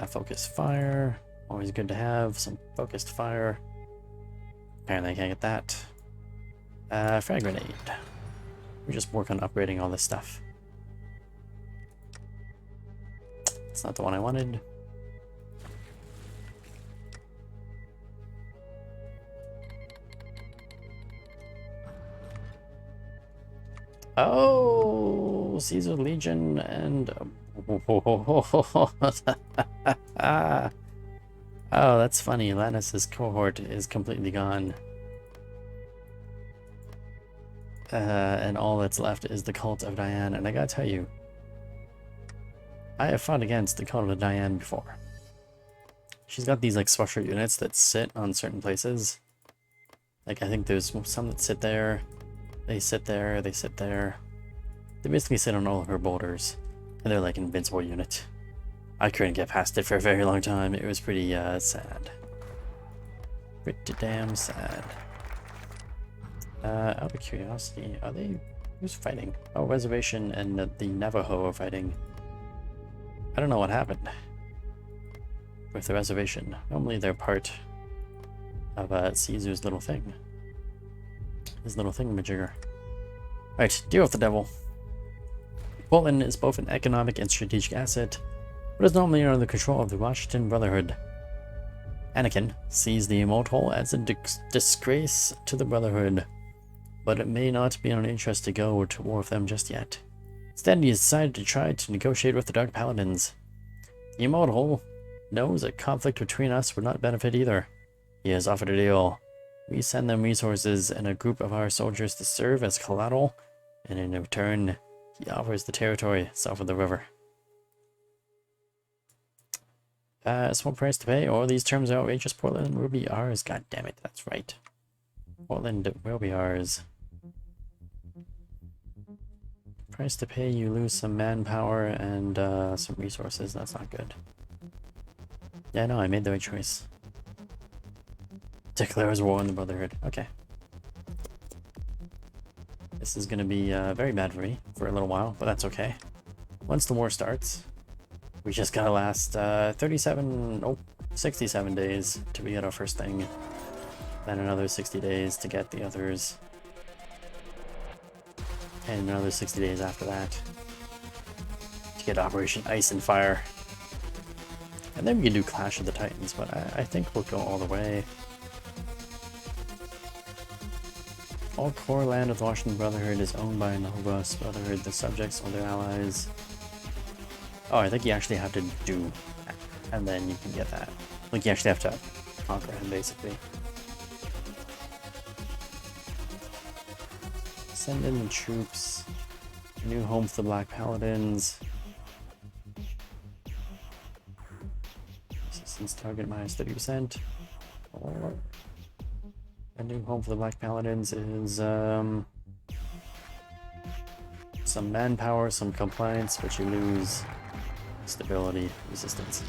S1: Focus fire. Always good to have some focused fire. Apparently I can't get that. Frag grenade. We just work on upgrading all this stuff. It's not the one I wanted. Oh, Caesar Legion and oh, that's funny. Lannis's cohort is completely gone. And all that's left is the Cult of Diane. And I gotta tell you, I have fought against the Cult of Diane before. She's got these like special units that sit on certain places. Like I think there's some that sit there. They sit there, they sit there. They basically sit on all of her boulders. And they're like an invincible unit. I couldn't get past it for a very long time. It was pretty sad. Pretty damn sad. Out of curiosity, are they... Who's fighting? Oh, Reservation and the Navajo are fighting. I don't know what happened with the Reservation. Normally they're part of Caesar's little thing. His little thingamajigger. Right, deal with the devil. Portland is both an economic and strategic asset, but is normally under the control of the Washington Brotherhood. Anakin sees the Immortal as a disgrace to the Brotherhood, but it may not be in our interest to go to war with them just yet. Instead, he has decided to try to negotiate with the Dark Paladins. The Immortal knows a conflict between us would not benefit either. He has offered a deal. We send them resources and a group of our soldiers to serve as collateral, and in return, he offers the territory south of the river. Small price to pay. All these terms are outrageous. Portland will be ours. God damn it, that's right. Portland will be ours. Price to pay, you lose some manpower and some resources. That's not good. Yeah, no, I made the right choice. Declares war on the Brotherhood. Okay. This is gonna be very bad for me for a little while, but that's okay. Once the war starts, we just gotta last 67 days to get our first thing. Then another 60 days to get the others. And another 60 days after that to get Operation Ice and Fire. And then we can do Clash of the Titans, but I think we'll go all the way. All core land of the Washington Brotherhood is owned by Nova's Brotherhood, the subjects or their allies. Oh, I think you actually have to do that, and then you can get that. Like, you actually have to conquer him, basically. Send in the troops. New home for the Black Paladins. Resistance target minus 30%. Or a new home for the Black Paladins is some manpower, some compliance, but you lose stability, resistance.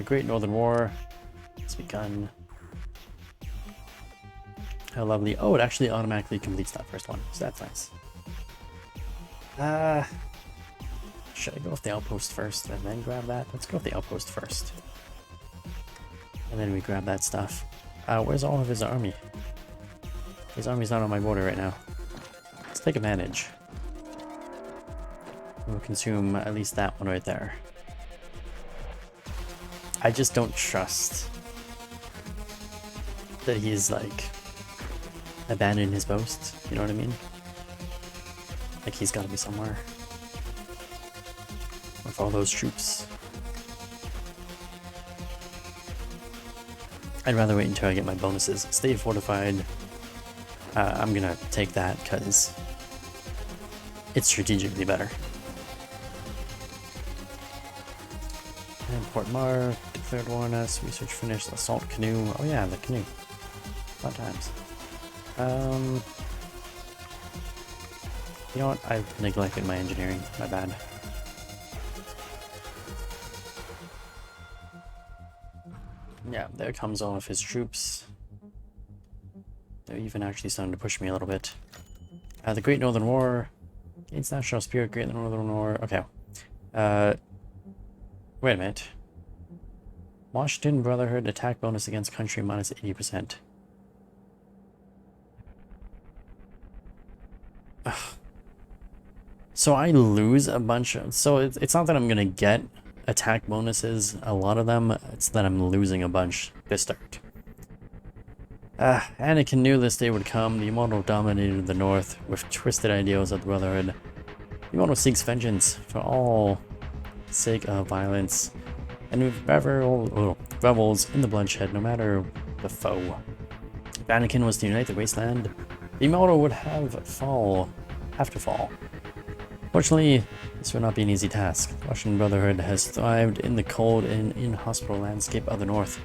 S1: Great Northern War. It's begun. How lovely. Oh, it actually automatically completes that first one, so that's nice. Should I go with the outpost first and then grab that? Let's go with the outpost first. And then we grab that stuff. Where's all of his army? His army's not on my border right now. Let's take advantage. We'll consume at least that one right there. I just don't trust that he's like abandoned his boast, you know what I mean? Like, he's gotta be somewhere with all those troops. I'd rather wait until I get my bonuses. Stay fortified. I'm gonna take that because it's strategically better. And Port Mar declared war on us. Research finished. Assault canoe. Oh yeah, the canoe. Fun times. You know what? I've neglected my engineering. My bad. Yeah, there comes all of his troops. They're even actually starting to push me a little bit. The Great Northern War. Gains national spirit. Great Northern War. Okay. Wait a minute. Washington Brotherhood attack bonus against country minus 80%. Ugh. So I lose a bunch of... So it's not that I'm gonna get attack bonuses, a lot of them. It's that I'm losing a bunch this start. Anakin knew this day would come. The Immortal dominated the North with twisted ideals of the Brotherhood. The Immortal seeks vengeance for all sake of violence, and revels in the bloodshed, no matter the foe. If Anakin was to unite the wasteland, the Immortal would have to fall. Fortunately, this would not be an easy task. The Washington Brotherhood has thrived in the cold and inhospitable landscape of the North,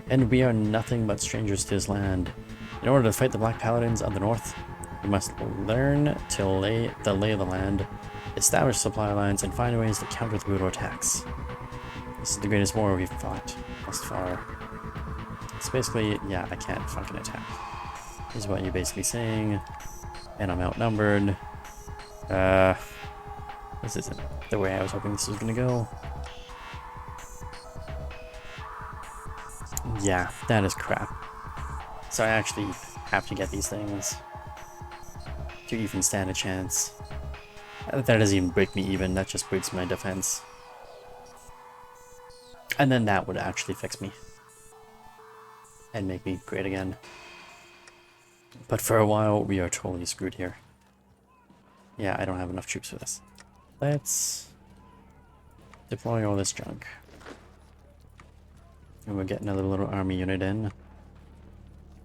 S1: and we are nothing but strangers to this land. In order to fight the Black Paladins of the North, we must learn to lay the lay of the land, establish supply lines, and find ways to counter the brutal attacks. This is the greatest war we've fought thus far. It's basically, yeah, I can't fucking attack. This is what you're basically saying, and I'm outnumbered. This isn't the way I was hoping this was gonna go. Yeah, that is crap. So I actually have to get these things to even stand a chance. That doesn't even break me even, that just breaks my defense. And then that would actually fix me. And make me great again. But for a while, we are totally screwed here. Yeah, I don't have enough troops for this. Let's deploy all this junk. And we'll get another little army unit in.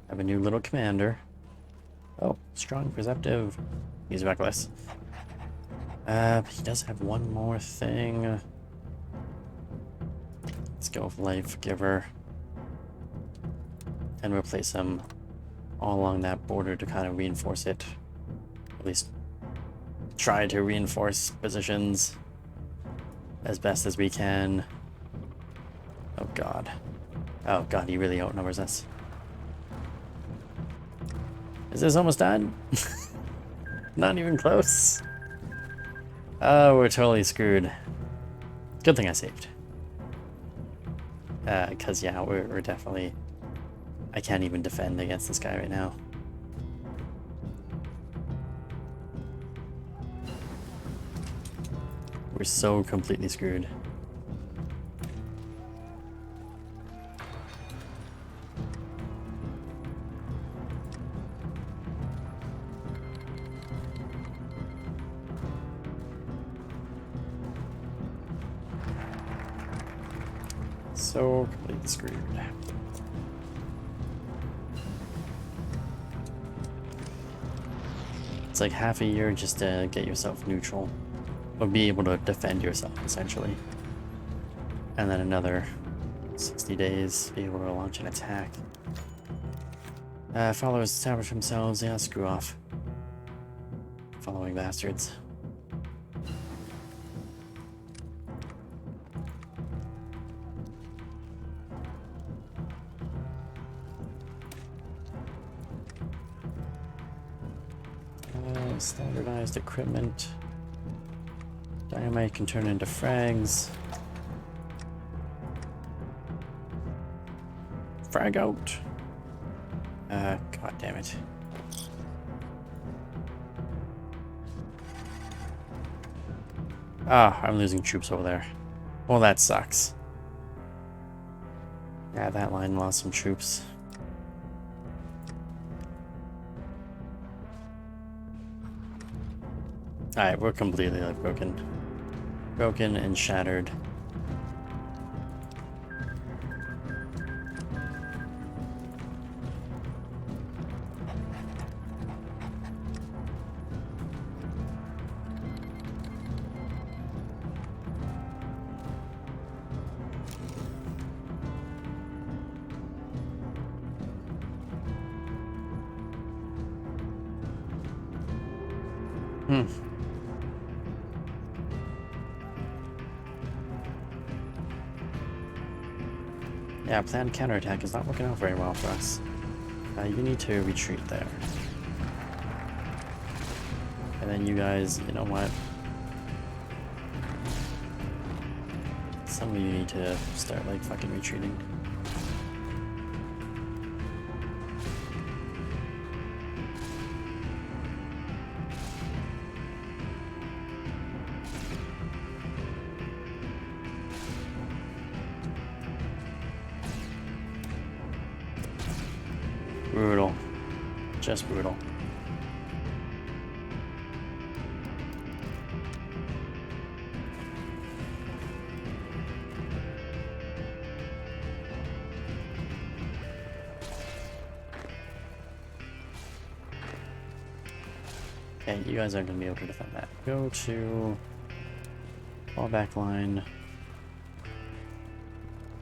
S1: Have a new little commander. Oh, strong, perceptive. He's reckless. He does have one more thing. Let's go with Life Giver. And we'll place them all along that border to kind of reinforce it. At least try to reinforce positions as best as we can. Oh god. Oh god, he really outnumbers us. Is this almost done? Not even close. Oh, we're totally screwed. Good thing I saved. Because yeah, we're definitely... I can't even defend against this guy right now. We're so completely screwed. So completely screwed. It's like half a year just to get yourself neutral. Or be able to defend yourself, essentially. And then another 60 days, be able to launch an attack. Followers establish themselves. Yeah, screw off. Following bastards. Standardized equipment. Dynamite can turn into frags. Frag out. God damn it. Ah, I'm losing troops over there. Well, that sucks. Yeah, that line lost some troops. Alright, we're completely like broken. Broken and shattered. Yeah, planned counterattack is not working out very well for us. You need to retreat there. And then you guys, you know what? Some of you need to start like fucking retreating. Brutal. Just brutal. Okay, you guys aren't going to be able to defend that. Go to fallback line.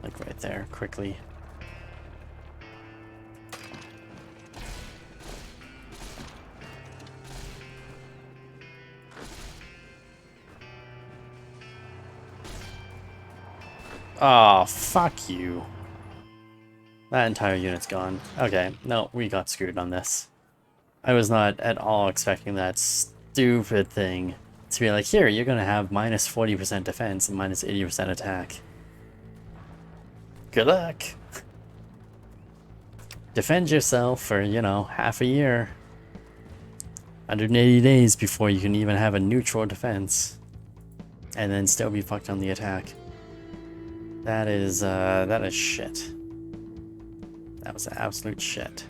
S1: Like right there, quickly. Oh, fuck you. That entire unit's gone. Okay, no, we got screwed on this. I was not at all expecting that stupid thing to be like, here, you're gonna have minus 40% defense and minus 80% attack. Good luck. Defend yourself for, you know, half a year. 180 days before you can even have a neutral defense. And then still be fucked on the attack. That is shit. That was absolute shit.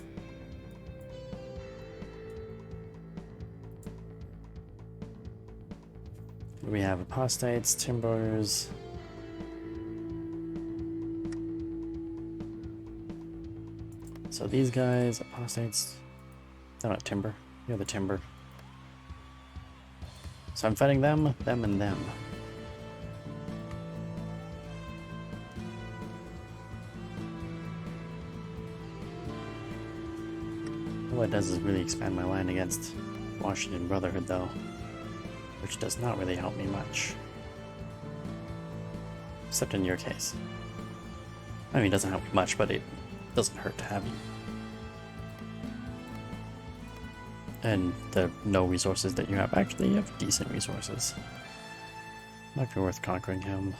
S1: We have apostates, timbers. So these guys, apostates, they're not timber. You're the timber. So I'm fighting them, and them. All it does is really expand my line against Washington Brotherhood, though, which does not really help me much. Except in your case. I mean, it doesn't help me much, but it doesn't hurt to have you. And the no resources that you have. Actually, you have decent resources. Might be worth conquering him.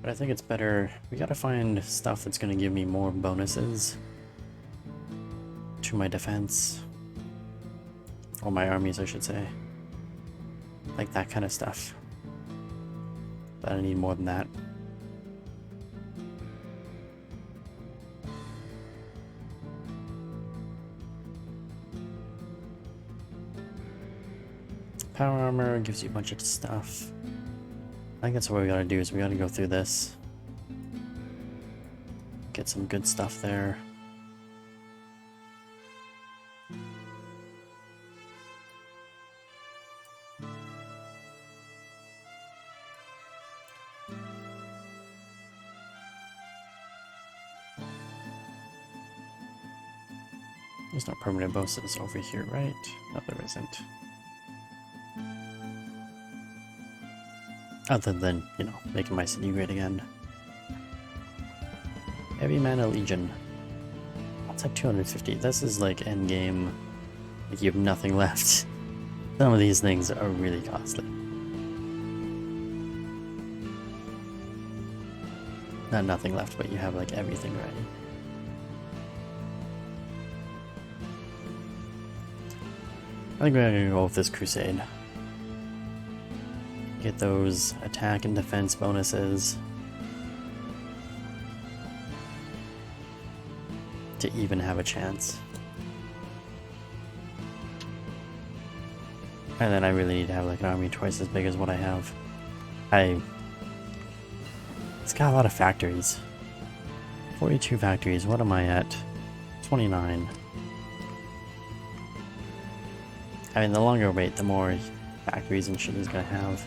S1: But I think it's better. We gotta find stuff that's gonna give me more bonuses to my defense. Or my armies, I should say. Like that kind of stuff. But I need more than that. Power armor gives you a bunch of stuff. I think that's what we gotta do, is we gotta go through this. Get some good stuff there. There's no permanent bosses over here, right? No, there isn't. Other than, you know, making my city great again. Heavy Mana Legion. It's like 250. This is like endgame. Like you have nothing left. Some of these things are really costly. Not nothing left, but you have like everything ready. I think we're gonna go with this crusade. Get those attack and defense bonuses to even have a chance. And then I really need to have like an army twice as big as what I have. It's got a lot of factories. 42 factories. What am I at? 29. I mean, the longer I wait, the more factories and shit he's gonna have.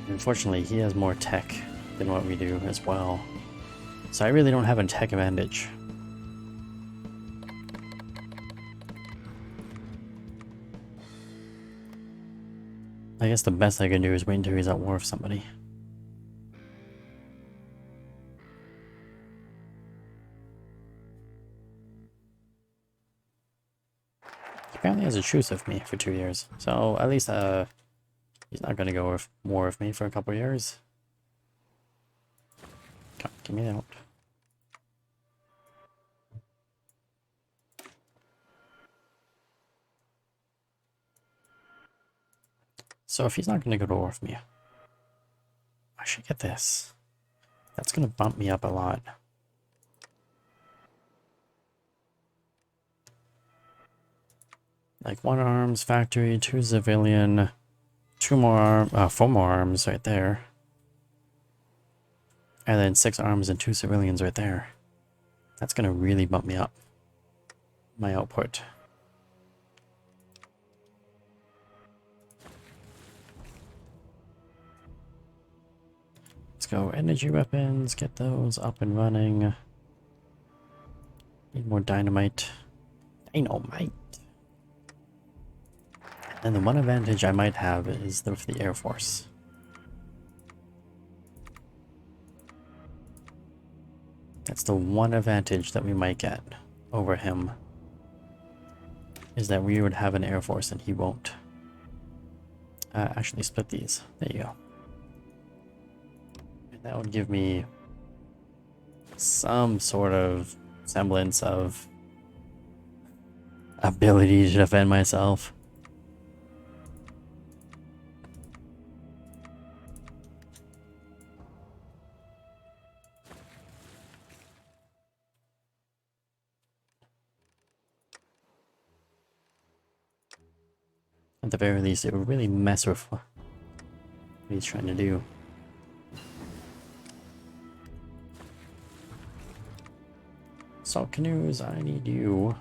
S1: Unfortunately, he has more tech than what we do as well. So I really don't have a tech advantage. I guess the best I can do is wait until he's at war with somebody. He apparently has a truce with me for 2 years. So at least he's not gonna go with war with me for a couple years. Come, give me out. So if he's not gonna go to war with me, I should get this. That's gonna bump me up a lot. Like 1 arms factory, 2 civilian, 4 more arms right there. And then 6 arms and 2 civilians right there. That's gonna really bump me up. My output. Let's go energy weapons, get those up and running. Need more dynamite. Dynamite! And the one advantage I might have is with the Air Force. That's the one advantage that we might get over him. Is that we would have an Air Force and he won't. Actually split these. There you go. And that would give me some sort of semblance of ability to defend myself. At the very least, it would really mess with what he's trying to do. Salt canoes, I need you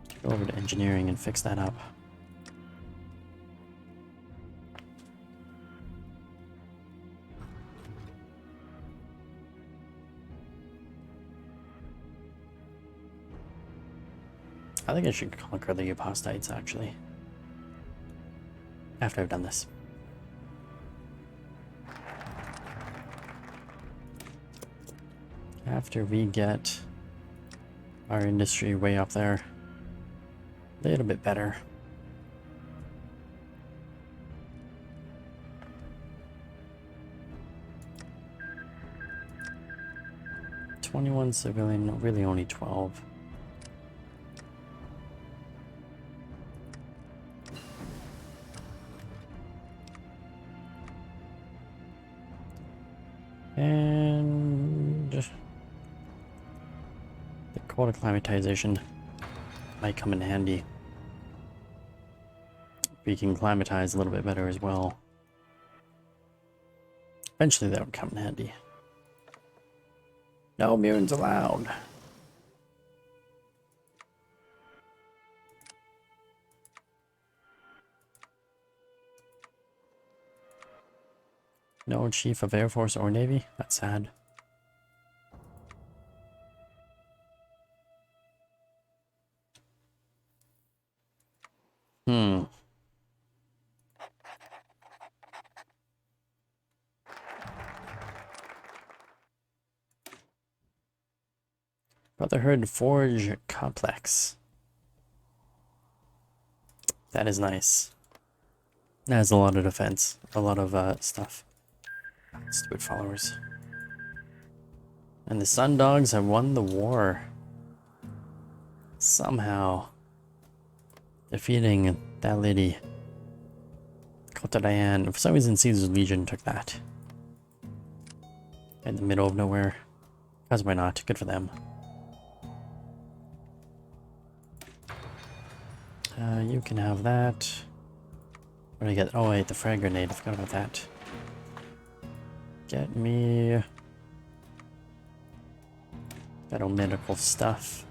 S1: to go over to engineering and fix that up. I think I should conquer the apostates, actually. After I've done this. After we get our industry way up there. A little bit better. $21 civilian, really only 12. And the cold acclimatization might come in handy. We can climatize a little bit better as well. Eventually that would come in handy. No mutants allowed. No chief of Air Force or Navy? That's sad. Brotherhood Forge Complex. That is nice. That has a lot of defense. A lot of stuff. Stupid followers. And the Sun Dogs have won the war. Somehow. Defeating that lady. Kota Diane. For some reason Caesar's Legion took that. In the middle of nowhere. Because why not? Good for them. You can have that. What do I get? Oh wait, the frag grenade. I forgot about that. Get me that old medical stuff.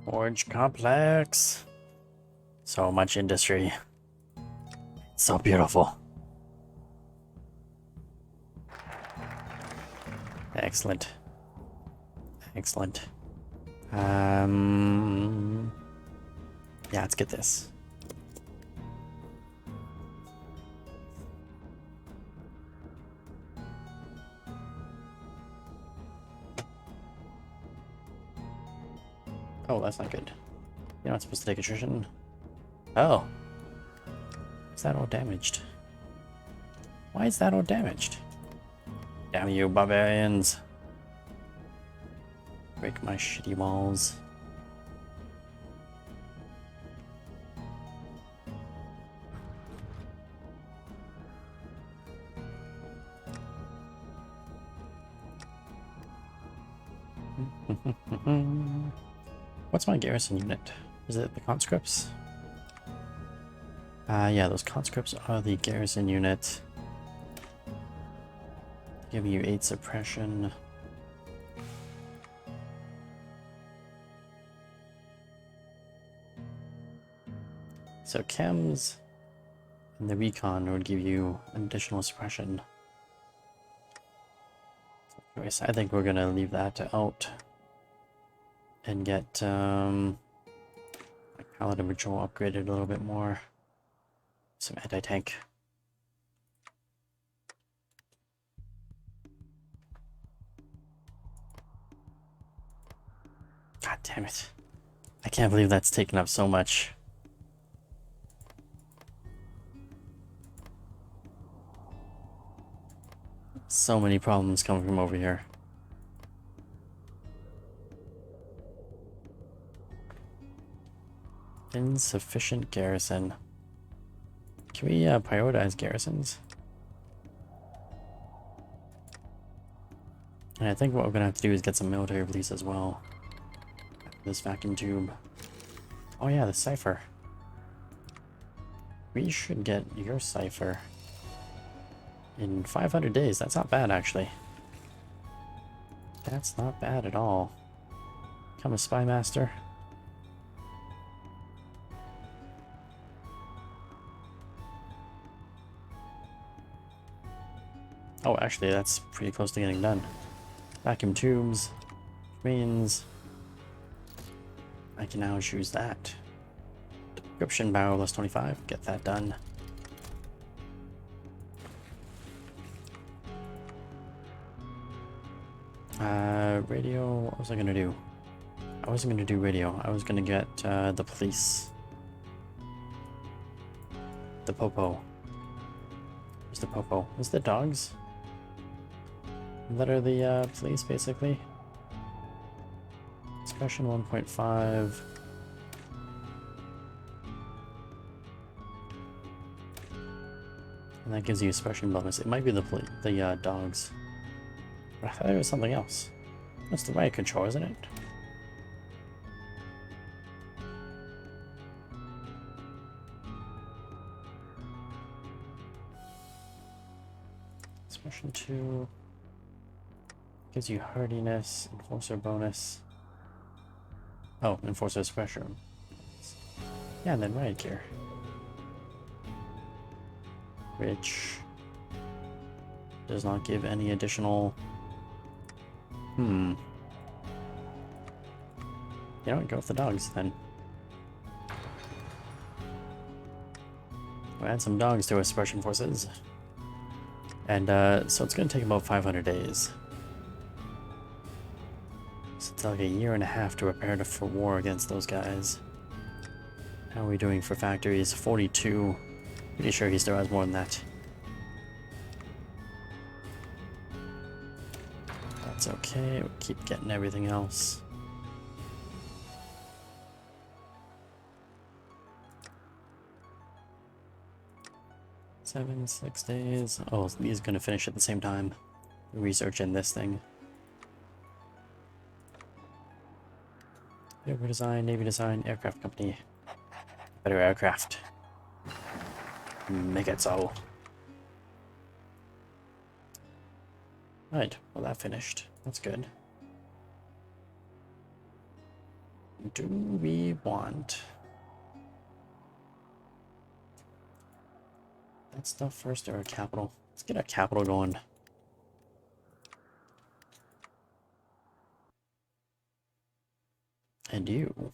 S1: Forge complex. So much industry. So beautiful. Excellent. Excellent. Yeah, let's get this. Oh, that's not good. You're not supposed to take attrition. Oh. Is that all damaged? Why is that all damaged? Damn you, barbarians. Break my shitty walls. What's my garrison unit? Is it the conscripts? Yeah, those conscripts are the garrison unit. Give you 8 suppression. So chems and the recon would give you additional suppression. Anyways, I think we're gonna leave that out and get my paladin patrol upgraded a little bit more. Some anti-tank. God damn it. I can't believe that's taken up so much. So many problems coming from over here. Insufficient garrison. Can we prioritize garrisons? And I think what we're gonna have to do is get some military police as well. This vacuum tube. Oh yeah, the cipher. We should get your cipher in 500 days. That's not bad, actually. That's not bad at all. Become a spy master. Oh, actually, that's pretty close to getting done. Vacuum tubes, which means I can now choose that. Description barrel plus 25, get that done. Radio, what was I gonna do? I wasn't gonna do radio, I was gonna get the police. The popo. Where's the popo? Where's the dogs? That are the police, basically. Expression 1.5. And that gives you a expression bonus. It might be the dogs. But I thought it was something else. That's the riot control, isn't it? Expression 2 gives you hardiness, enforcer bonus. Oh, enforcer special. Yeah, and then riot gear. Which does not give any additional. You know what? Go with the dogs then. We'll add some dogs to our suppression forces. And so it's going to take about 500 days. So it's like a year and a half to prepare for war against those guys. How are we doing for factories? 42. Pretty sure he still has more than that. That's okay, we'll keep getting everything else. Seven, 6 days. Oh, these are gonna finish at the same time. Research in this thing. Aircraft design, Navy design, aircraft company. Better aircraft. Make it so. Right, well that finished. That's good. Do we want that stuff first or a capital? Let's get a capital going. And you.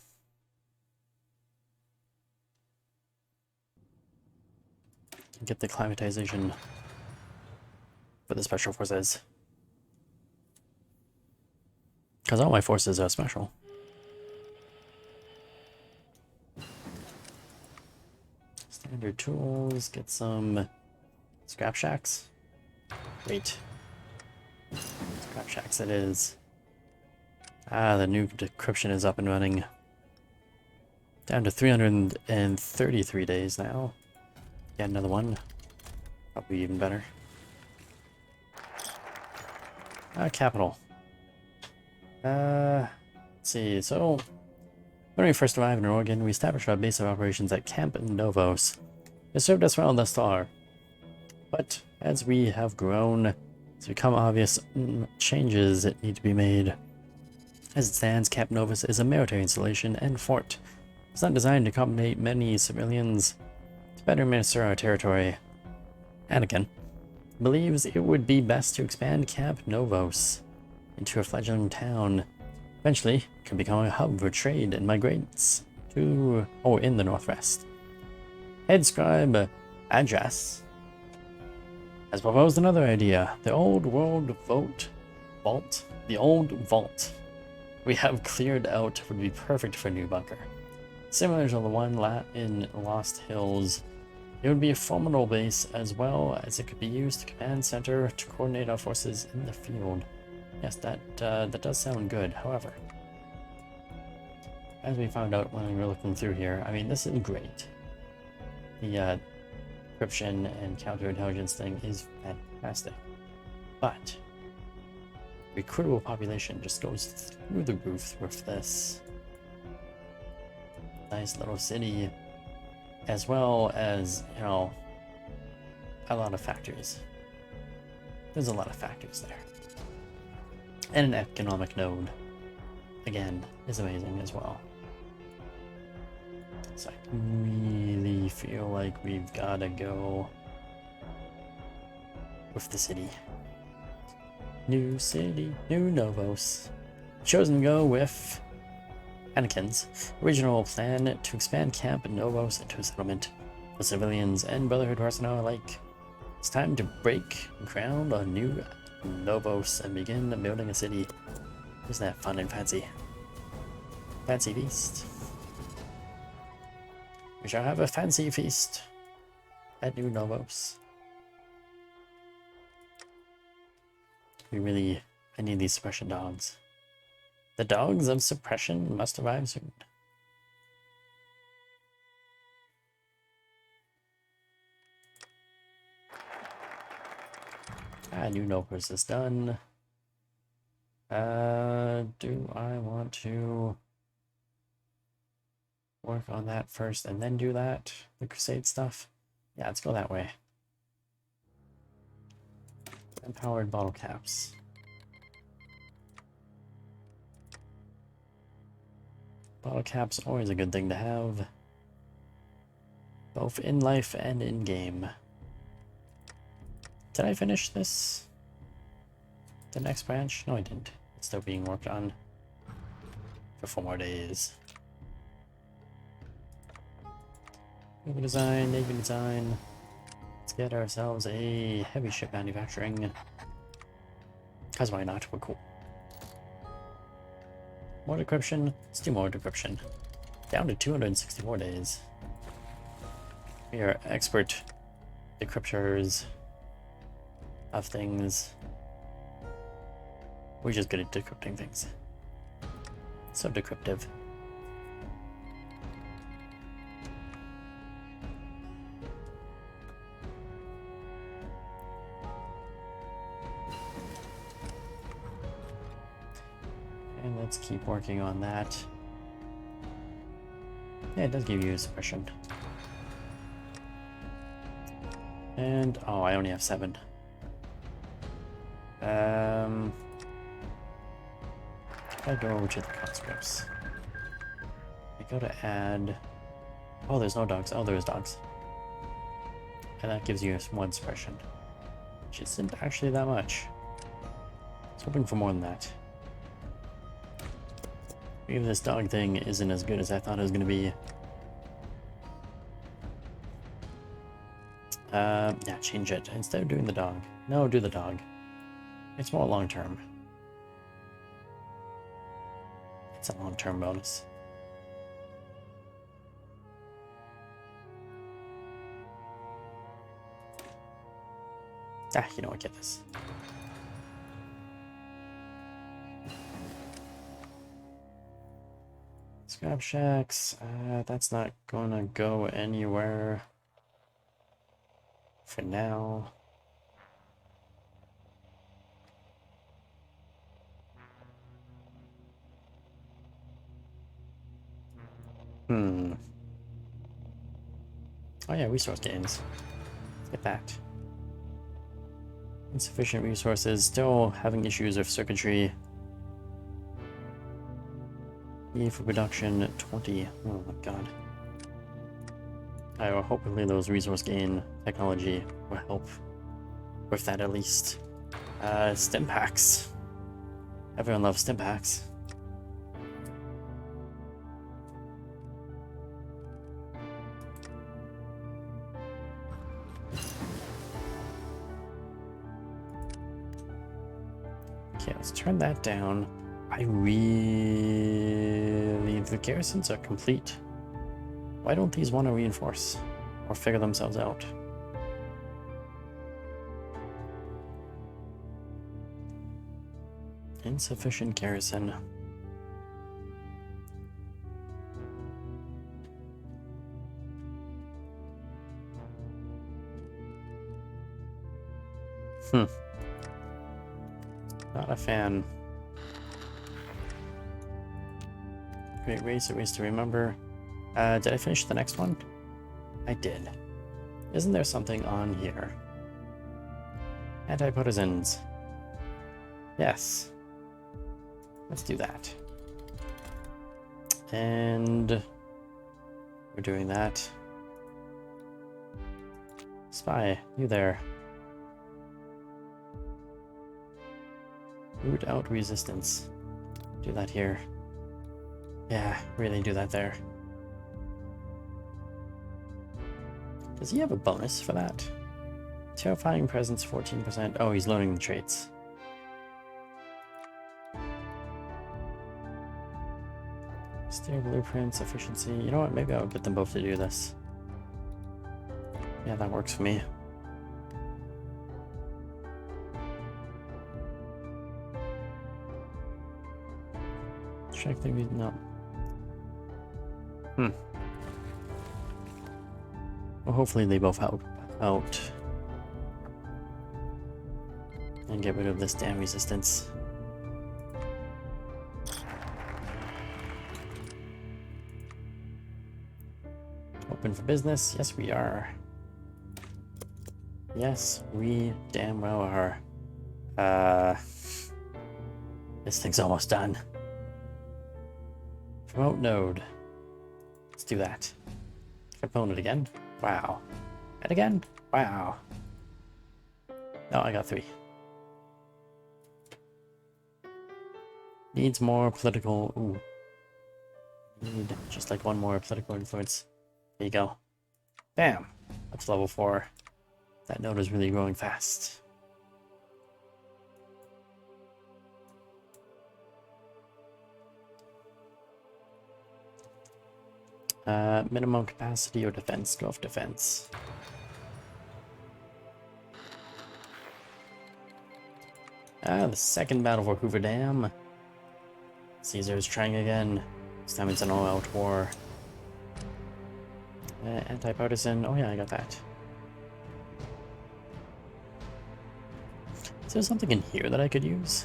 S1: Get the climatization for the special forces. Because all my forces are special. Standard tools, get some scrap shacks. Wait. Scrap shacks it is. Ah, the new decryption is up and running. Down to 333 days now. Get another one. Probably even better. Capital. Let's see, so when we first arrived in Oregon, we established our base of operations at Camp Novos. It served us well thus far. But as we have grown, it's become obvious changes that need to be made. As it stands, Camp Novus is a military installation and fort. It's not designed to accommodate many civilians. To better administer our territory, Anakin believes it would be best to expand Camp Novos into a fledgling town. Eventually, it can become a hub for trade and migrates to, in the northwest. Head scribe Adras has proposed another idea. The old vault we have cleared out would be perfect for a new bunker. Similar to the one in Lost Hills, it would be a formidable base as well as it could be used to command center to coordinate our forces in the field. Yes, that does sound good. However, as we found out when we were looking through here, I mean, this is great. The encryption and counterintelligence thing is fantastic. But recruitable population just goes through the roof with this nice little city, as well as, you know, a lot of factories. There's a lot of factories there. And an economic node, again, is amazing as well. So I really feel like we've got to go with the city. New city, new Novos. Chosen to go with Anakin's original plan to expand Camp Novos into a settlement for civilians and Brotherhood personnel alike. It's time to break ground on new Novos and begin building a city. Isn't that fun and fancy? Fancy feast. We shall have a fancy feast at New Novos. I need these suppression dogs. The dogs of suppression must arrive soon. New Novos is done. Do I want to work on that first and then do that? The Crusade stuff? Yeah, let's go that way. Empowered bottle caps. Bottle caps, always a good thing to have. Both in life and in game. Did I finish this? The next branch? No, I didn't. It's still being worked on for 4 more days. Navy design, Navy design. Let's get ourselves a heavy ship manufacturing. Because why not? We're cool. More decryption. Let's do more decryption. Down to 264 days. We are expert decryptors of things. We're just good at decrypting things. So decryptive. And let's keep working on that. Yeah, it does give you a suppression. And, oh, I only have 7. I go over to the conscripts. I go to add... Oh, there's no dogs. Oh, there's dogs. And that gives you 1 suppression. Which isn't actually that much. I was hoping for more than that. Maybe this dog thing isn't as good as I thought it was going to be. Yeah, change it. Instead of doing the dog. No, do the dog. It's more long-term. It's a long-term bonus. Ah, you know what, get this. Scrap shacks, that's not gonna go anywhere for now. Oh yeah, resource gains. Let's get that. Insufficient resources, still having issues with circuitry. E for production, 20. Oh my god. Well, hopefully those resource gain technology will help with that at least. Stim packs. Everyone loves stim packs. Okay, let's turn that down. The garrisons are complete. Why don't these want to reinforce or figure themselves out? Insufficient garrison. Not a fan. Great Race, A Race to Remember. Did I finish the next one? I did. Isn't there something on here? Anti-partisans. Yes. Let's do that. And we're doing that. Spy, you there. Root out resistance. Do that here. Yeah, really do that there. Does he have a bonus for that? Terrifying presence, 14%. Oh, he's learning the traits. Steer blueprints, efficiency. You know what? Maybe I'll get them both to do this. Yeah, that works for me. Check the no. Well, hopefully they both help out and get rid of this damn resistance. Open for business? Yes, we are. Yes, we damn well are. This thing's almost done. Promote node. Let's do that. Promote it again. Wow. And again? Wow. No, I got 3. Needs more political... Ooh. Need just like one more political influence. There you go. Bam! That's level 4. That node is really growing fast. Minimum capacity or defense. Go off defense. The second battle for Hoover Dam. Caesar is trying again. This time it's an all-out war. Anti-partisan. Oh yeah, I got that. Is there something in here that I could use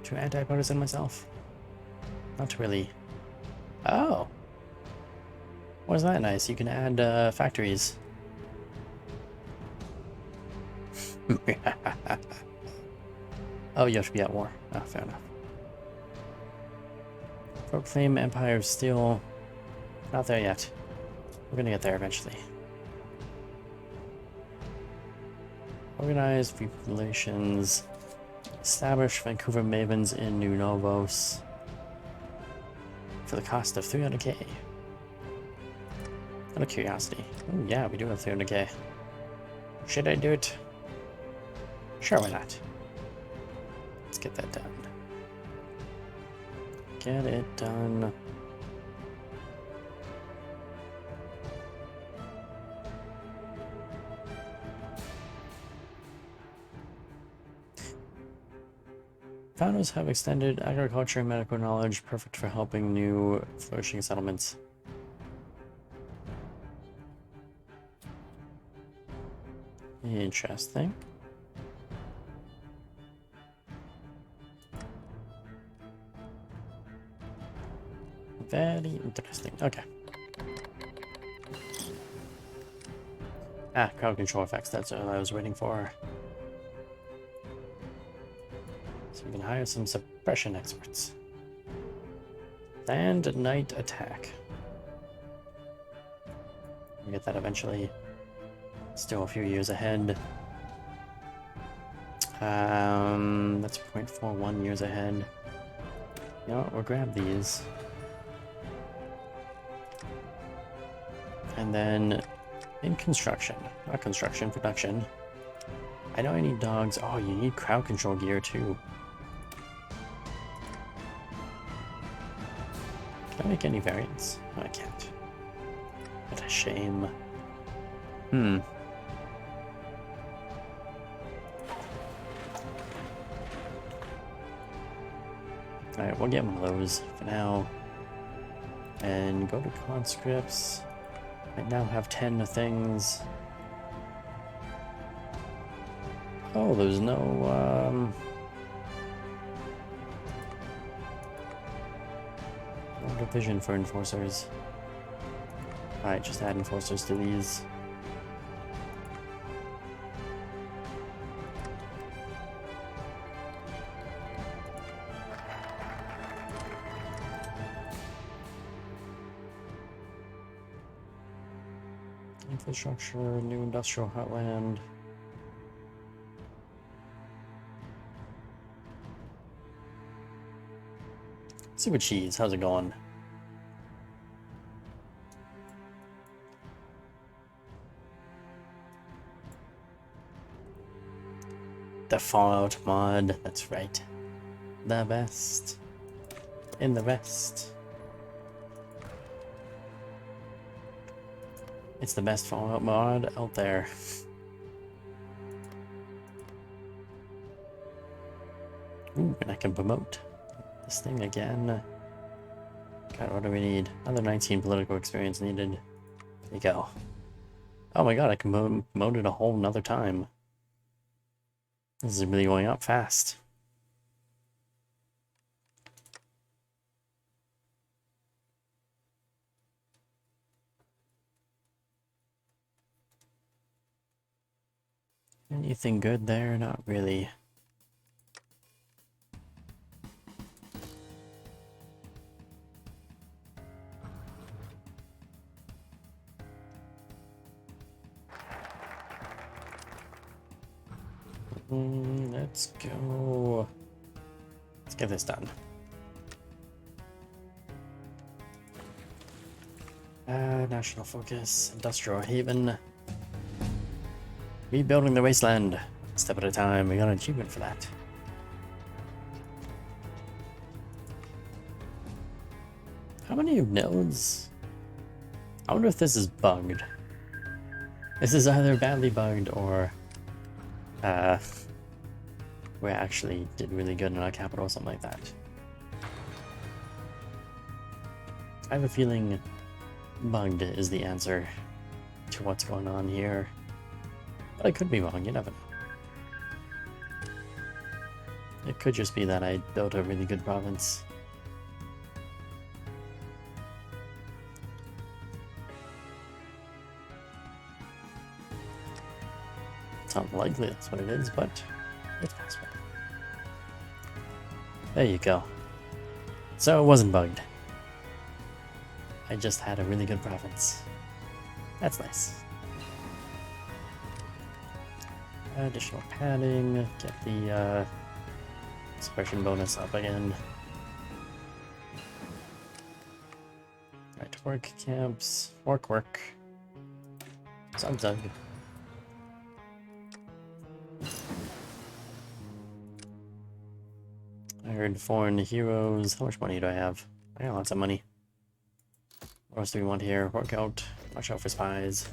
S1: to anti-partisan myself? Not really. Oh! Why is that nice? You can add factories. Oh, you have to be at war. Oh, fair enough. Proclaim Empire of Steel. Not there yet. We're gonna get there eventually. Organize relations. Establish Vancouver Mavens in New Novos. For the cost of 300k. Out of curiosity. Oh yeah, we do have 300k. Should I do it? Sure, why not? Let's get that done. Get it done. Founders have extended agriculture and medical knowledge, perfect for helping new flourishing settlements. Interesting. Very interesting. Okay. Ah, crowd control effects. That's what I was waiting for. So we can hire some suppression experts. And night attack. We'll get that eventually. Still a few years ahead. That's 0.41 years ahead. You know what? We'll grab these. And then in construction, not construction, production. I know I need dogs. Oh, you need crowd control gear too. Can I make any variants? No, I can't. What a shame. Alright, we'll get one of those for now. And go to conscripts. I now have 10 things. Oh, there's no, No division for enforcers. Alright, just add enforcers to these. Infrastructure, new industrial heartland. Super cheese, how's it going? The Fallout mod, that's right. The best. In the West. It's the best Fallout mod out there. Ooh, and I can promote this thing again. God, what do we need? Another 19 political experience needed. There you go. Oh my god, I can promote it a whole nother time. This is really going up fast. Anything good there? Not really. Let's go. Let's get this done. National focus, industrial haven. Rebuilding the wasteland. Step at a time. We got an achievement for that. How many nodes? I wonder if this is bugged. This is either badly bugged or we actually did really good in our capital or something like that. I have a feeling bugged is the answer to what's going on here. But I could be wrong, you never know. It could just be that I built a really good province. It's unlikely that's what it is, but it's possible. There you go. So it wasn't bugged. I just had a really good province. That's nice. Additional padding, get the suppression bonus up again. Right, work camps, work. Sounds done. I heard foreign heroes. How much money do I have? I got lots of money. What else do we want here? Work out. Watch out for spies.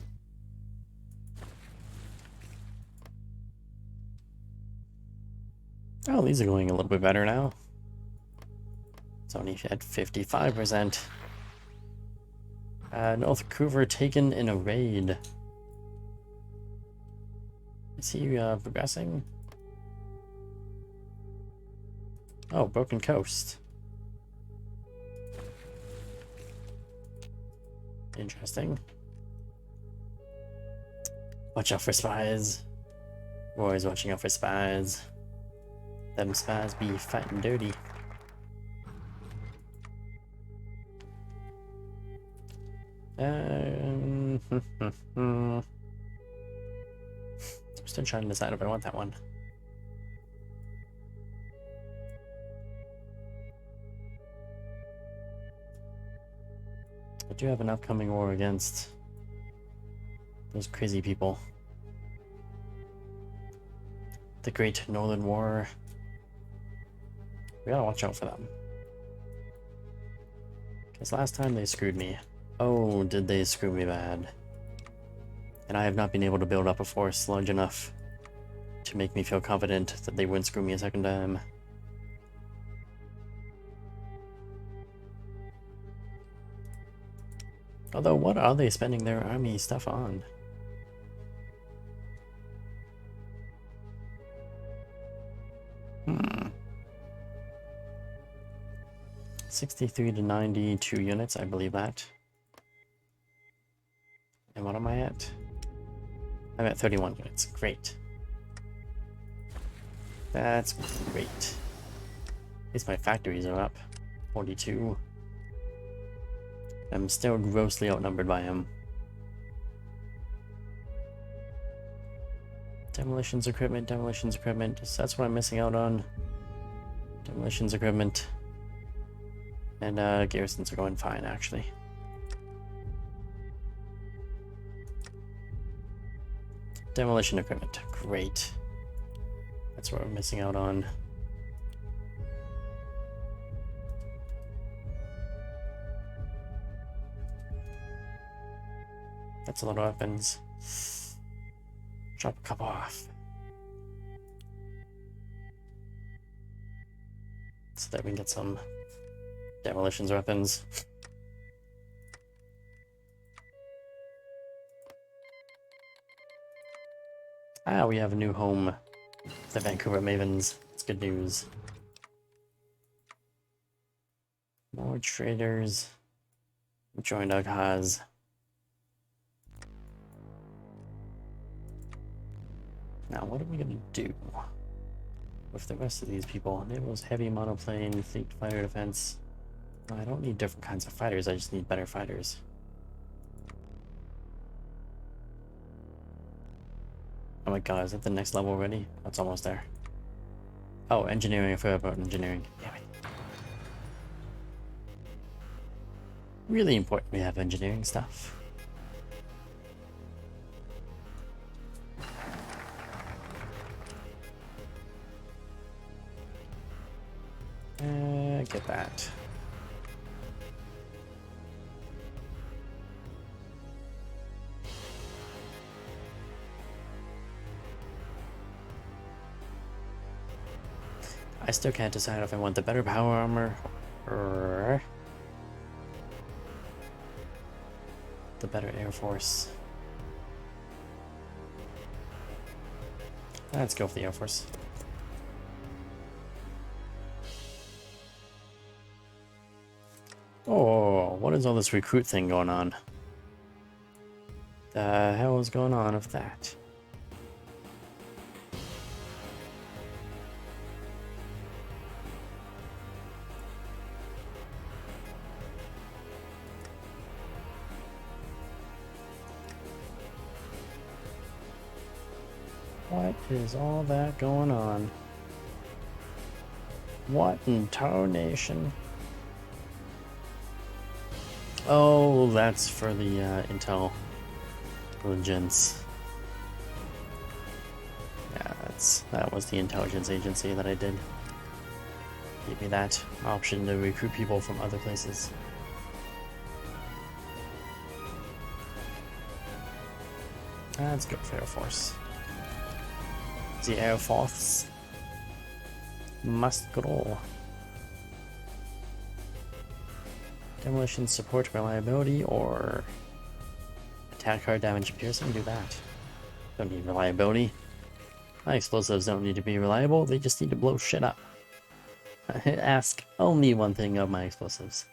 S1: Oh, these are going a little bit better now. It's only at 55%. North Vancouver taken in a raid. Is he progressing? Oh, Broken Coast. Interesting. Watch out for spies. We're always watching out for spies. Them spies be fighting dirty. I'm still trying to decide if I want that one. I do have an upcoming war against those crazy people. The Great Northern War. We gotta watch out for them. Because last time they screwed me. Oh, did they screw me bad. And I have not been able to build up a force large enough to make me feel confident that they wouldn't screw me a second time. Although, what are they spending their army stuff on? 63 to 92 units, I believe that. And what am I at? I'm at 31 units. Great. That's great. At least my factories are up. 42. I'm still grossly outnumbered by him. Demolitions equipment, demolitions equipment. So that's what I'm missing out on. Demolitions equipment. And garrisons are going fine, actually. Demolition equipment. Great. That's what we're missing out on. That's a lot of weapons. Drop a couple off. So that we can get some demolitions weapons. Ah, we have a new home. The Vancouver Mavens. It's good news. More traders. Joined our cause. Now, what are we gonna do with the rest of these people? Enables heavy monoplane, fleet fighter defense. No, I don't need different kinds of fighters, I just need better fighters. Oh my god, is that the next level already? Oh, it's almost there. Oh, engineering, I forgot about engineering. Damn it. Really important we have engineering stuff. Get that. I still can't decide if I want the better power armor or the better Air Force. Let's go for the Air Force. Oh, what is all this recruit thing going on? The hell is going on with that? What is all that going on? What in tarnation? Oh, that's for the intel intelligence. Yeah, that was the intelligence agency that I did. Gave me that option to recruit people from other places. Let's go for Air Force. The Air Force must go. Demolition support reliability or attack hard damage piercing, do that. Don't need reliability. My explosives don't need to be reliable, they just need to blow shit up. I ask only one thing of my explosives.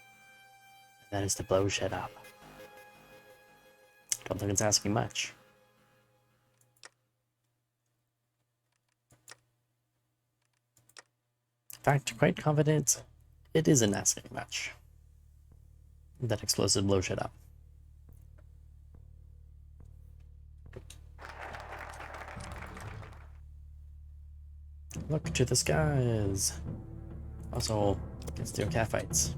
S1: That is to blow shit up. Don't think it's asking much. In fact, quite confident it isn't asking much. That explosive blow shit up. Look to the skies. Also, let's do catfights.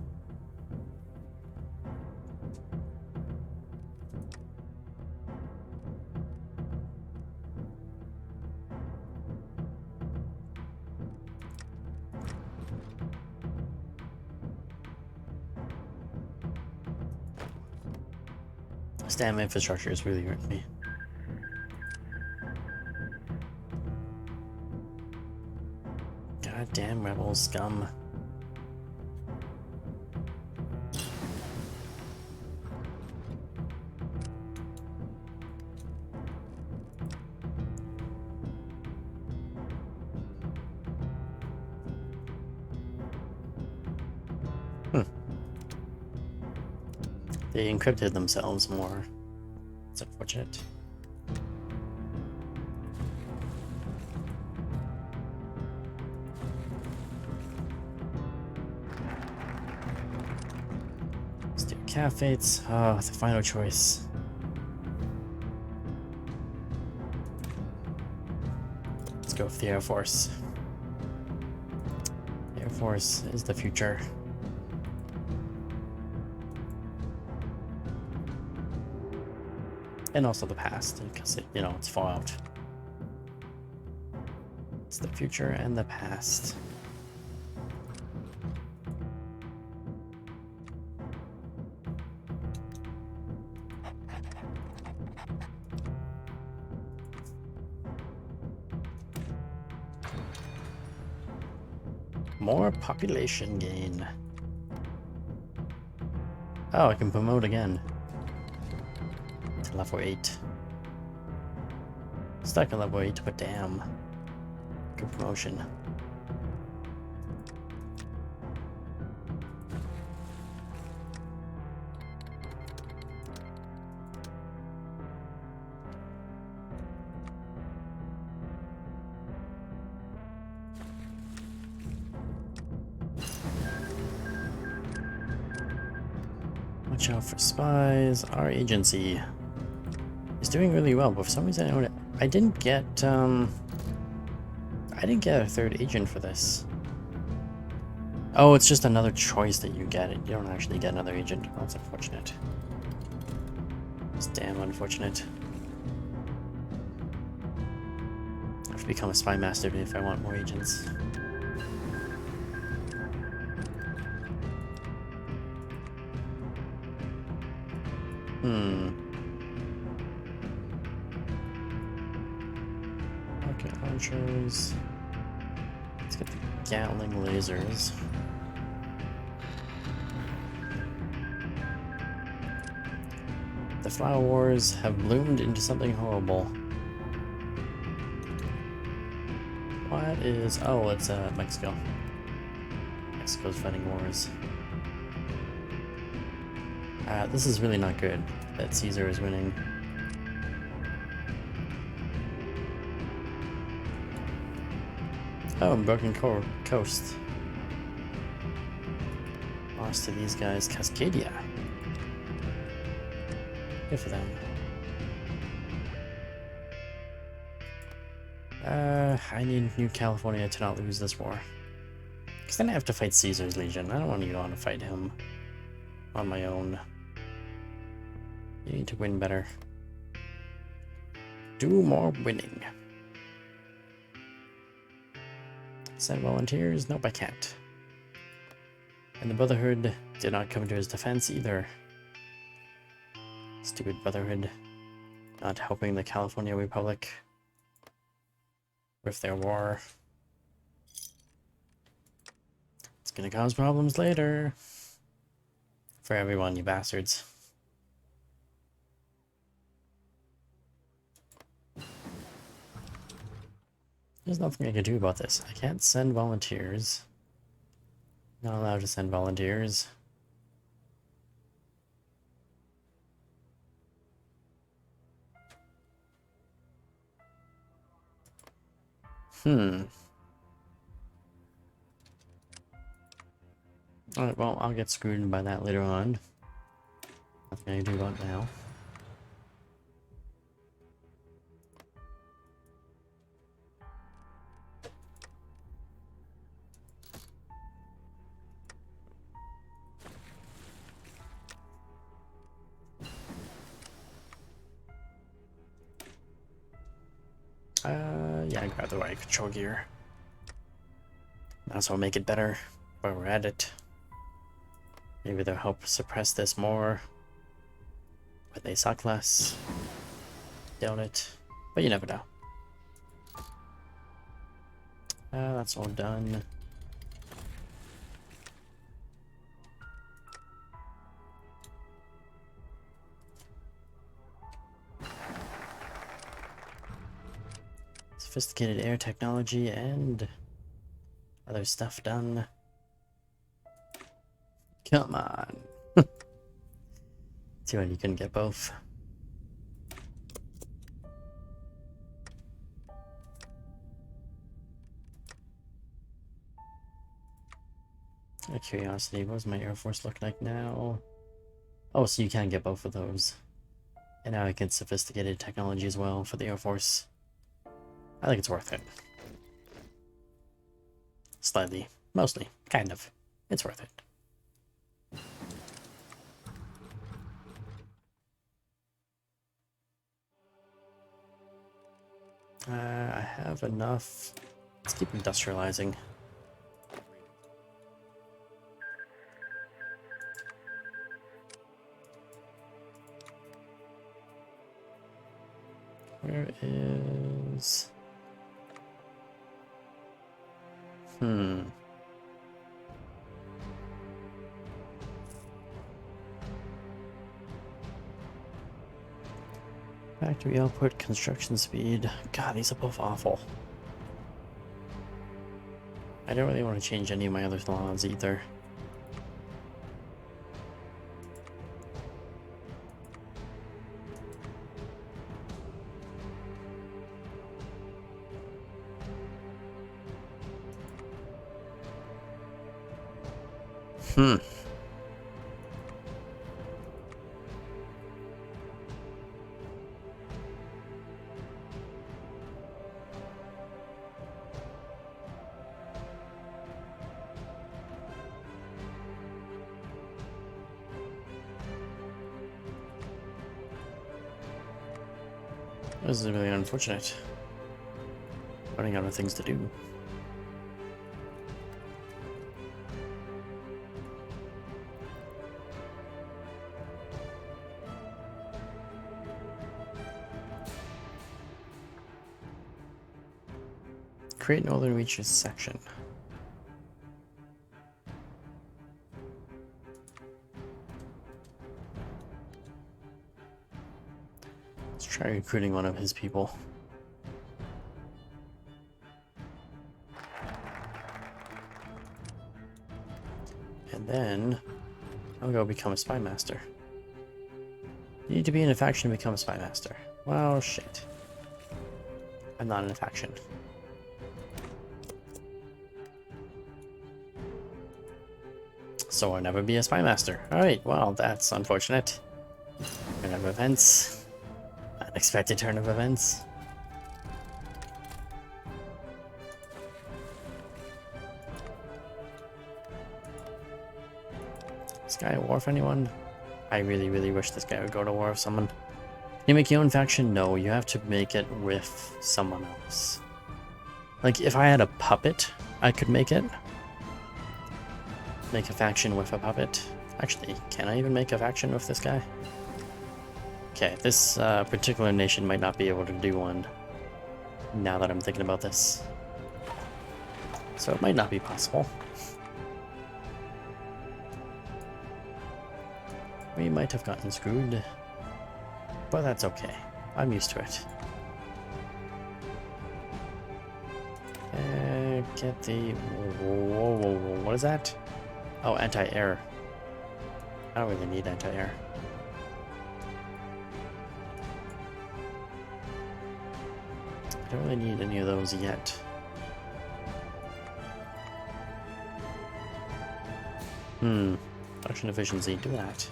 S1: Damn, infrastructure is really hurting me. Goddamn rebel scum. Hmm. They encrypted themselves more. It's unfortunate. Let's do Catfates. Oh, it's the final choice. Let's go with the Air Force. Air Force is the future. And also the past, because it, you know, it's Fallout. It's the future and the past. More population gain. Oh, I can promote again. To level 8. Stuck at level 8, but damn. Good promotion. Watch out for spies. Our agency is doing really well, but for some reason I didn't get a third agent for this. Oh, it's just another choice that you get. You don't actually get another agent. That's unfortunate. It's damn unfortunate. I have to become a spy master if I want more agents. Rocket launchers. Let's get the Gatling lasers. The flower wars have bloomed into something horrible. What is... Oh, it's Mexico. Mexico's fighting wars. This is really not good that Caesar is winning. Oh, Broken Coast. Lost to these guys. Cascadia. Good for them. I need New California to not lose this war. Because then I have to fight Caesar's Legion. I don't want to go on to fight him on my own. You need to win better. Do more winning. Send volunteers? Nope, I can't. And the Brotherhood did not come to his defense either. Stupid Brotherhood. Not helping the California Republic with their war. It's gonna cause problems later. For everyone, you bastards. There's nothing I can do about this. I can't send volunteers. Not allowed to send volunteers. Alright, well, I'll get screwed by that later on. Nothing I can do about it now. Yeah, I grabbed the right control gear. Might as well make it better while we're at it. Maybe they'll help suppress this more. But they suck less. Doubt it. But you never know. That's all done. Sophisticated air technology and other stuff done. Come on. Too bad you couldn't get both. Out of curiosity, what does my Air Force look like now? Oh, so you can get both of those. And now I get sophisticated technology as well for the Air Force. I think it's worth it. Slightly. Mostly. Kind of. It's worth it. I have enough. Let's keep industrializing. Where is... Factory output, construction speed. God, these are both awful. I don't really want to change any of my other laws either. This is really unfortunate. Running out of things to do. Create Northern Reaches section. Let's try recruiting one of his people. And then I'll go become a spy master. You need to be in a faction to become a spy master. Well, shit. I'm not in a faction. So I'll never be a spy master. Alright, well, that's unfortunate. Turn of events. Unexpected turn of events. This guy at war with anyone? I really, really wish this guy would go to war with someone. Can you make your own faction? No, you have to make it with someone else. Like, if I had a puppet, I could make it. Make a faction with a puppet. Actually, can I even make a faction with this guy? Okay, this particular nation might not be able to do one, now that I'm thinking about this. So it might not be possible. We might have gotten screwed, but that's okay. I'm used to it. Get the... Whoa, what is that? Oh, anti-air. I don't really need anti-air. I don't really need any of those yet. Production efficiency, do that.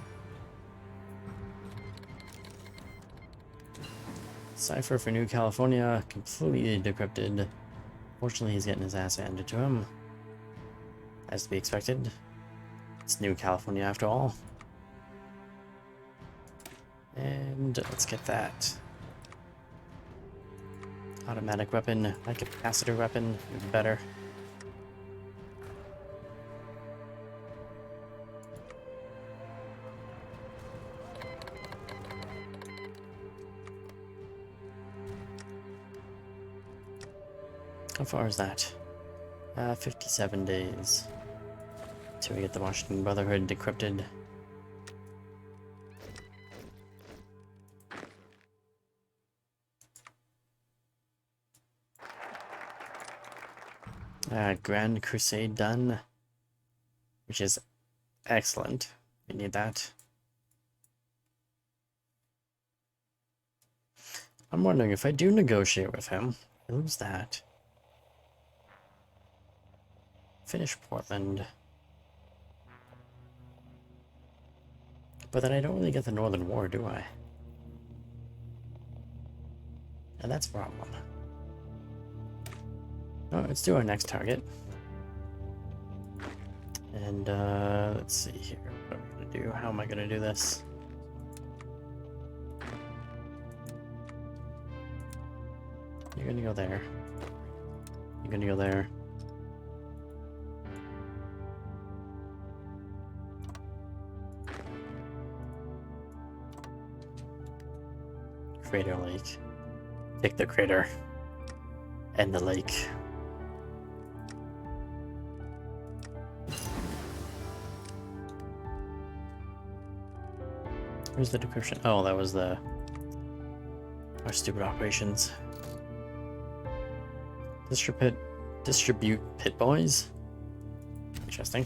S1: Cipher for New California, completely decrypted. Fortunately, he's getting his ass handed to him. As to be expected. It's New California after all. And let's get that. Automatic weapon, high capacitor weapon, even better. How far is that? 57 days. Till we get the Washington Brotherhood decrypted. Grand Crusade done. Which is Excellent. We need that. I'm wondering if I do negotiate with him. Who's that? Finish Portland. But then I don't really get the Northern War, do I? And that's a problem. Oh, let's do our next target. And let's see here. What am I gonna do? How am I gonna do this? You're gonna go there. You're gonna go there. Crater Lake. Take the crater. And the lake. Where's the decryption? Oh, that was our stupid operations. Distribute pit boys. Interesting.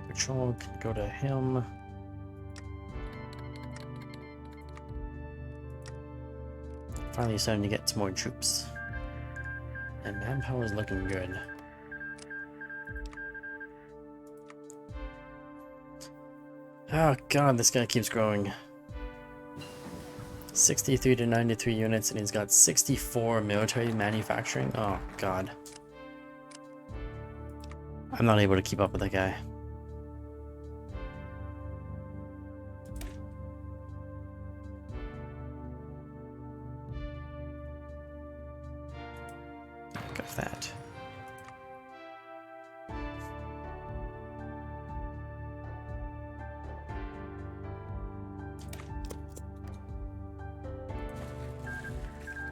S1: Patrol can go to him. Finally starting to get some more troops. And manpower is looking good. Oh god, this guy keeps growing. 63 to 93 units, and he's got 64 military manufacturing. Oh god. I'm not able to keep up with that guy. Got that.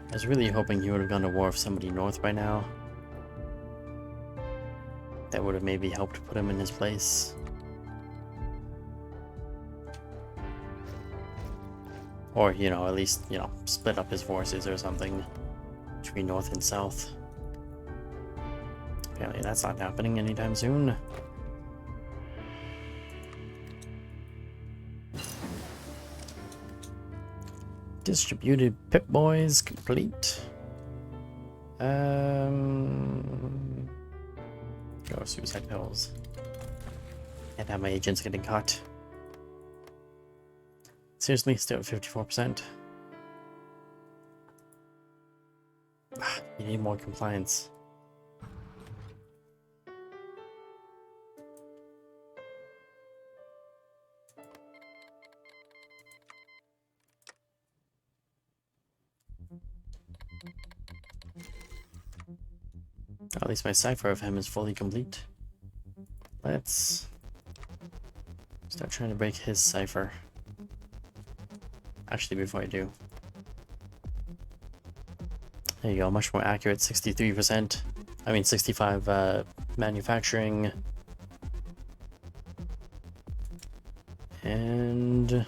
S1: I was really hoping he would have gone to war with somebody north by now. That would have maybe helped put him in his place. Or, you know, at least, you know, split up his forces or something between north and south. Apparently that's not happening anytime soon. Distributed Pip Boys complete. Go suicide pills. Can't have my agents getting caught. Seriously, still at 54%. You need more compliance. At least my cipher of him is fully complete. Let's start trying to break his cipher. Actually, before I do. There you go, much more accurate, 63%. I mean 65 manufacturing. And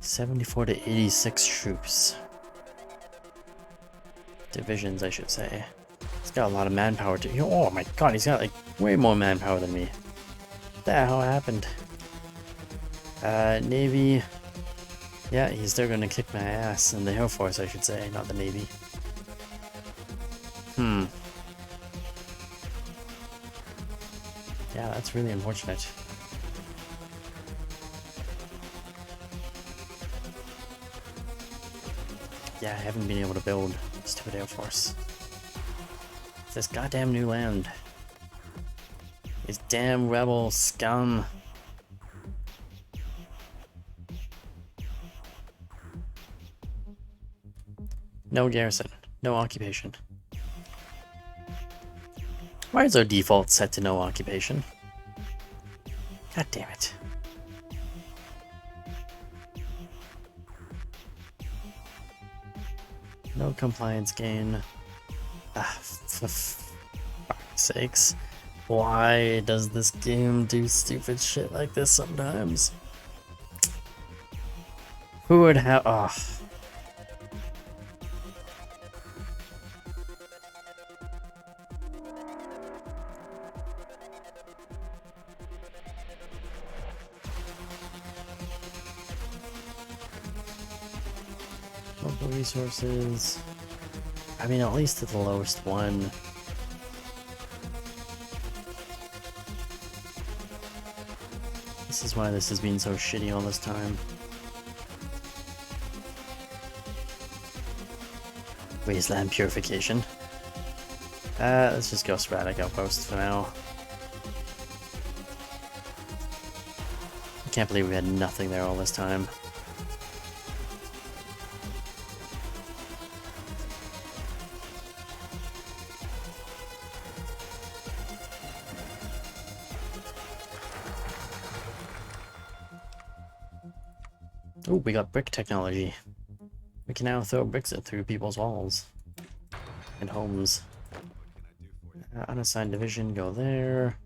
S1: 74 to 86 troops. Divisions, I should say. He's got a lot of manpower too. Oh my god, he's got like way more manpower than me. What the hell happened? Navy. Yeah, he's still gonna kick my ass in the Air Force, I should say, not the Navy. Yeah, that's really unfortunate. Yeah, I haven't been able to build stupid Air Force. This goddamn new land. These damn rebel scum. No garrison. No occupation. Why is our default set to no occupation? God damn it. No compliance gain. Ah, for fuck's sakes. Why does this game do stupid shit like this sometimes? Who would have... Oh. Local resources. I mean, at least to the lowest one. This is why this has been so shitty all this time. Wasteland purification. Let's just go sporadic outposts for now. I can't believe we had nothing there all this time. Oh, we got brick technology. We can now throw bricks through people's walls and homes. Unassigned division, go there.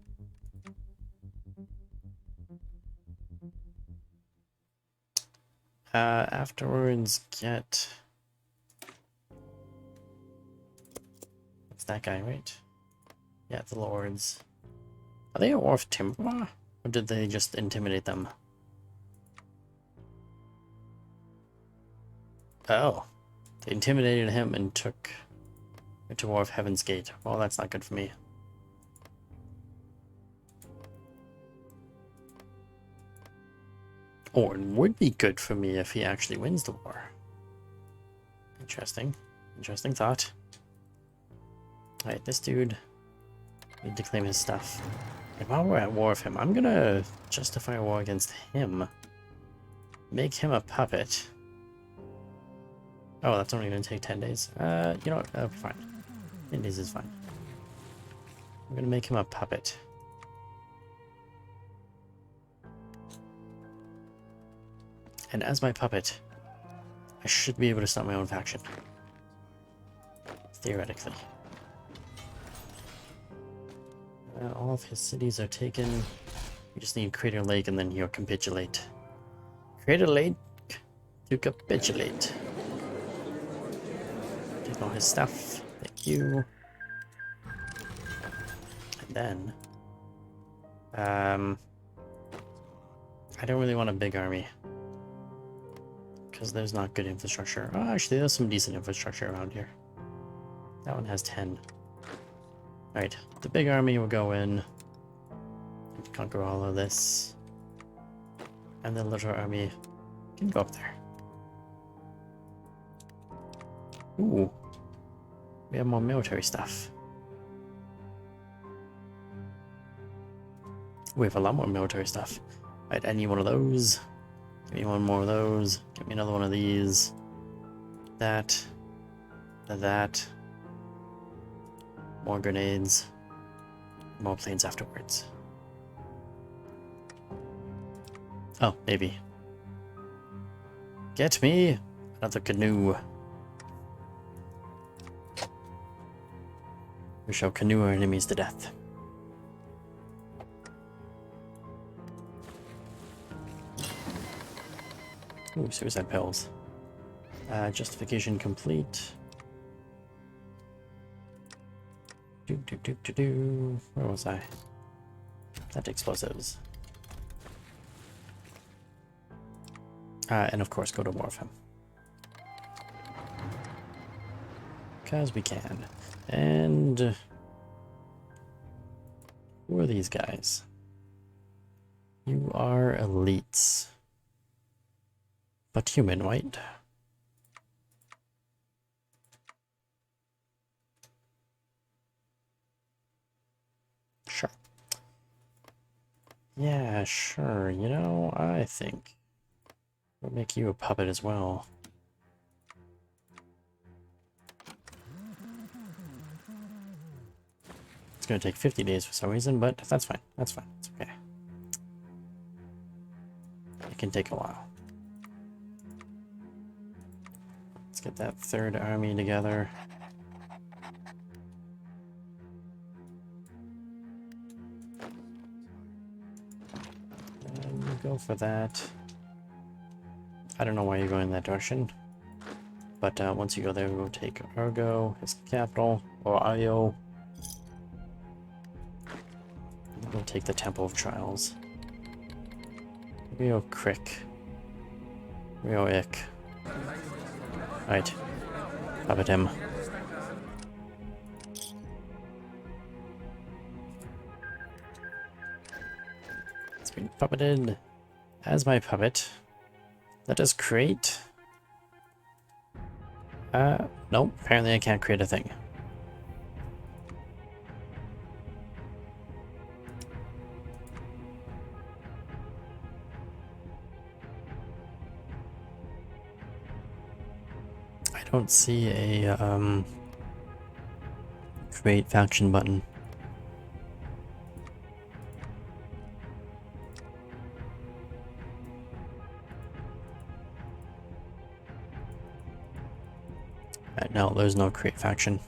S1: Afterwards, get... What's that guy, right? Yeah, the lords. Are they a Wharf Timber? Or did they just intimidate them? Oh. They intimidated him and took it to Wharf Heaven's Gate. Well, that's not good for me. Or it would be good for me if he actually wins the war. Interesting. Interesting thought. Alright, this dude... Need to claim his stuff. And while we're at war with him, I'm gonna justify a war against him. Make him a puppet. Oh, that's only gonna take 10 days. You know what? Fine. 10 days is fine. I'm gonna make him a puppet. And as my puppet, I should be able to start my own faction. Theoretically. All of his cities are taken. We just need Crater Lake and then he'll capitulate. Crater Lake to capitulate. Take all his stuff. Thank you. And then... I don't really want a big army. Because there's not good infrastructure. Oh, actually, there's some decent infrastructure around here. That one has 10. Alright, the big army will go in and conquer all of this. And the little army can go up there. Ooh. We have more military stuff. We have a lot more military stuff. Alright, I need one of those. Give me one more of those. Give me another one of these. That. That. More grenades. More planes afterwards. Oh, maybe. Get me another canoe. We shall canoe our enemies to death. Ooh, suicide pills. Justification complete. Where was I? That explosives. And of course, go to war with him. Because we can. And... who are these guys? You are elites. But human, right? Sure. Yeah, sure. You know, I think we'll make you a puppet as well. It's gonna take 50 days for some reason, but that's fine. That's fine. It's okay. It can take a while. Let's get that third army together. go for that. I don't know why you're going in that direction. But once you go there, we'll take Argo, his capital, or Io. We'll take the Temple of Trials. Rio Crick. Rio Ick. Alright. Puppet him. It's been puppeted as my puppet. Let us create... nope, apparently I can't create a thing. I don't see a, create faction button. No, there's no create faction.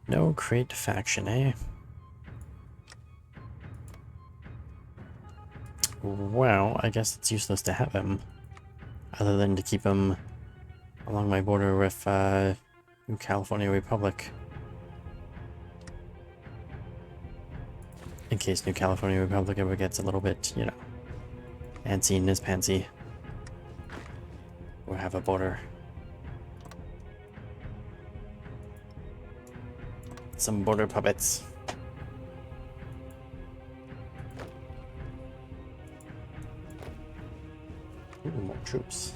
S1: No create faction, eh? Well, I guess it's useless to have him. Other than to keep him along my border with, New California Republic. In case New California Republic ever gets a little bit, you know, antsy in his pantsy. Or have a border. Some border puppets. Ooh, more troops.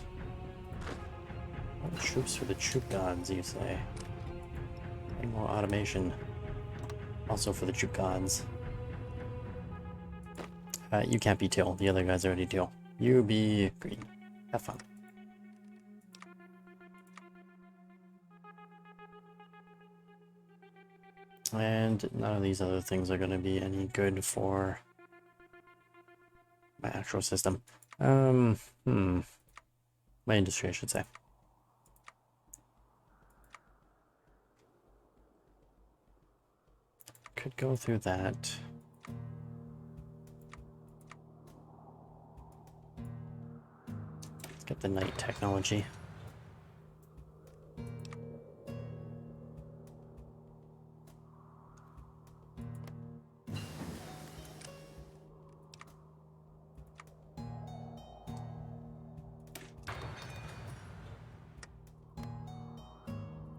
S1: More troops for the troop gods, you say? And more automation. Also for the troop gods. You can't be teal. The other guys already teal. You be green. Have fun. And none of these other things are going to be any good for my actual system. My industry, I should say. Could go through that. Let's get the night technology.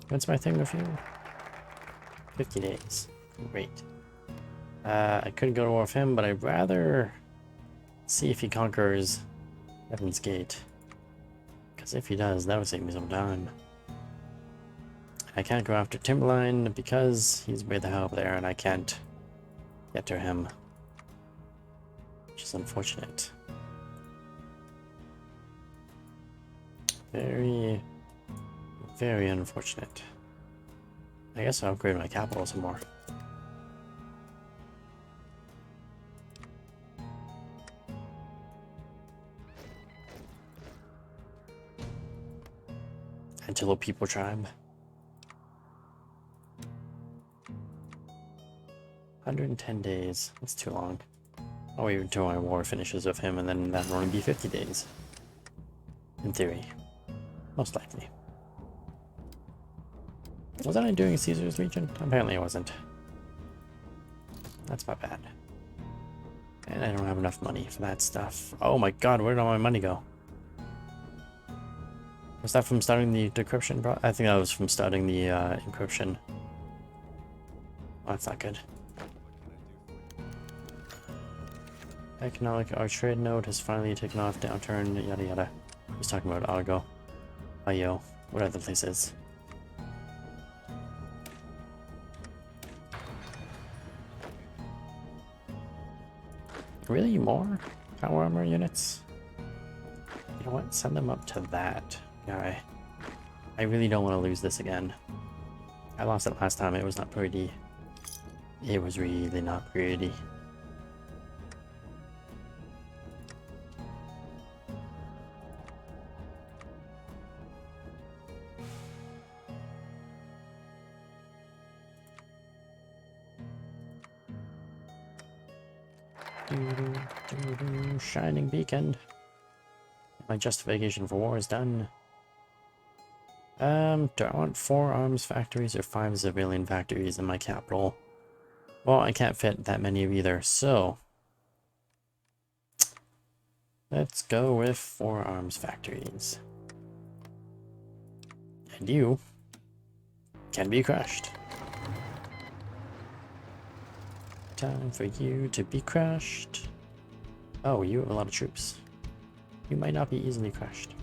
S1: What's my thing with you? 50 days. Great. I could go to war with him, but I'd rather see if he conquers Heaven's Gate. Because if he does, that would save me some time. I can't go after Timberline because he's way the hell up there and I can't get to him. Which is unfortunate. Very, very unfortunate. I guess I'll upgrade my capital some more. Antelope People Tribe. 110 days. That's too long. I'll wait until my war finishes with him, and then that will only be 50 days. In theory. Most likely. Wasn't I doing Caesar's region? Apparently I wasn't. That's not bad. And I don't have enough money for that stuff. Oh my god, where did all my money go? Was that from starting the decryption? I think that was from starting the encryption. Oh, that's not good. Economic, our trade node has finally taken off, downturn, yada yada. He's talking about Argo. Io, what other places? Really more power armor units? You know what? Send them up to that guy. I really don't want to lose this again. I lost it last time. It was not pretty. It was really not pretty. Shining beacon. My justification for war is done. Do I want 4 arms factories or 5 civilian factories in my capital? Well, I can't fit that many of either, so let's go with 4 arms factories. And you can be crushed. Time for you to be crushed. Oh, you have a lot of troops. You might not be easily crushed.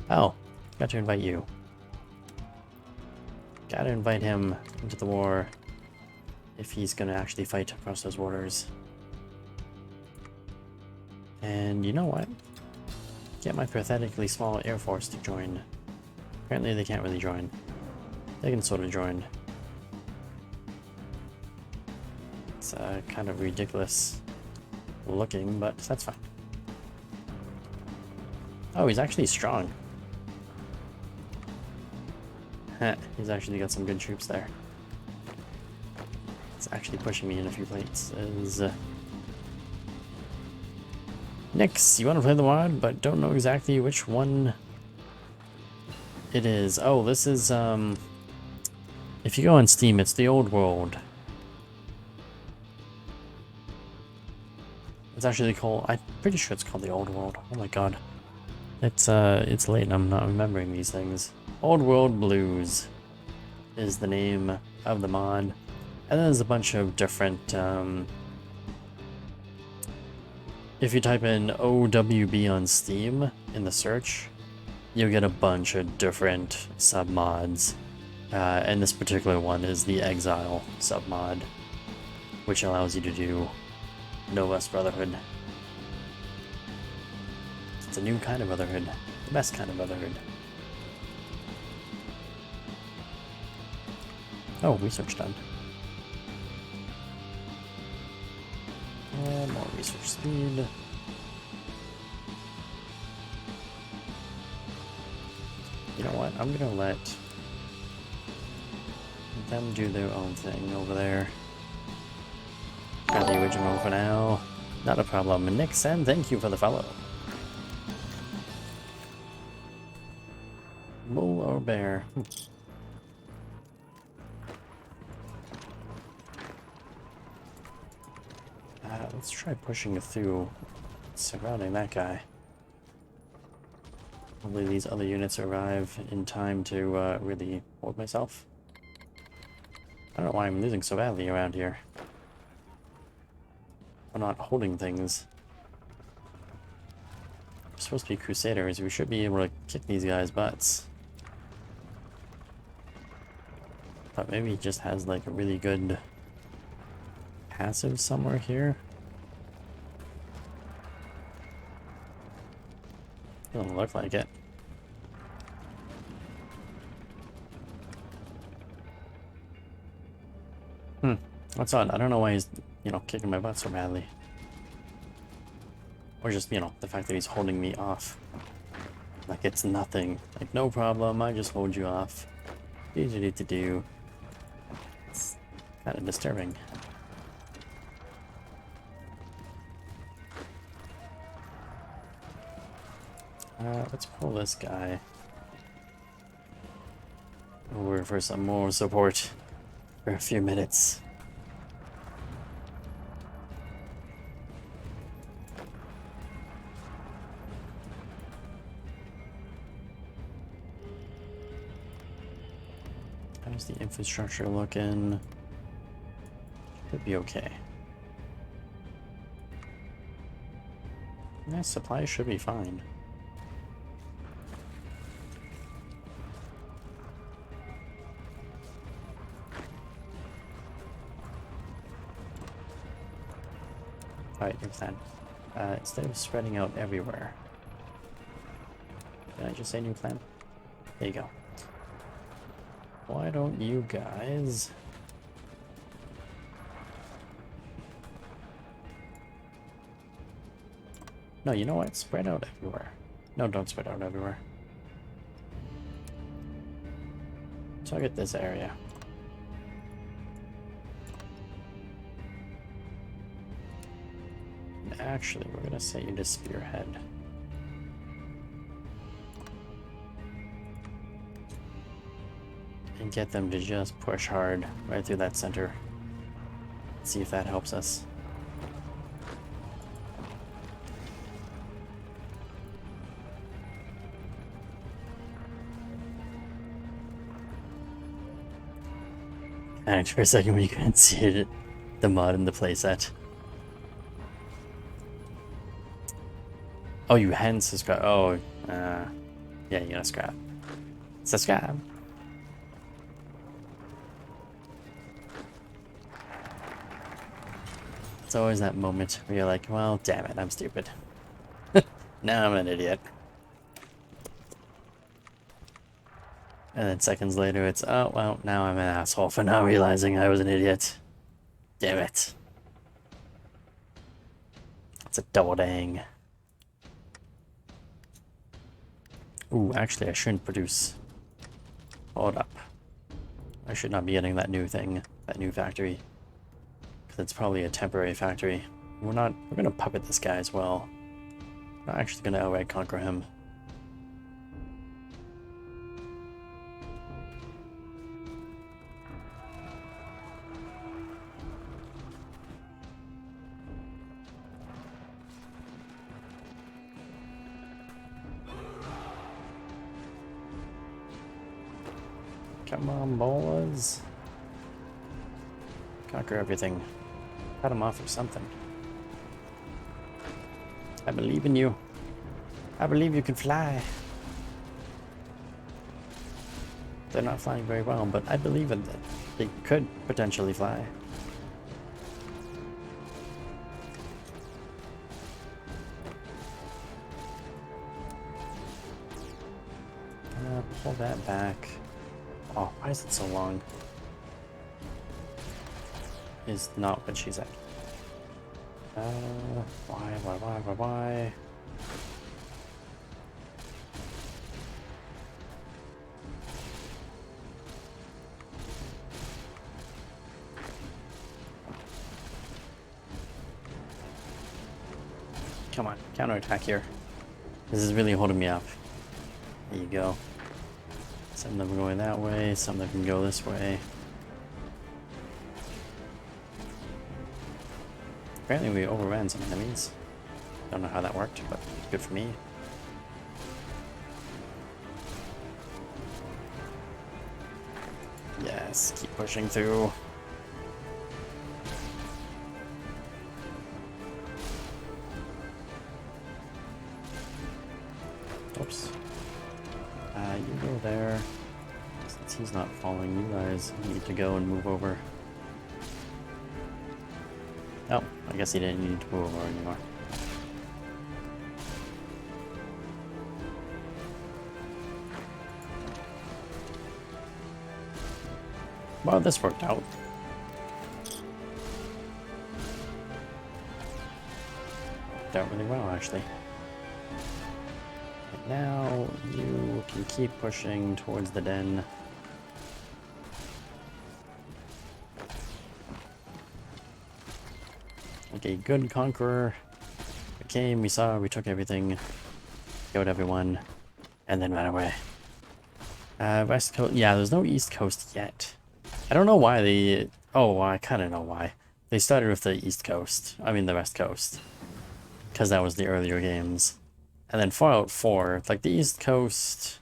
S1: Oh, got to invite you. Gotta invite him into the war if he's gonna actually fight across those borders. And you know what? Get my pathetically small air force to join. Apparently they can't really join. They can sort of join. It's kind of ridiculous looking, but that's fine. Oh, he's actually strong. He's actually got some good troops there. It's actually pushing me in a few places. Nix, you want to play the mod, but don't know exactly which one it is. Oh, this is, if you go on Steam, it's the old world. It's actually called, I'm pretty sure it's called the old world. Oh my god. It's late and I'm not remembering these things. Old World Blues is the name of the mod. And then there's a bunch of different, if you type in OWB on Steam in the search, you'll get a bunch of different submods. And this particular one is the Exile submod, which allows you to do No Less Brotherhood. It's a new kind of brotherhood. The best kind of brotherhood. Oh, research done. More research speed. You know what? I'm gonna let them do their own thing over there. Got the original for now. Not a problem. Nix, and thank you for the follow. Bull or bear? Let's try pushing it through, surrounding that guy. Hopefully these other units arrive in time to really hold myself. I don't know why I'm losing so badly around here. I'm not holding things. We're supposed to be Crusaders. We should be able to kick these guys' butts. But maybe he just has like a really good passive somewhere here. Doesn't look like it. That's odd. I don't know why he's, kicking my butt so badly. Or just, the fact that he's holding me off. Like it's nothing. Like, no problem, I just hold you off. Easy to do. It's kind of disturbing. Let's pull this guy over for some more support for a few minutes. How's the infrastructure looking? Should be okay. Yeah, supplies should be fine. Alright, new plan. Instead of spreading out everywhere. Did I just say new plan? There you go. Why don't you guys... No, you know what? Spread out everywhere. No, don't spread out everywhere. Target this area. Actually, we're gonna set you to spearhead. And get them to just push hard right through that center. Let's see if that helps us. And for a second when you couldn't see it, the mod in the playset. Oh, you hadn't subscribed. Oh, yeah, you gotta subscribe. Subscribe. It's always that moment where you're like, well, damn it, I'm stupid. Now I'm an idiot. And then seconds later, it's, oh, well, now I'm an asshole for not realizing I was an idiot. Damn it. It's a double dang. Ooh, actually, I shouldn't produce. Hold up. I should not be getting that new thing, that new factory. Because it's probably a temporary factory. We're gonna puppet this guy as well. We're not actually gonna outright conquer him. Come on, bolas. Conquer everything. Cut him off or something. I believe in you. I believe you can fly. They're not flying very well, but I believe in them. They could potentially fly. Pull that back. Oh, why is it so long? Is not what she said. Why? Come on, counterattack here. This is really holding me up. There you go. Some of them are going that way, some of them can go this way. Apparently we overran some enemies. Don't know how that worked, but good for me. Yes, keep pushing through. Oops. You go there. Since he's not following, you guys need to go and move over. Oh, I guess he didn't need to move over anymore. Well, this worked out. Worked out really well, actually. And now you can keep pushing towards the den. Like a good conqueror. We came, we saw, we took everything, killed everyone, and then ran away. West Coast, yeah, there's no East Coast yet. I don't know why they, oh, well, I kind of know why. They started with the East Coast, I mean the West Coast, because that was the earlier games. And then Fallout 4, like the East Coast,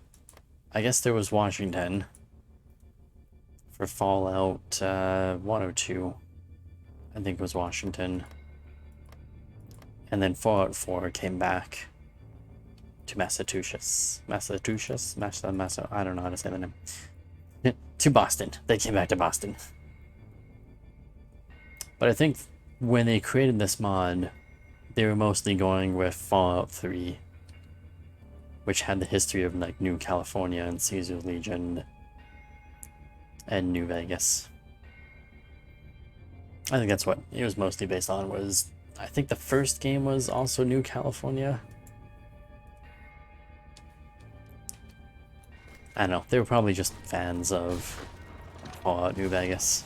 S1: I guess there was Washington for Fallout 102. I think it was Washington. And then Fallout 4 came back to Massachusetts. I don't know how to say the name. To Boston. They came back to Boston. But I think when they created this mod, they were mostly going with Fallout 3, which had the history of like New California and Caesar's Legion and New Vegas. I think that's what it was mostly based on. Was I think the first game was also New California. I don't know. They were probably just fans of Fallout New Vegas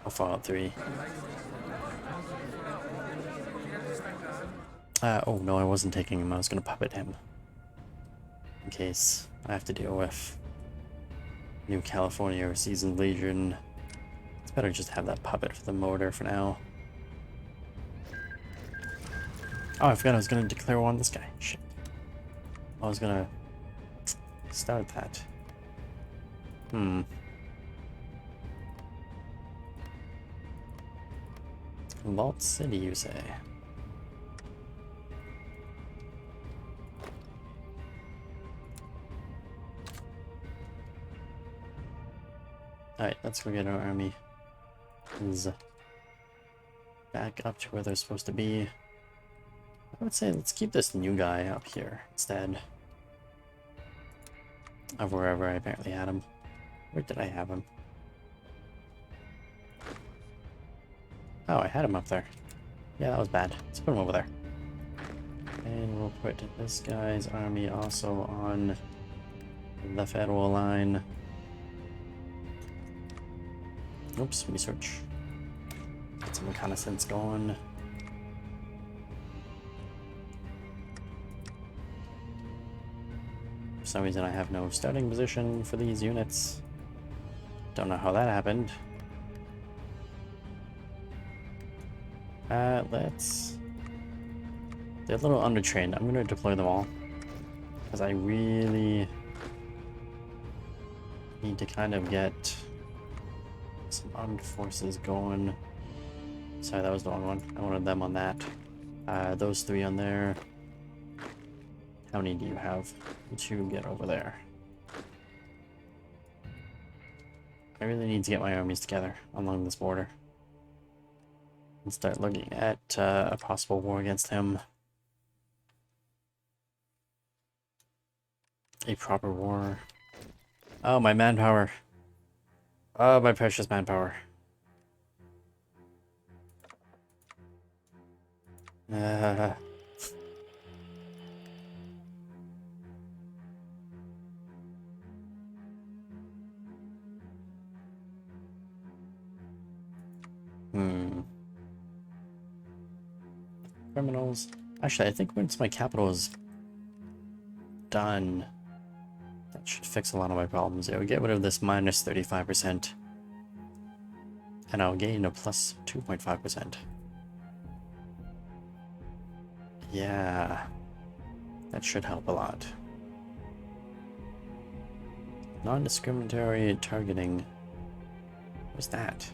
S1: or Fallout 3. Oh no, I wasn't taking him. I was gonna puppet him. In case I have to deal with New California or Seasoned Legion. It's better just have that puppet for the mortar for now. Oh, I forgot I was gonna declare war on this guy. Shit. I was gonna start that. Vault City, you say? Alright, let's go get our army. Is back up to where they're supposed to be. I would say let's keep this new guy up here instead of wherever I apparently had him. Where did I have him? Oh, I had him up there. Yeah, that was bad. Let's put him over there. And we'll put this guy's army also on the federal line. Oops, research. Get some reconnaissance going. For some reason I have no starting position for these units. Don't know how that happened. Let's... They're a little undertrained. I'm gonna deploy them all. Because I really need to kind of get some armed forces going. Sorry, that was the wrong one. I wanted them on that. Those three on there. How many do you have to get over there? I really need to get my armies together along this border. And start looking at a possible war against him. A proper war. Oh, my manpower. Oh, my precious manpower. Criminals. Actually, I think once my capital is done, that should fix a lot of my problems. It would get rid of this minus 35%. And I'll gain a plus 2.5%. Yeah. That should help a lot. Non-discriminatory targeting. What's that?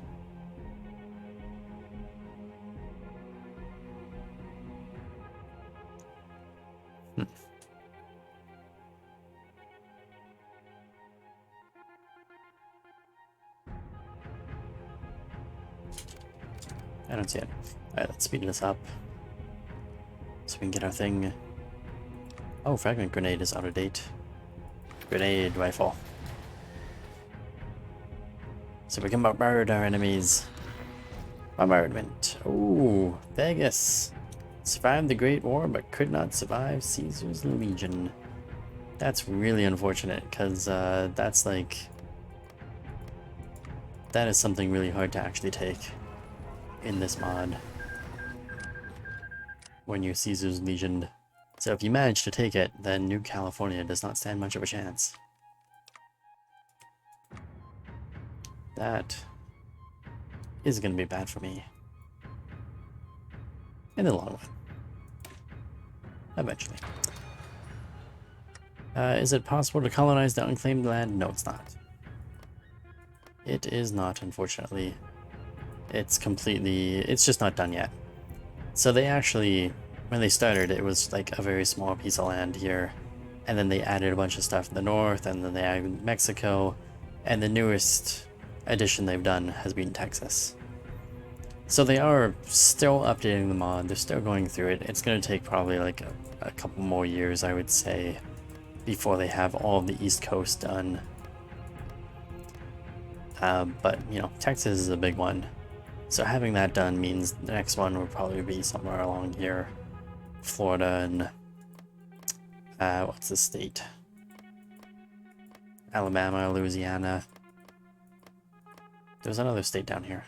S1: I don't see it. Alright, let's speed this up. So we can get our thing. Oh, fragment grenade is out of date. Grenade rifle. So we can bombard our enemies. Bombardment. Oh, Vegas. Survived the Great War, but could not survive Caesar's Legion. That's really unfortunate, because that's like... That is something really hard to actually take in this mod. When you're Caesar's Legion. So if you manage to take it, then New California does not stand much of a chance. That is going to be bad for me. In the long run. Eventually. Is it possible to colonize the unclaimed land? No, it's not. It is not, unfortunately. It's completely... It's just not done yet. So they actually... When they started, it was like a very small piece of land here. And then they added a bunch of stuff in the north, and then they added Mexico. And the newest addition they've done has been Texas. So they are still updating the mod, they're still going through it. It's going to take probably like a couple more years, I would say, before they have all of the East Coast done. But, you know, Texas is a big one. So having that done means the next one will probably be somewhere along here. Florida and, what's the state? Alabama, Louisiana. There's another state down here.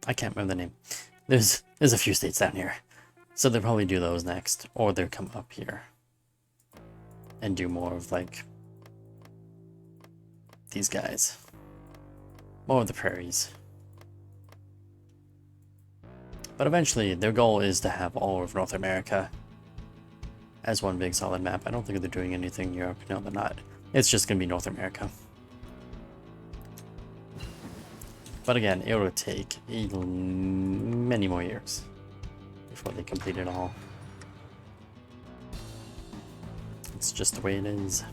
S1: I can't remember the name. There's a few states down here. So they'll probably do those next, or they'll come up here and do more of like these guys. More of the prairies. But eventually, their goal is to have all of North America as one big solid map. I don't think they're doing anything in Europe. No, they're not. It's just going to be North America. But again, it would take many more years before they complete it all. It's just the way it is.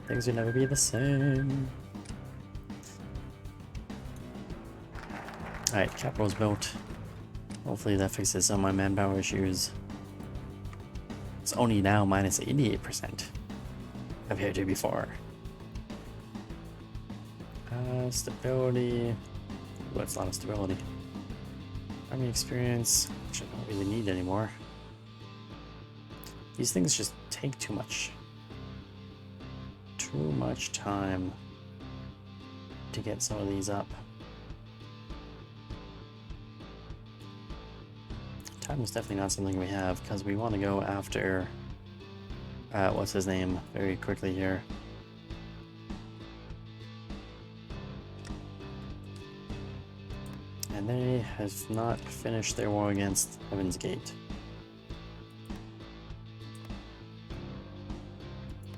S1: Things will never be the same. Alright, capital's built. Hopefully that fixes some of my manpower issues. It's only now minus 88% compared to before. Stability. Well, it's a lot of stability. Army experience, which I don't really need anymore. These things just take too much time to get some of these up. Time is definitely not something we have, because we want to go after what's his name very quickly here. And they have not finished their war against Heaven's Gate.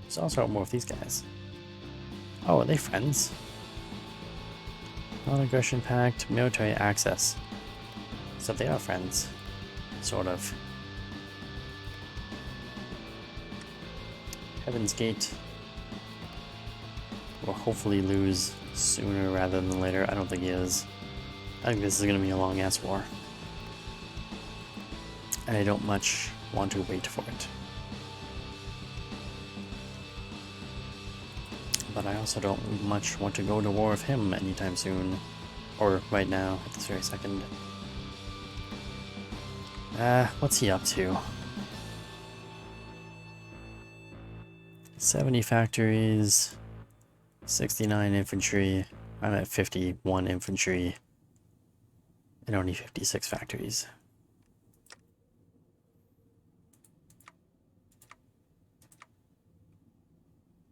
S1: Let's also more with these guys. Oh, are they friends? Non-aggression pact, military access. So they are friends. Sort of. Heaven's Gate will hopefully lose sooner rather than later. I don't think he is. I think this is going to be a long-ass war. And I don't much want to wait for it. But I also don't much want to go to war with him anytime soon. Or right now, at this very second. What's he up to? 70 factories, 69 infantry. I'm at 51 infantry. And only 56 factories.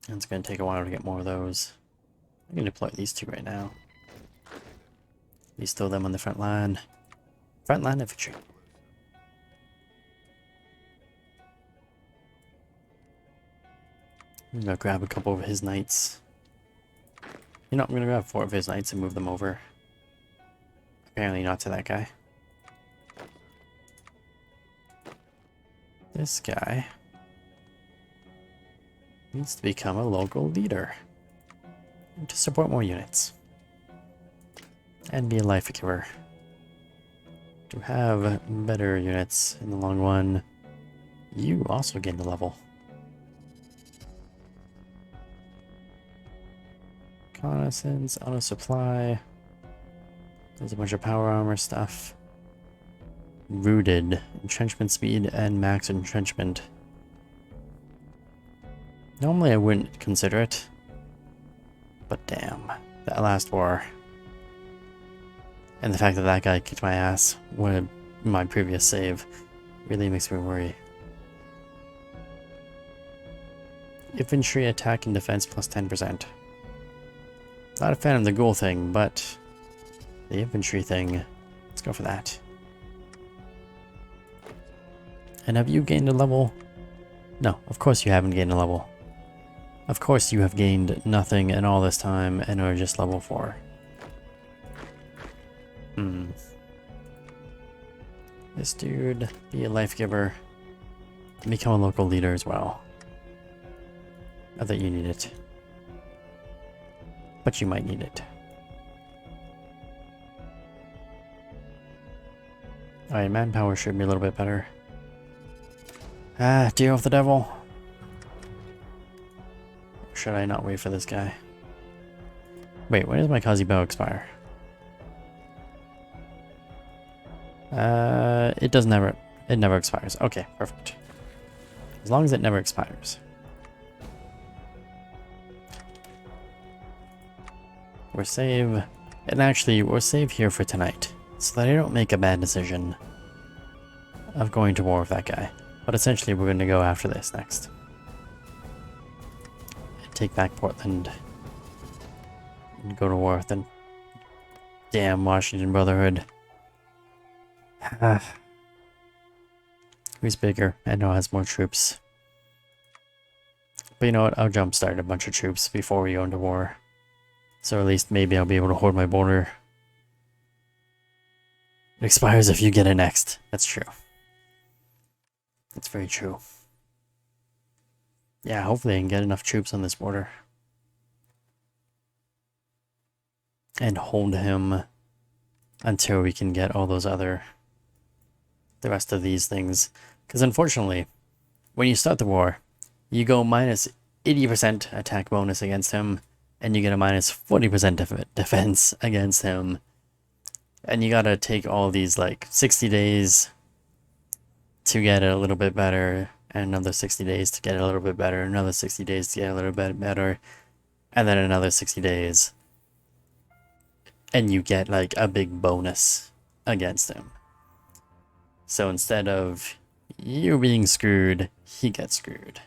S1: And it's going to take a while to get more of those. I'm going to deploy these two right now. At least throw them on the front line. Front line infantry. I'm going to grab a couple of his knights. You know, I'm going to grab 4 of his knights and move them over. Apparently not to that guy. This guy needs to become a local leader and to support more units and be a life giver to have better units in the long run. You also gain the level. Reconnaissance, auto supply. There's a bunch of power armor stuff. Rooted, entrenchment speed, and max entrenchment. Normally I wouldn't consider it, but damn, that last war. And the fact that that guy kicked my ass when my previous save really makes me worry. Infantry attack and defense plus 10%. Not a fan of the ghoul thing, but the infantry thing, let's go for that. And have you gained a level? No, of course you haven't gained a level. Of course you have gained nothing in all this time and are just level 4. This dude, be a life giver, and become a local leader as well. Not that you need it, but you might need it. Alright, manpower should be a little bit better. Deal with the devil. Should I not wait for this guy? Wait, when does my Kazi bow expire? It doesn't ever. It never expires. Okay, perfect. As long as it never expires. We're save, and actually we're save here for tonight, so that I don't make a bad decision of going to war with that guy. But essentially we're going to go after this next. Take back Portland. And go to war with the damn Washington Brotherhood. Who's bigger and now has more troops. But you know what? I'll jumpstart a bunch of troops before we go into war. So at least maybe I'll be able to hold my border. It expires if you get annexed. That's true. That's very true. Yeah, hopefully I can get enough troops on this border. And hold him until we can get all those other... the rest of these things. Because unfortunately, when you start the war, you go minus 80% attack bonus against him, and you get a minus 40% defense against him. And you gotta take all these like 60 days to get it a little bit better, and another 60 days to get it a little bit better, another 60 days to get a little bit better, and then another 60 days. And you get like a big bonus against him. So instead of you being screwed, he gets screwed.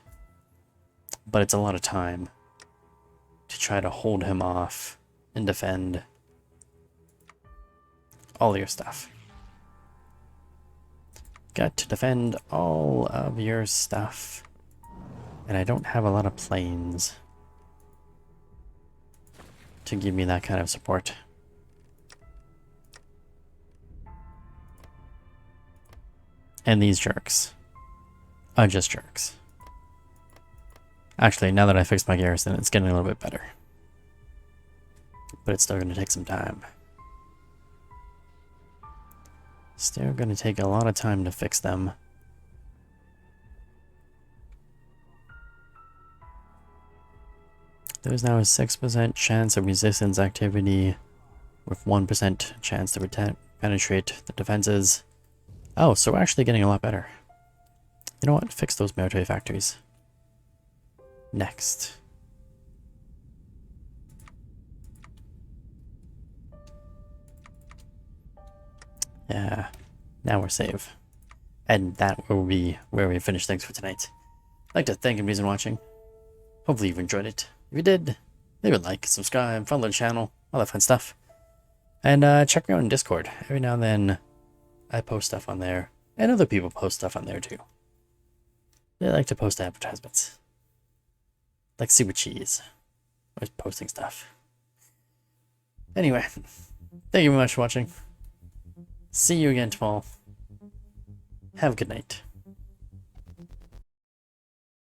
S1: But it's a lot of time to try to hold him off and defend all your stuff. Got to defend all of your stuff. And I don't have a lot of planes to give me that kind of support. And these jerks are just jerks. Actually, now that I fixed my garrison, it's getting a little bit better. But it's still going to take some time. Still going to take a lot of time to fix them. There's now a 6% chance of resistance activity with 1% chance to penetrate the defenses. Oh, so we're actually getting a lot better. You know what? Fix those military factories. Next. Yeah, now we're safe. And that will be where we finish things for tonight. I'd like to thank everybody for watching. Hopefully you've enjoyed it. If you did, leave a like, subscribe, follow the channel, all that fun stuff. And check me out on Discord. Every now and then I post stuff on there. And other people post stuff on there too. They like to post advertisements. Like Super Cheese. Always posting stuff. Anyway, thank you very much for watching. See you again tomorrow. Have a good night.